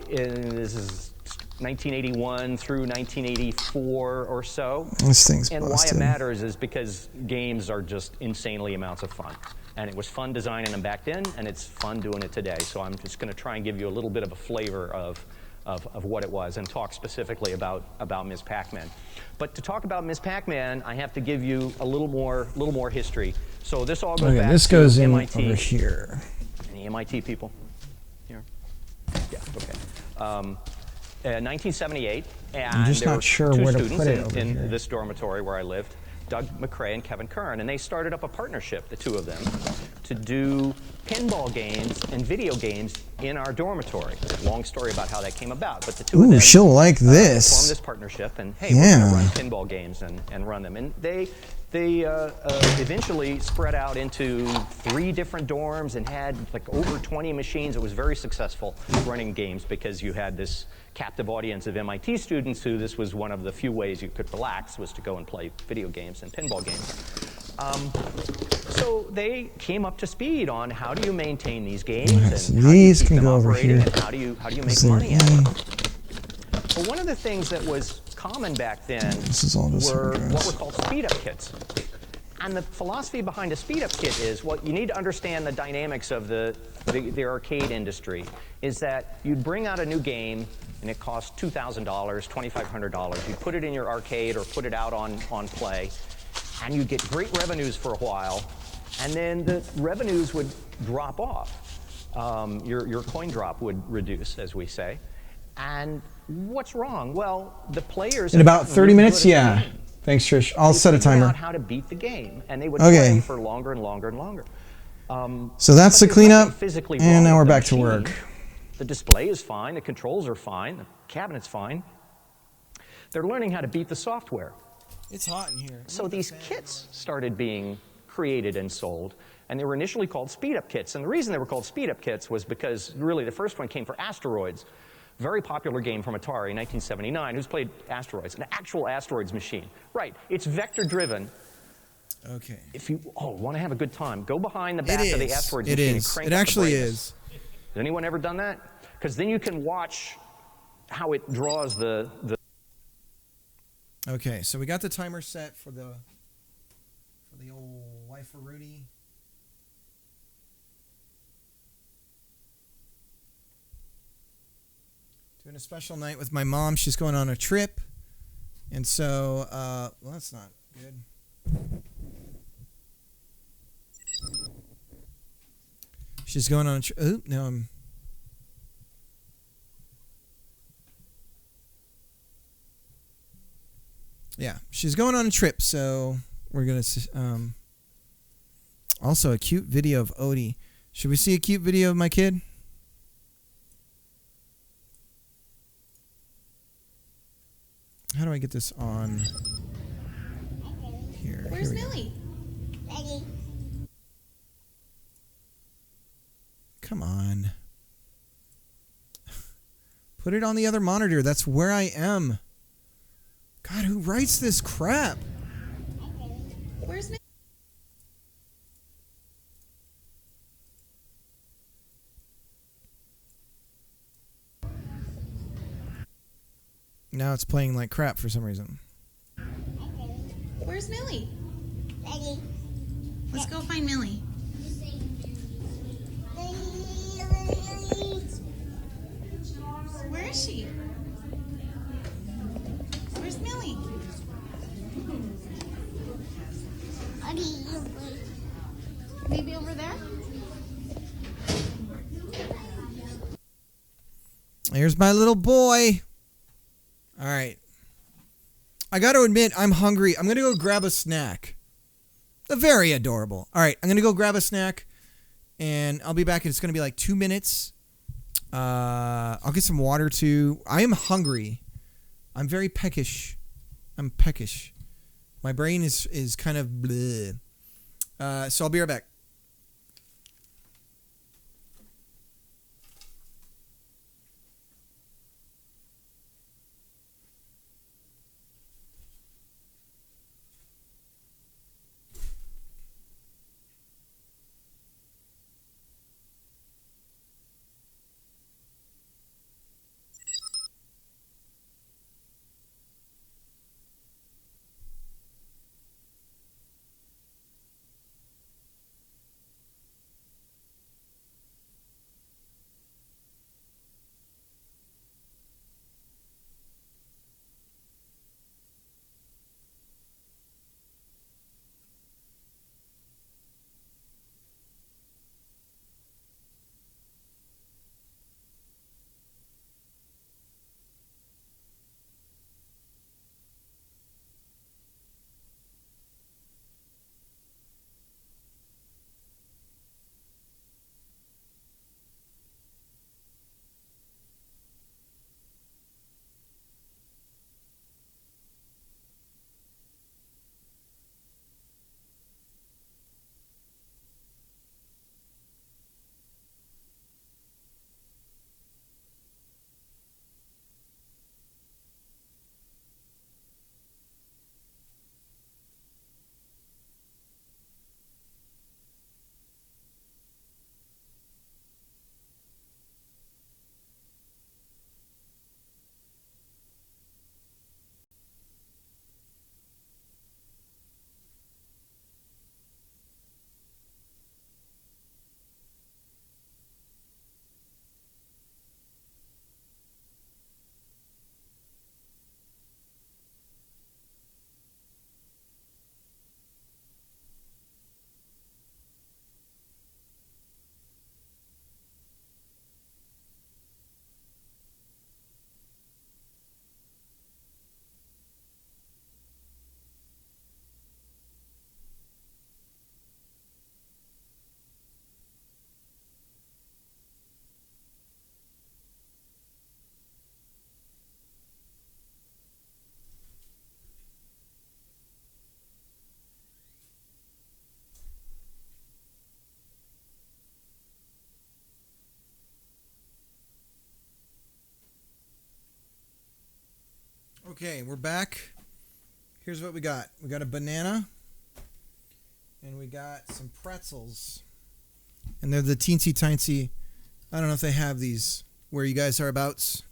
This is 1981 through 1984 or so. This thing's and busted. why it matters is because games are just insanely amounts of fun. And it was fun designing them back then, and it's fun doing it today. So I'm just going to try and give you a little bit of a flavor of what it was and talk specifically about Ms. Pac-Man. But to talk about Ms. Pac-Man, I have to give you a little more history. So this all goes back this to goes in MIT. over here. Any MIT people here? Yeah, okay. 1978, and I'm just there not were sure two where to students put it over in here. this dormitory where I lived, Doug McRae and Kevin Kern, and they started up a partnership, the two of them, to do pinball games and video games in our dormitory. Long story about how that came about, but the two of them she'll like this. formed this partnership, and hey, we're going to run pinball games and run them. And they eventually spread out into 3 different dorms and had like over 20 machines. It was very successful running games because you had this captive audience of MIT students who this was one of the few ways you could relax, was to go and play video games and pinball games. So they came up to speed on how do you maintain these games and how do you these keep can them go over operating here. and how do you make money out of them. But one of the things that was common back then were what were called speed-up kits. And the philosophy behind a speed-up kit is, well, you need to understand the dynamics of the arcade industry, is that you'd bring out a new game, and it cost $2,000, $2,500. You'd put it in your arcade or put it out on Play, and you'd get great revenues for a while, and then the revenues would drop off. Your coin drop would reduce, as we say. And what's wrong? Well, the players... In about 30 minutes, yeah. Thanks, Trish. I'll set a timer. Out how to beat the game, and they would play for longer and longer and longer. So that's the cleanup, and now we're back to work. The display is fine, the controls are fine, the cabinet's fine. They're learning how to beat the software. It's hot in here. So these kits started being created and sold, and they were initially called speed-up kits. And the reason they were called speed-up kits was because really the first one came for Asteroids. Very popular game from Atari in 1979. Who's played Asteroids? An actual Asteroids machine. Right, it's vector-driven. Okay. If you want to have a good time, go behind the back of the Asteroids machine. And crank it up actually the is. Has anyone ever done that? Because then you can watch how it draws the. Okay, so we got the timer set for the old wife of Rudy. Doing a special night with my mom. She's going on a trip. And so, well, that's not good. She's going on a trip. Oh, no, I'm... Yeah, she's going on a trip, so we're going to... also, a cute video of Odie. Should we see a cute video of my kid? How do I get this on here? Where's Millie? Ready. Come on. Put it on the other monitor. That's where I am. God, who writes this crap? Where's Millie? Now it's playing like crap for some reason. Where's Millie? Ready. Let's go find Millie. Where is she? Where's Millie? Maybe over there? Here's my little boy. All right. I got to admit, I'm hungry. I'm going to go grab a snack. Very adorable. All right, I'm going to go grab a snack, and I'll be back. It's going to be like 2 minutes. I'll get some water, too. I am hungry. I'm very peckish. I'm peckish. My brain is kind of bleh. So I'll be right back. Okay, we're back. Here's what we got. We got a banana, and we got some pretzels. And they're the teensy tiny. I don't know if they have these where you guys are abouts.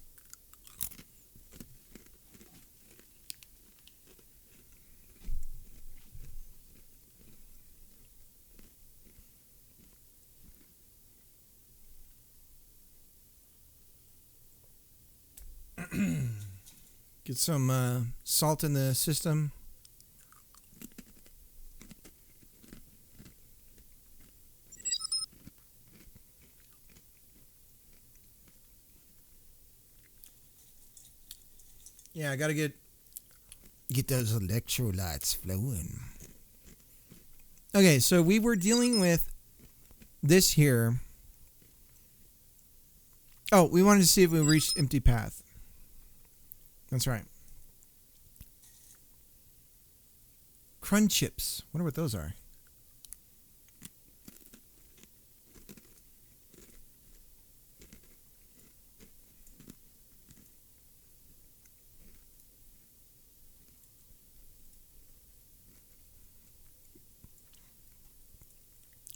Get some salt in the system. Yeah, I gotta get those electrolytes flowing. Okay, so we were dealing with this here. Oh, we wanted to see if we reached empty path. That's right. Crunch chips. Wonder what those are.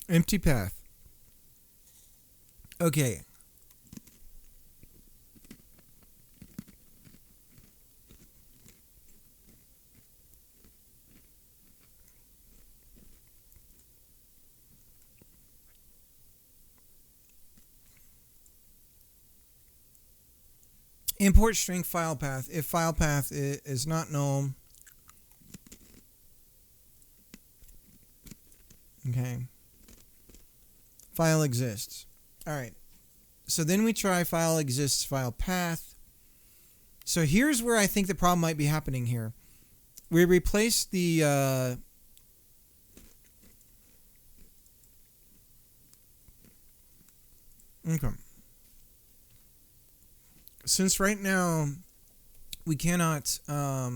Empty path. Okay. Import string file path. If file path is not known. Okay. File exists. All right. So then we try file exists file path. So here's where I think the problem might be happening here. We replace the okay. Since right now we cannot I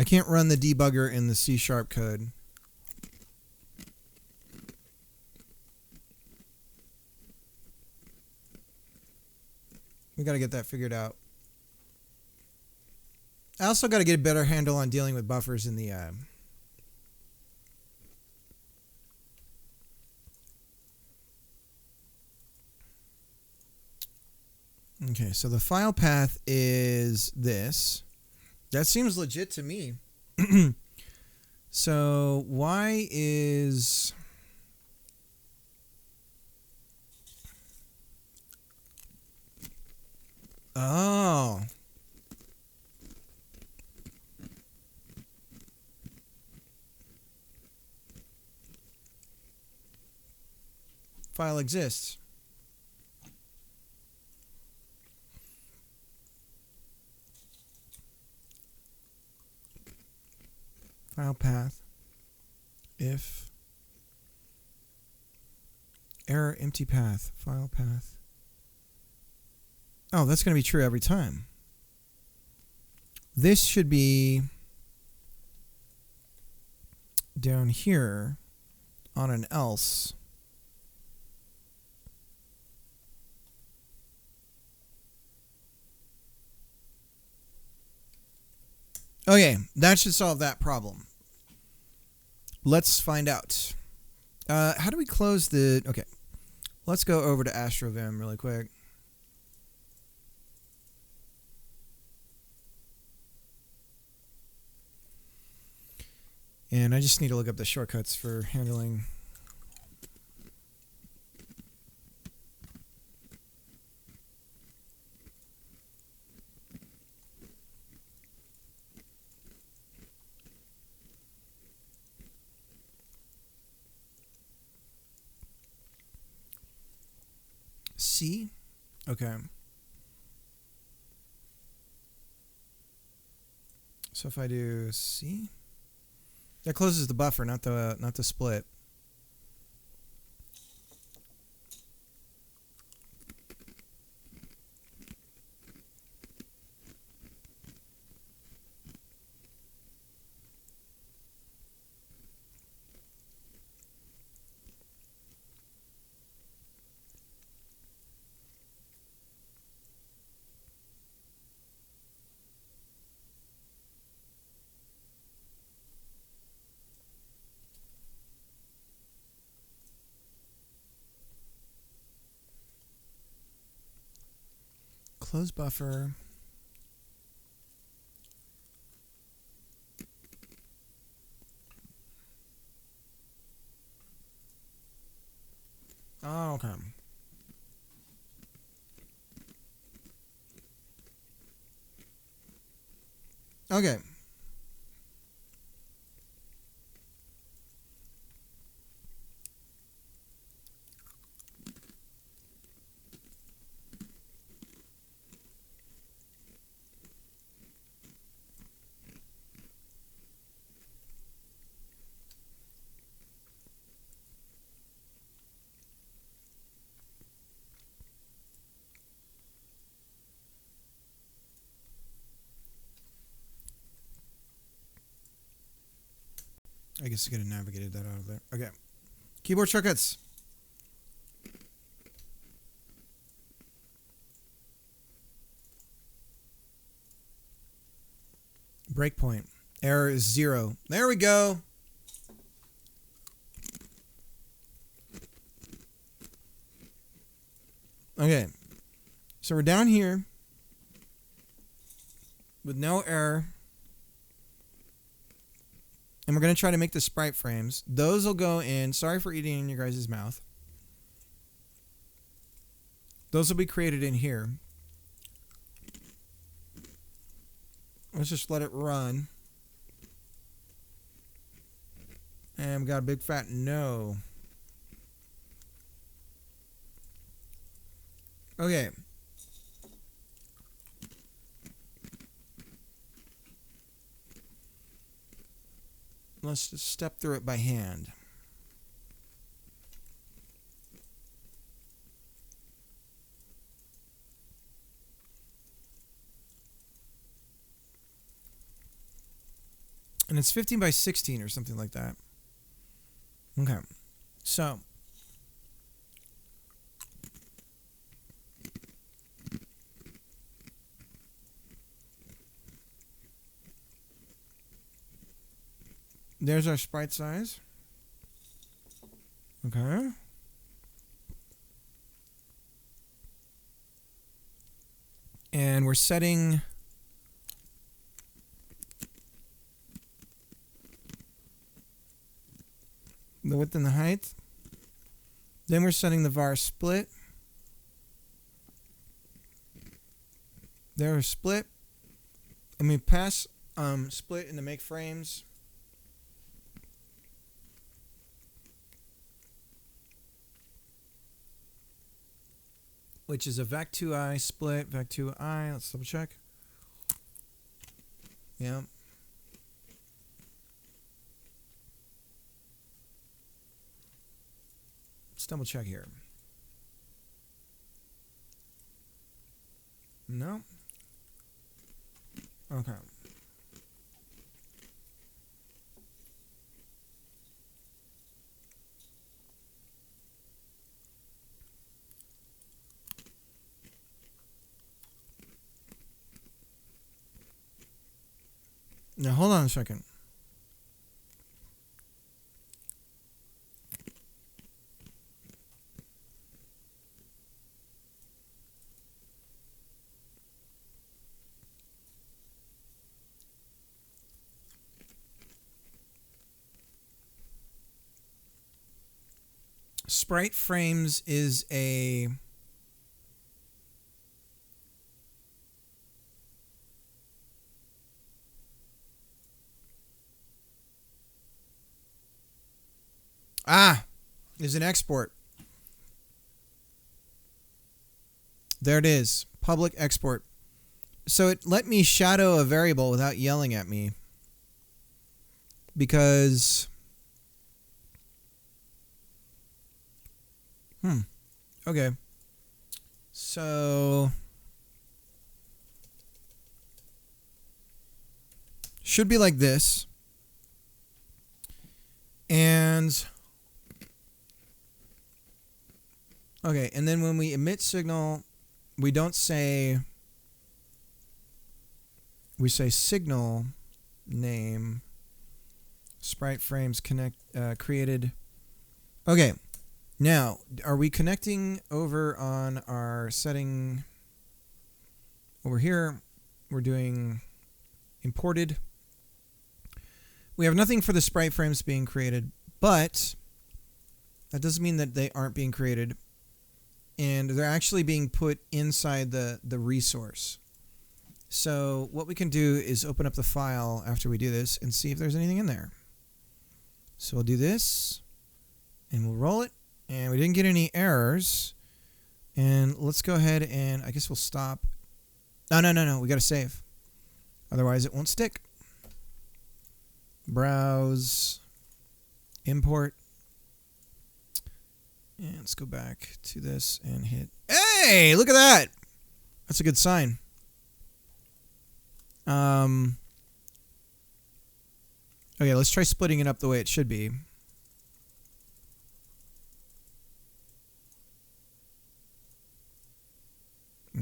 can't run the debugger in the C# code. We got to get that figured out. I also got to get a better handle on dealing with buffers in the Okay, so the file path is this. That seems legit to me. So why is oh file exists. File path if error empty path file path. Oh, that's going to be true every time. This should be down here on an else. Okay, that should solve that problem. Let's find out. How do we close the... Okay, let's go over to AstroVim really quick. And I just need to look up the shortcuts for handling... C? Okay. So if I do C, that closes the buffer, not the split. close buffer. Oh, okay. Okay. I guess I could have navigated that out of there. Okay. Keyboard shortcuts. Breakpoint. Error is 0. There we go. Okay. So we're down here with no error. And we're going to try to make the sprite frames. Those will go in. Sorry for eating in your guys' mouth. Those will be created in here. Let's just let it run. And we got a big fat no. Okay. Let's just step through it by hand. And it's 15 by 16 or something like that. Okay. So. There's our sprite size. Okay. And we're setting the width and the height. Then we're setting the var split. There's split. And we pass split into make frames. Which is a vec2i split, vec2i. Let's double check. Yeah. Let's double check here. No. Okay. Now hold on a second. Sprite frames is a is an export. There it is. Public export. So it let me shadow a variable without yelling at me. Because okay. So should be like this. And okay, and then when we emit signal, we don't say, we say signal name sprite frames connect created. Okay, now are we connecting over on our setting? over here, we're doing imported. We have nothing for the sprite frames being created, but that doesn't mean that they aren't being created. And they're actually being put inside the resource. So what we can do is open up the file after we do this and see if there's anything in there. So we'll do this, and we'll roll it. And we didn't get any errors. And let's go ahead and I guess we'll stop. No. We got to save. Otherwise, it won't stick. Browse. Import. And let's go back to this and hit. Hey, look at that. That's a good sign. Okay, let's try splitting it up the way it should be.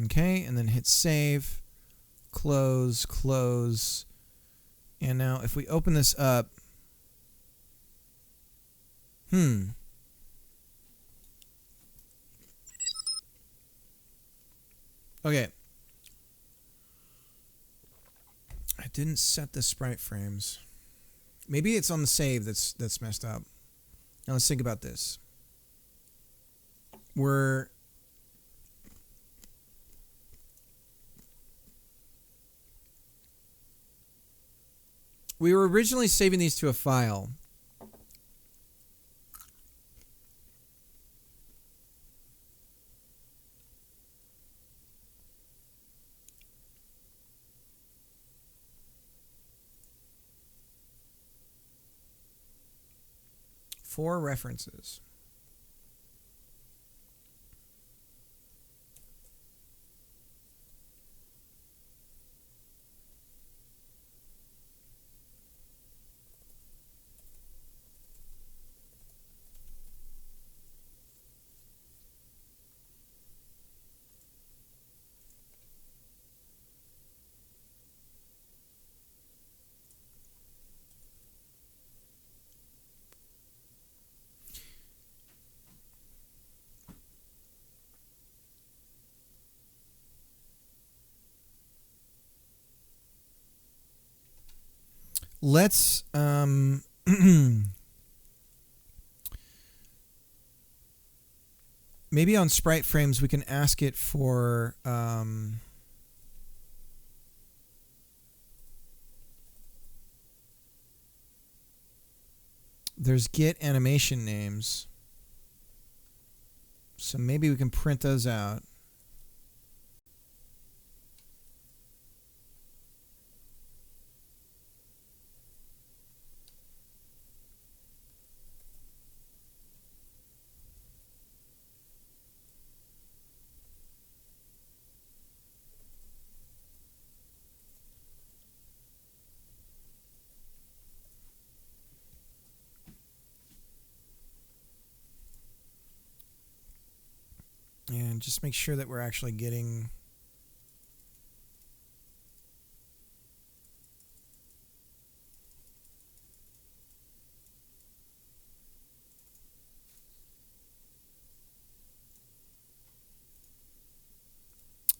Okay, and then hit save, close, close. And now if we open this up, okay. I didn't set the sprite frames. Maybe it's on the save that's messed up. Now let's think about this. We were originally saving these to a file. Four references. Let's maybe on sprite frames we can ask it for there's get animation names, so maybe we can print those out. And just make sure that we're actually getting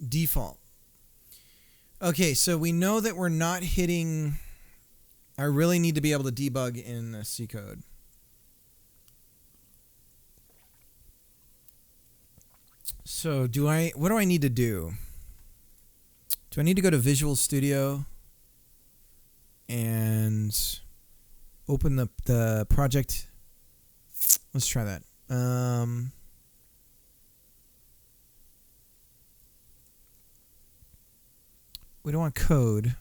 default. Okay, so we know that we're not hitting. I really need to be able to debug in the C code. So what do I need to do? Do I need to go to Visual Studio and open the project? Let's try that. We don't want code.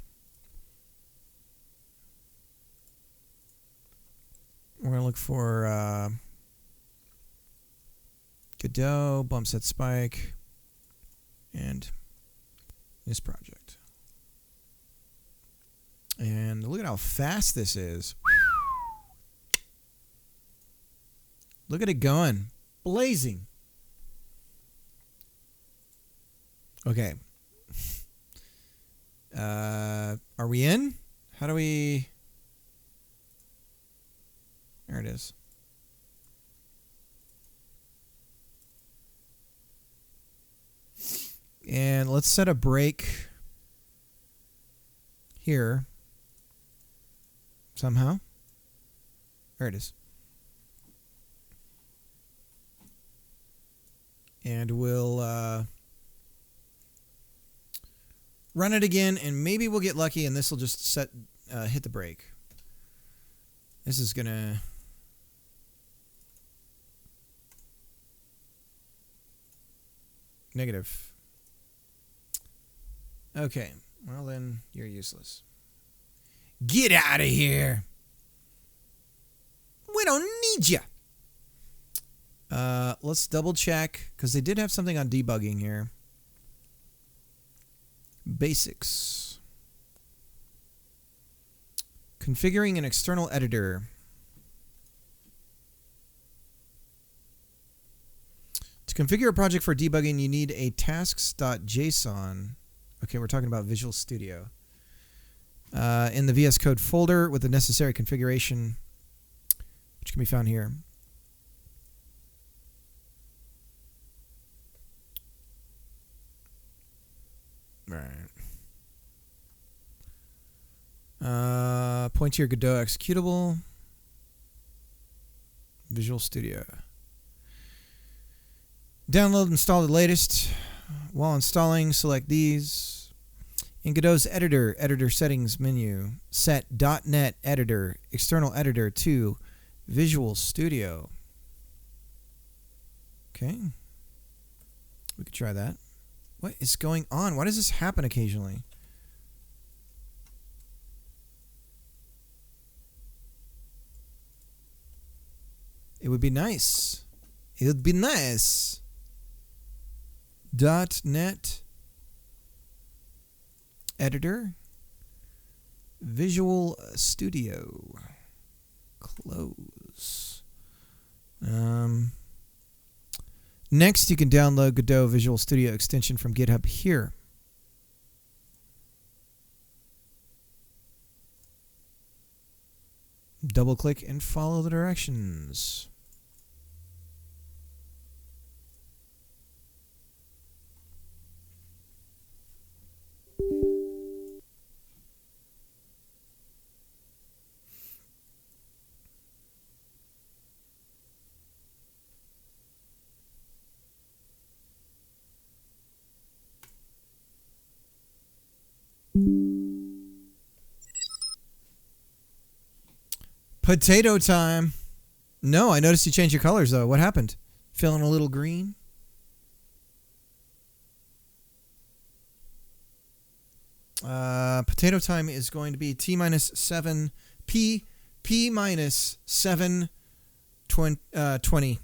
We're going to look for Godot, bump set spike, and this project. And look at how fast this is. Look at it going. Blazing. Okay. Are we in? How do we... There it is. And let's set a break. here somehow. There it is. And we'll run it again, and maybe we'll get lucky, and this will just hit the brake. This is gonna... Negative. Okay. Well, then you're useless. Get out of here. We don't need you. Let's double check, because they did have something on debugging here. Basics. Configuring an external editor. To configure a project for debugging, you need a tasks.json. Okay, we're talking about Visual Studio. In the VS Code folder with the necessary configuration, which can be found here. All right. Point to your Godot executable. Visual Studio. Download and install the latest. While installing, select these. In Godot's editor settings menu, set .NET editor, external editor to Visual Studio. Okay. We could try that. What is going on? Why does this happen occasionally? It would be nice. It would be nice. .NET editor, Visual Studio. Close. Next, you can download Godot Visual Studio extension from GitHub here. Double-click and follow the directions. Potato time. No, I noticed you changed your colors, though. What happened? Feeling a little green? Potato time is going to be T minus 7, P minus 7, 20.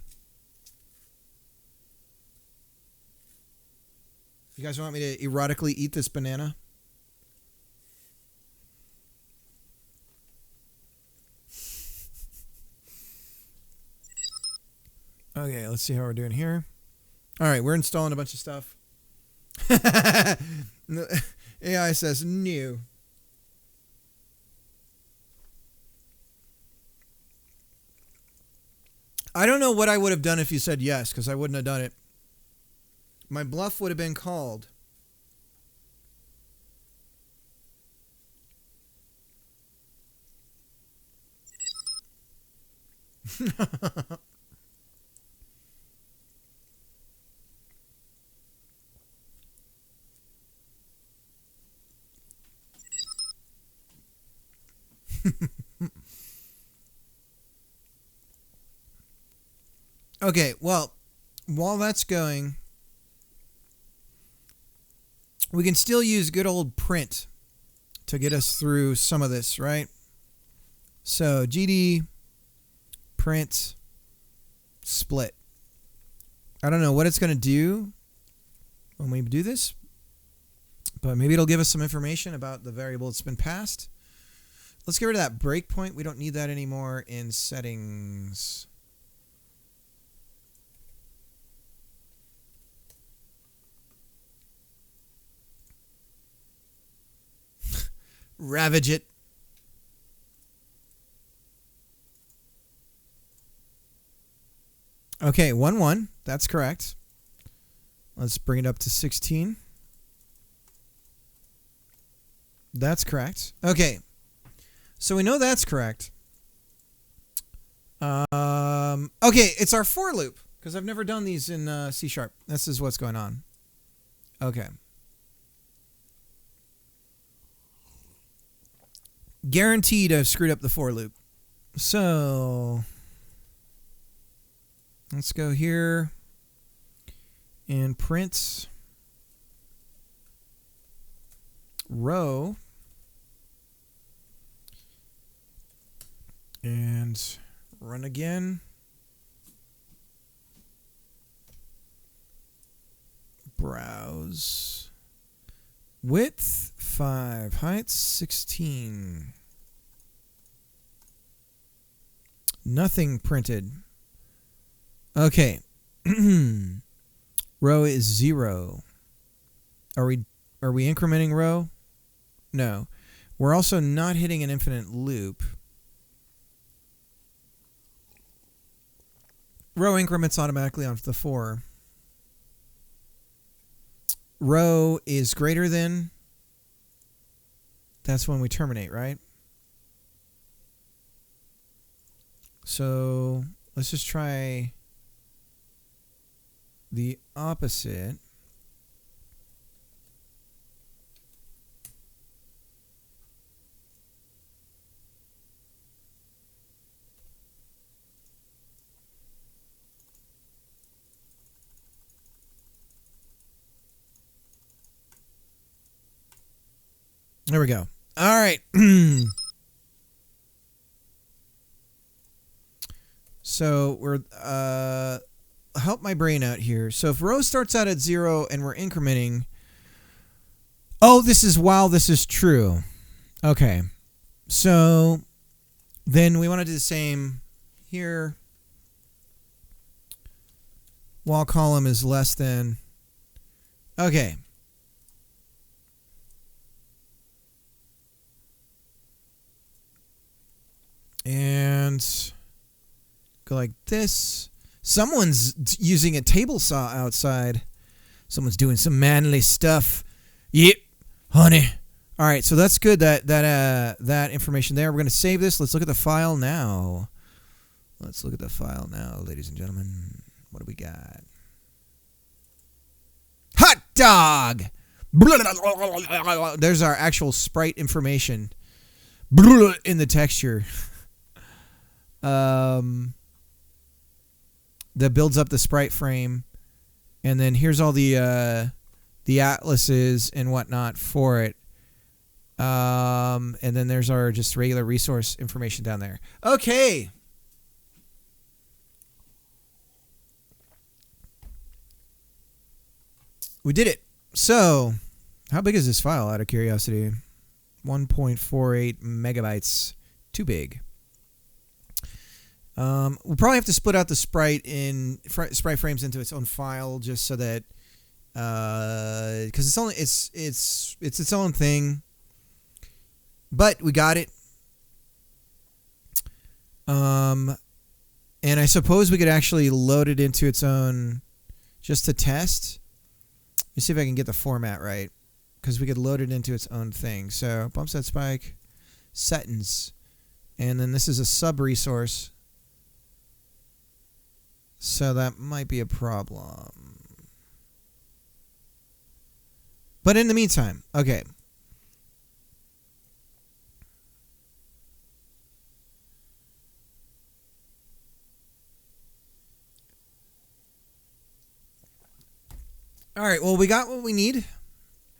You guys want me to erotically eat this banana? Okay, let's see how we're doing here. All right, we're installing a bunch of stuff. AI says new. I don't know what I would have done if you said yes, because I wouldn't have done it. My bluff would have been called. Okay, well, while that's going, we can still use good old print to get us through some of this, right? So GD print split. I don't know what it's going to do when we do this, but maybe it'll give us some information about the variable that's been passed. Let's get rid of that breakpoint. We don't need that anymore in settings. Ravage it. Okay, 1-1. That's correct. Let's bring it up to 16. That's correct. Okay. So we know that's correct. Okay, it's our for loop because I've never done these in C#. This is what's going on. Okay. Guaranteed I've screwed up the for loop. So let's go here and print row and run again. Browse. Width 5, height 16. Nothing printed. Okay. Row is 0. Are we incrementing row? No. We're also not hitting an infinite loop. Row increments automatically onto the 4. Row is greater than. That's when we terminate, right? So let's just try the opposite. There we go. All right. So we're help my brain out here. So if row starts out at 0 and we're incrementing, oh, this is while this is true. Okay. So then we want to do the same here. While column is less than. Okay. And go like this. Someone's using a table saw outside. Someone's doing some manly stuff. Yep, honey. All right, so that's good. That information there. We're gonna save this. Let's look at the file now. Let's look at the file now, ladies and gentlemen. What do we got? Hot dog. There's our actual sprite information in the texture. That builds up the sprite frame, and then here's all the atlases and whatnot for it. And then there's our just regular resource information down there. Okay. We did it. So, how big is this file, out of curiosity? 1.48 megabytes. Too big. We'll probably have to split out the sprite frames into its own file, just so that because it's its own thing. But we got it. And I suppose we could actually load it into its own, just to test. Let me see if I can get the format right, because we could load it into its own thing. So bump set spike, settings, and then this is a sub resource. So that might be a problem. But in the meantime, okay. All right, well, we got what we need.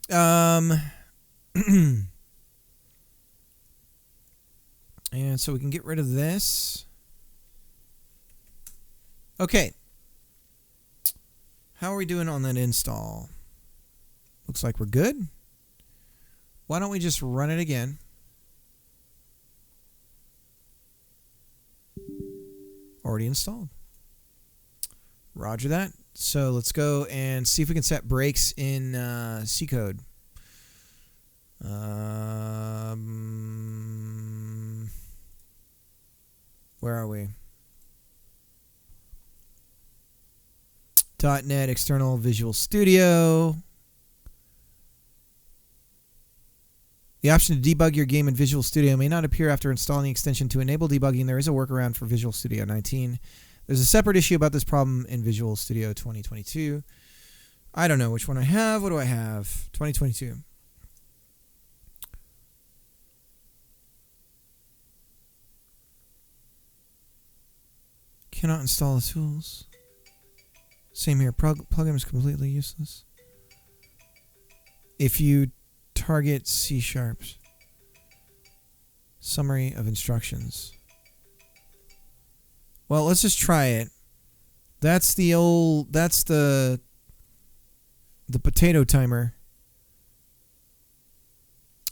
And so we can get rid of this. Okay. How are we doing on that install? Looks like we're good. Why don't we just run it again? Already installed. Roger that. So let's go and see if we can set breaks in C code. Where are we? .NET External Visual Studio. The option to debug your game in Visual Studio may not appear after installing the extension. To enable debugging, there is a workaround for Visual Studio 19. There's a separate issue about this problem in Visual Studio 2022. I don't know which one I have. What do I have? 2022. Cannot install the tools. Same here. Plugin is completely useless. If you target C sharps. Summary of instructions. Well, let's just try it. That's the potato timer.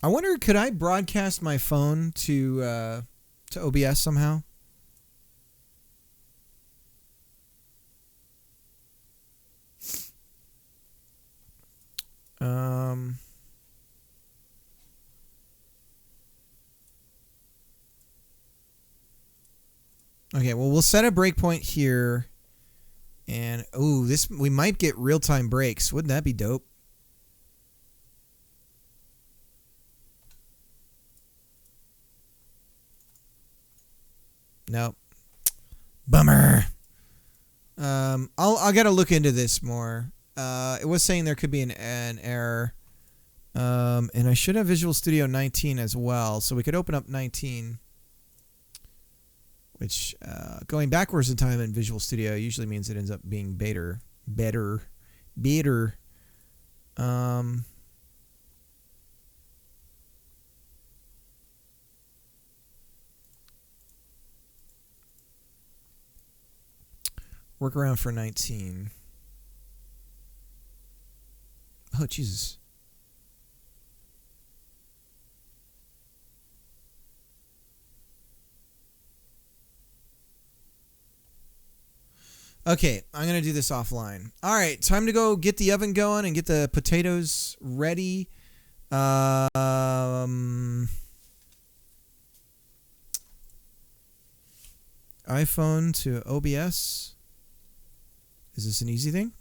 I wonder, could I broadcast my phone to OBS somehow? Okay, well, we'll set a breakpoint here. And, ooh, we might get real-time breaks. Wouldn't that be dope? Nope. Bummer. I gotta look into this more. It was saying there could be an error. And I should have Visual Studio 19 as well. So we could open up 19. Which, going backwards in time in Visual Studio usually means it ends up being better. Workaround for 19. Oh, Jesus. Okay, I'm going to do this offline. All right, time to go get the oven going and get the potatoes ready. iPhone to OBS. Is this an easy thing?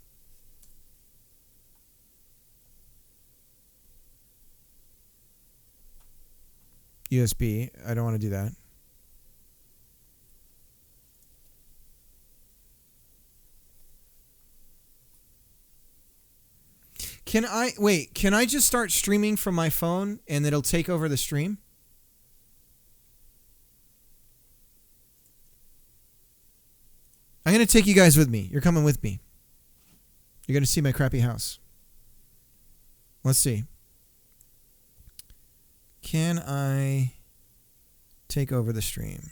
USB. I don't want to do that. Can I just start streaming from my phone and it'll take over the stream? I'm going to take you guys with me. You're coming with me. You're going to see my crappy house. Let's see. Can I take over the stream?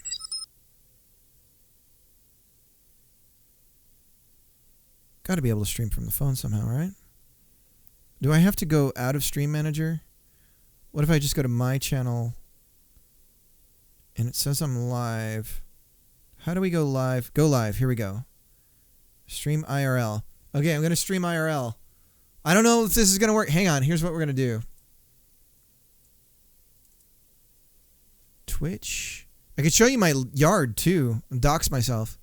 Got to be able to stream from the phone somehow, right? Do I have to go out of Stream Manager? What if I just go to my channel and it says I'm live? How do we go live? Go live. Here we go. Stream IRL. Okay, I'm going to stream IRL. I don't know if this is going to work. Hang on. Here's what we're going to do. Twitch. I could show you my yard too. Dox myself.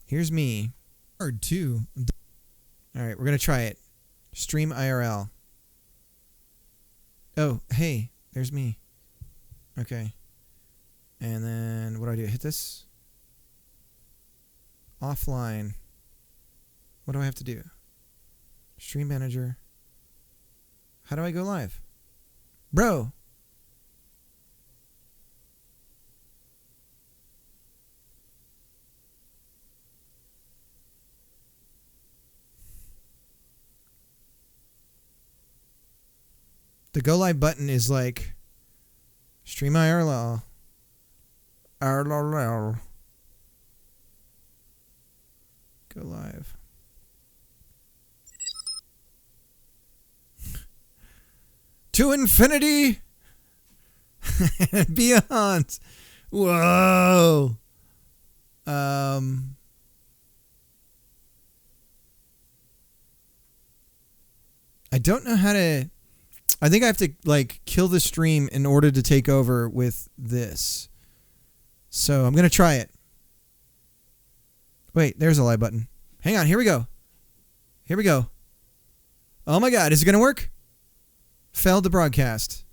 Here's me. Yard too. All right, we're going to try it. Stream IRL. Oh, hey, there's me. Okay. And then what do I do? Hit this? Offline. What do I have to do? Stream Manager. How do I go live? Bro. The go live button is like stream IRL. IRL. Go live. To infinity and beyond. Whoa. I don't know how to. I think I have to like kill the stream in order to take over with this. So I'm going to try it. Wait, there's a live button. Hang on, here we go. Here we go. Oh my God, is it going to work? Failed to broadcast.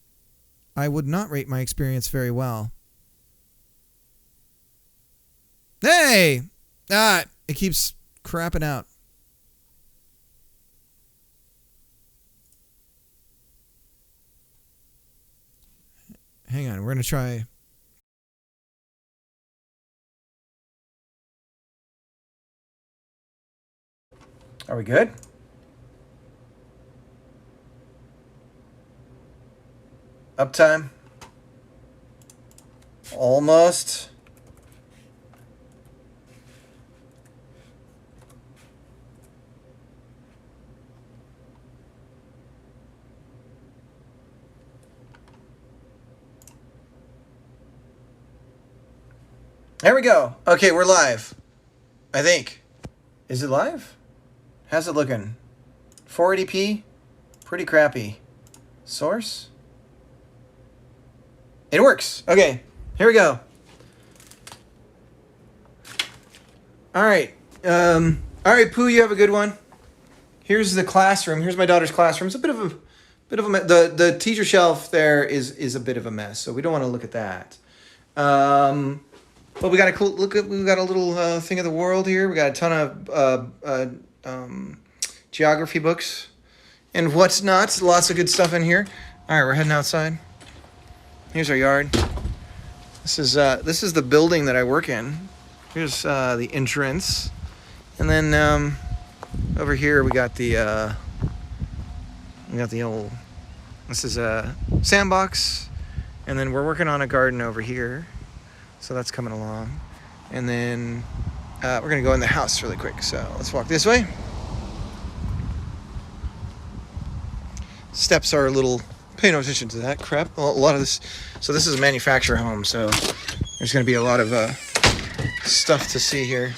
I would not rate my experience very well. Hey! It keeps crapping out. Hang on, we're going to try. Are we good? Uptime? Almost. There we go. Okay, we're live. I think. Is it live? How's it looking? 480p? Pretty crappy. Source? It works. Okay, here we go. All right. All right, Pooh, you have a good one. Here's the classroom. Here's my daughter's classroom. It's a bit of a the teacher shelf there is a bit of a mess, so we don't want to look at that. But we got a cool look at. We got a little thing of the world here. We got a ton of geography books and what's not. Lots of good stuff in here. All right, we're heading outside. Here's our yard. This is the building that I work in. Here's the entrance, and then over here we got the old. This is a sandbox, and then we're working on a garden over here. So that's coming along. And then we're going to go in the house really quick. So let's walk this way. Steps are a little... Pay no attention to that crap. A lot of this... So this is a manufacturer home. So there's going to be a lot of stuff to see here.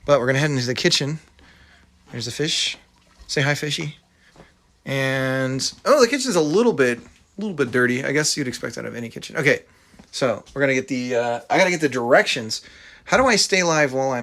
But we're going to head into the kitchen. There's the fish. Say hi, fishy. And... Oh, the kitchen's a little bit dirty. I guess you'd expect that of any kitchen. Okay. So we're gonna get the I gotta get the directions. How do I stay live while I'm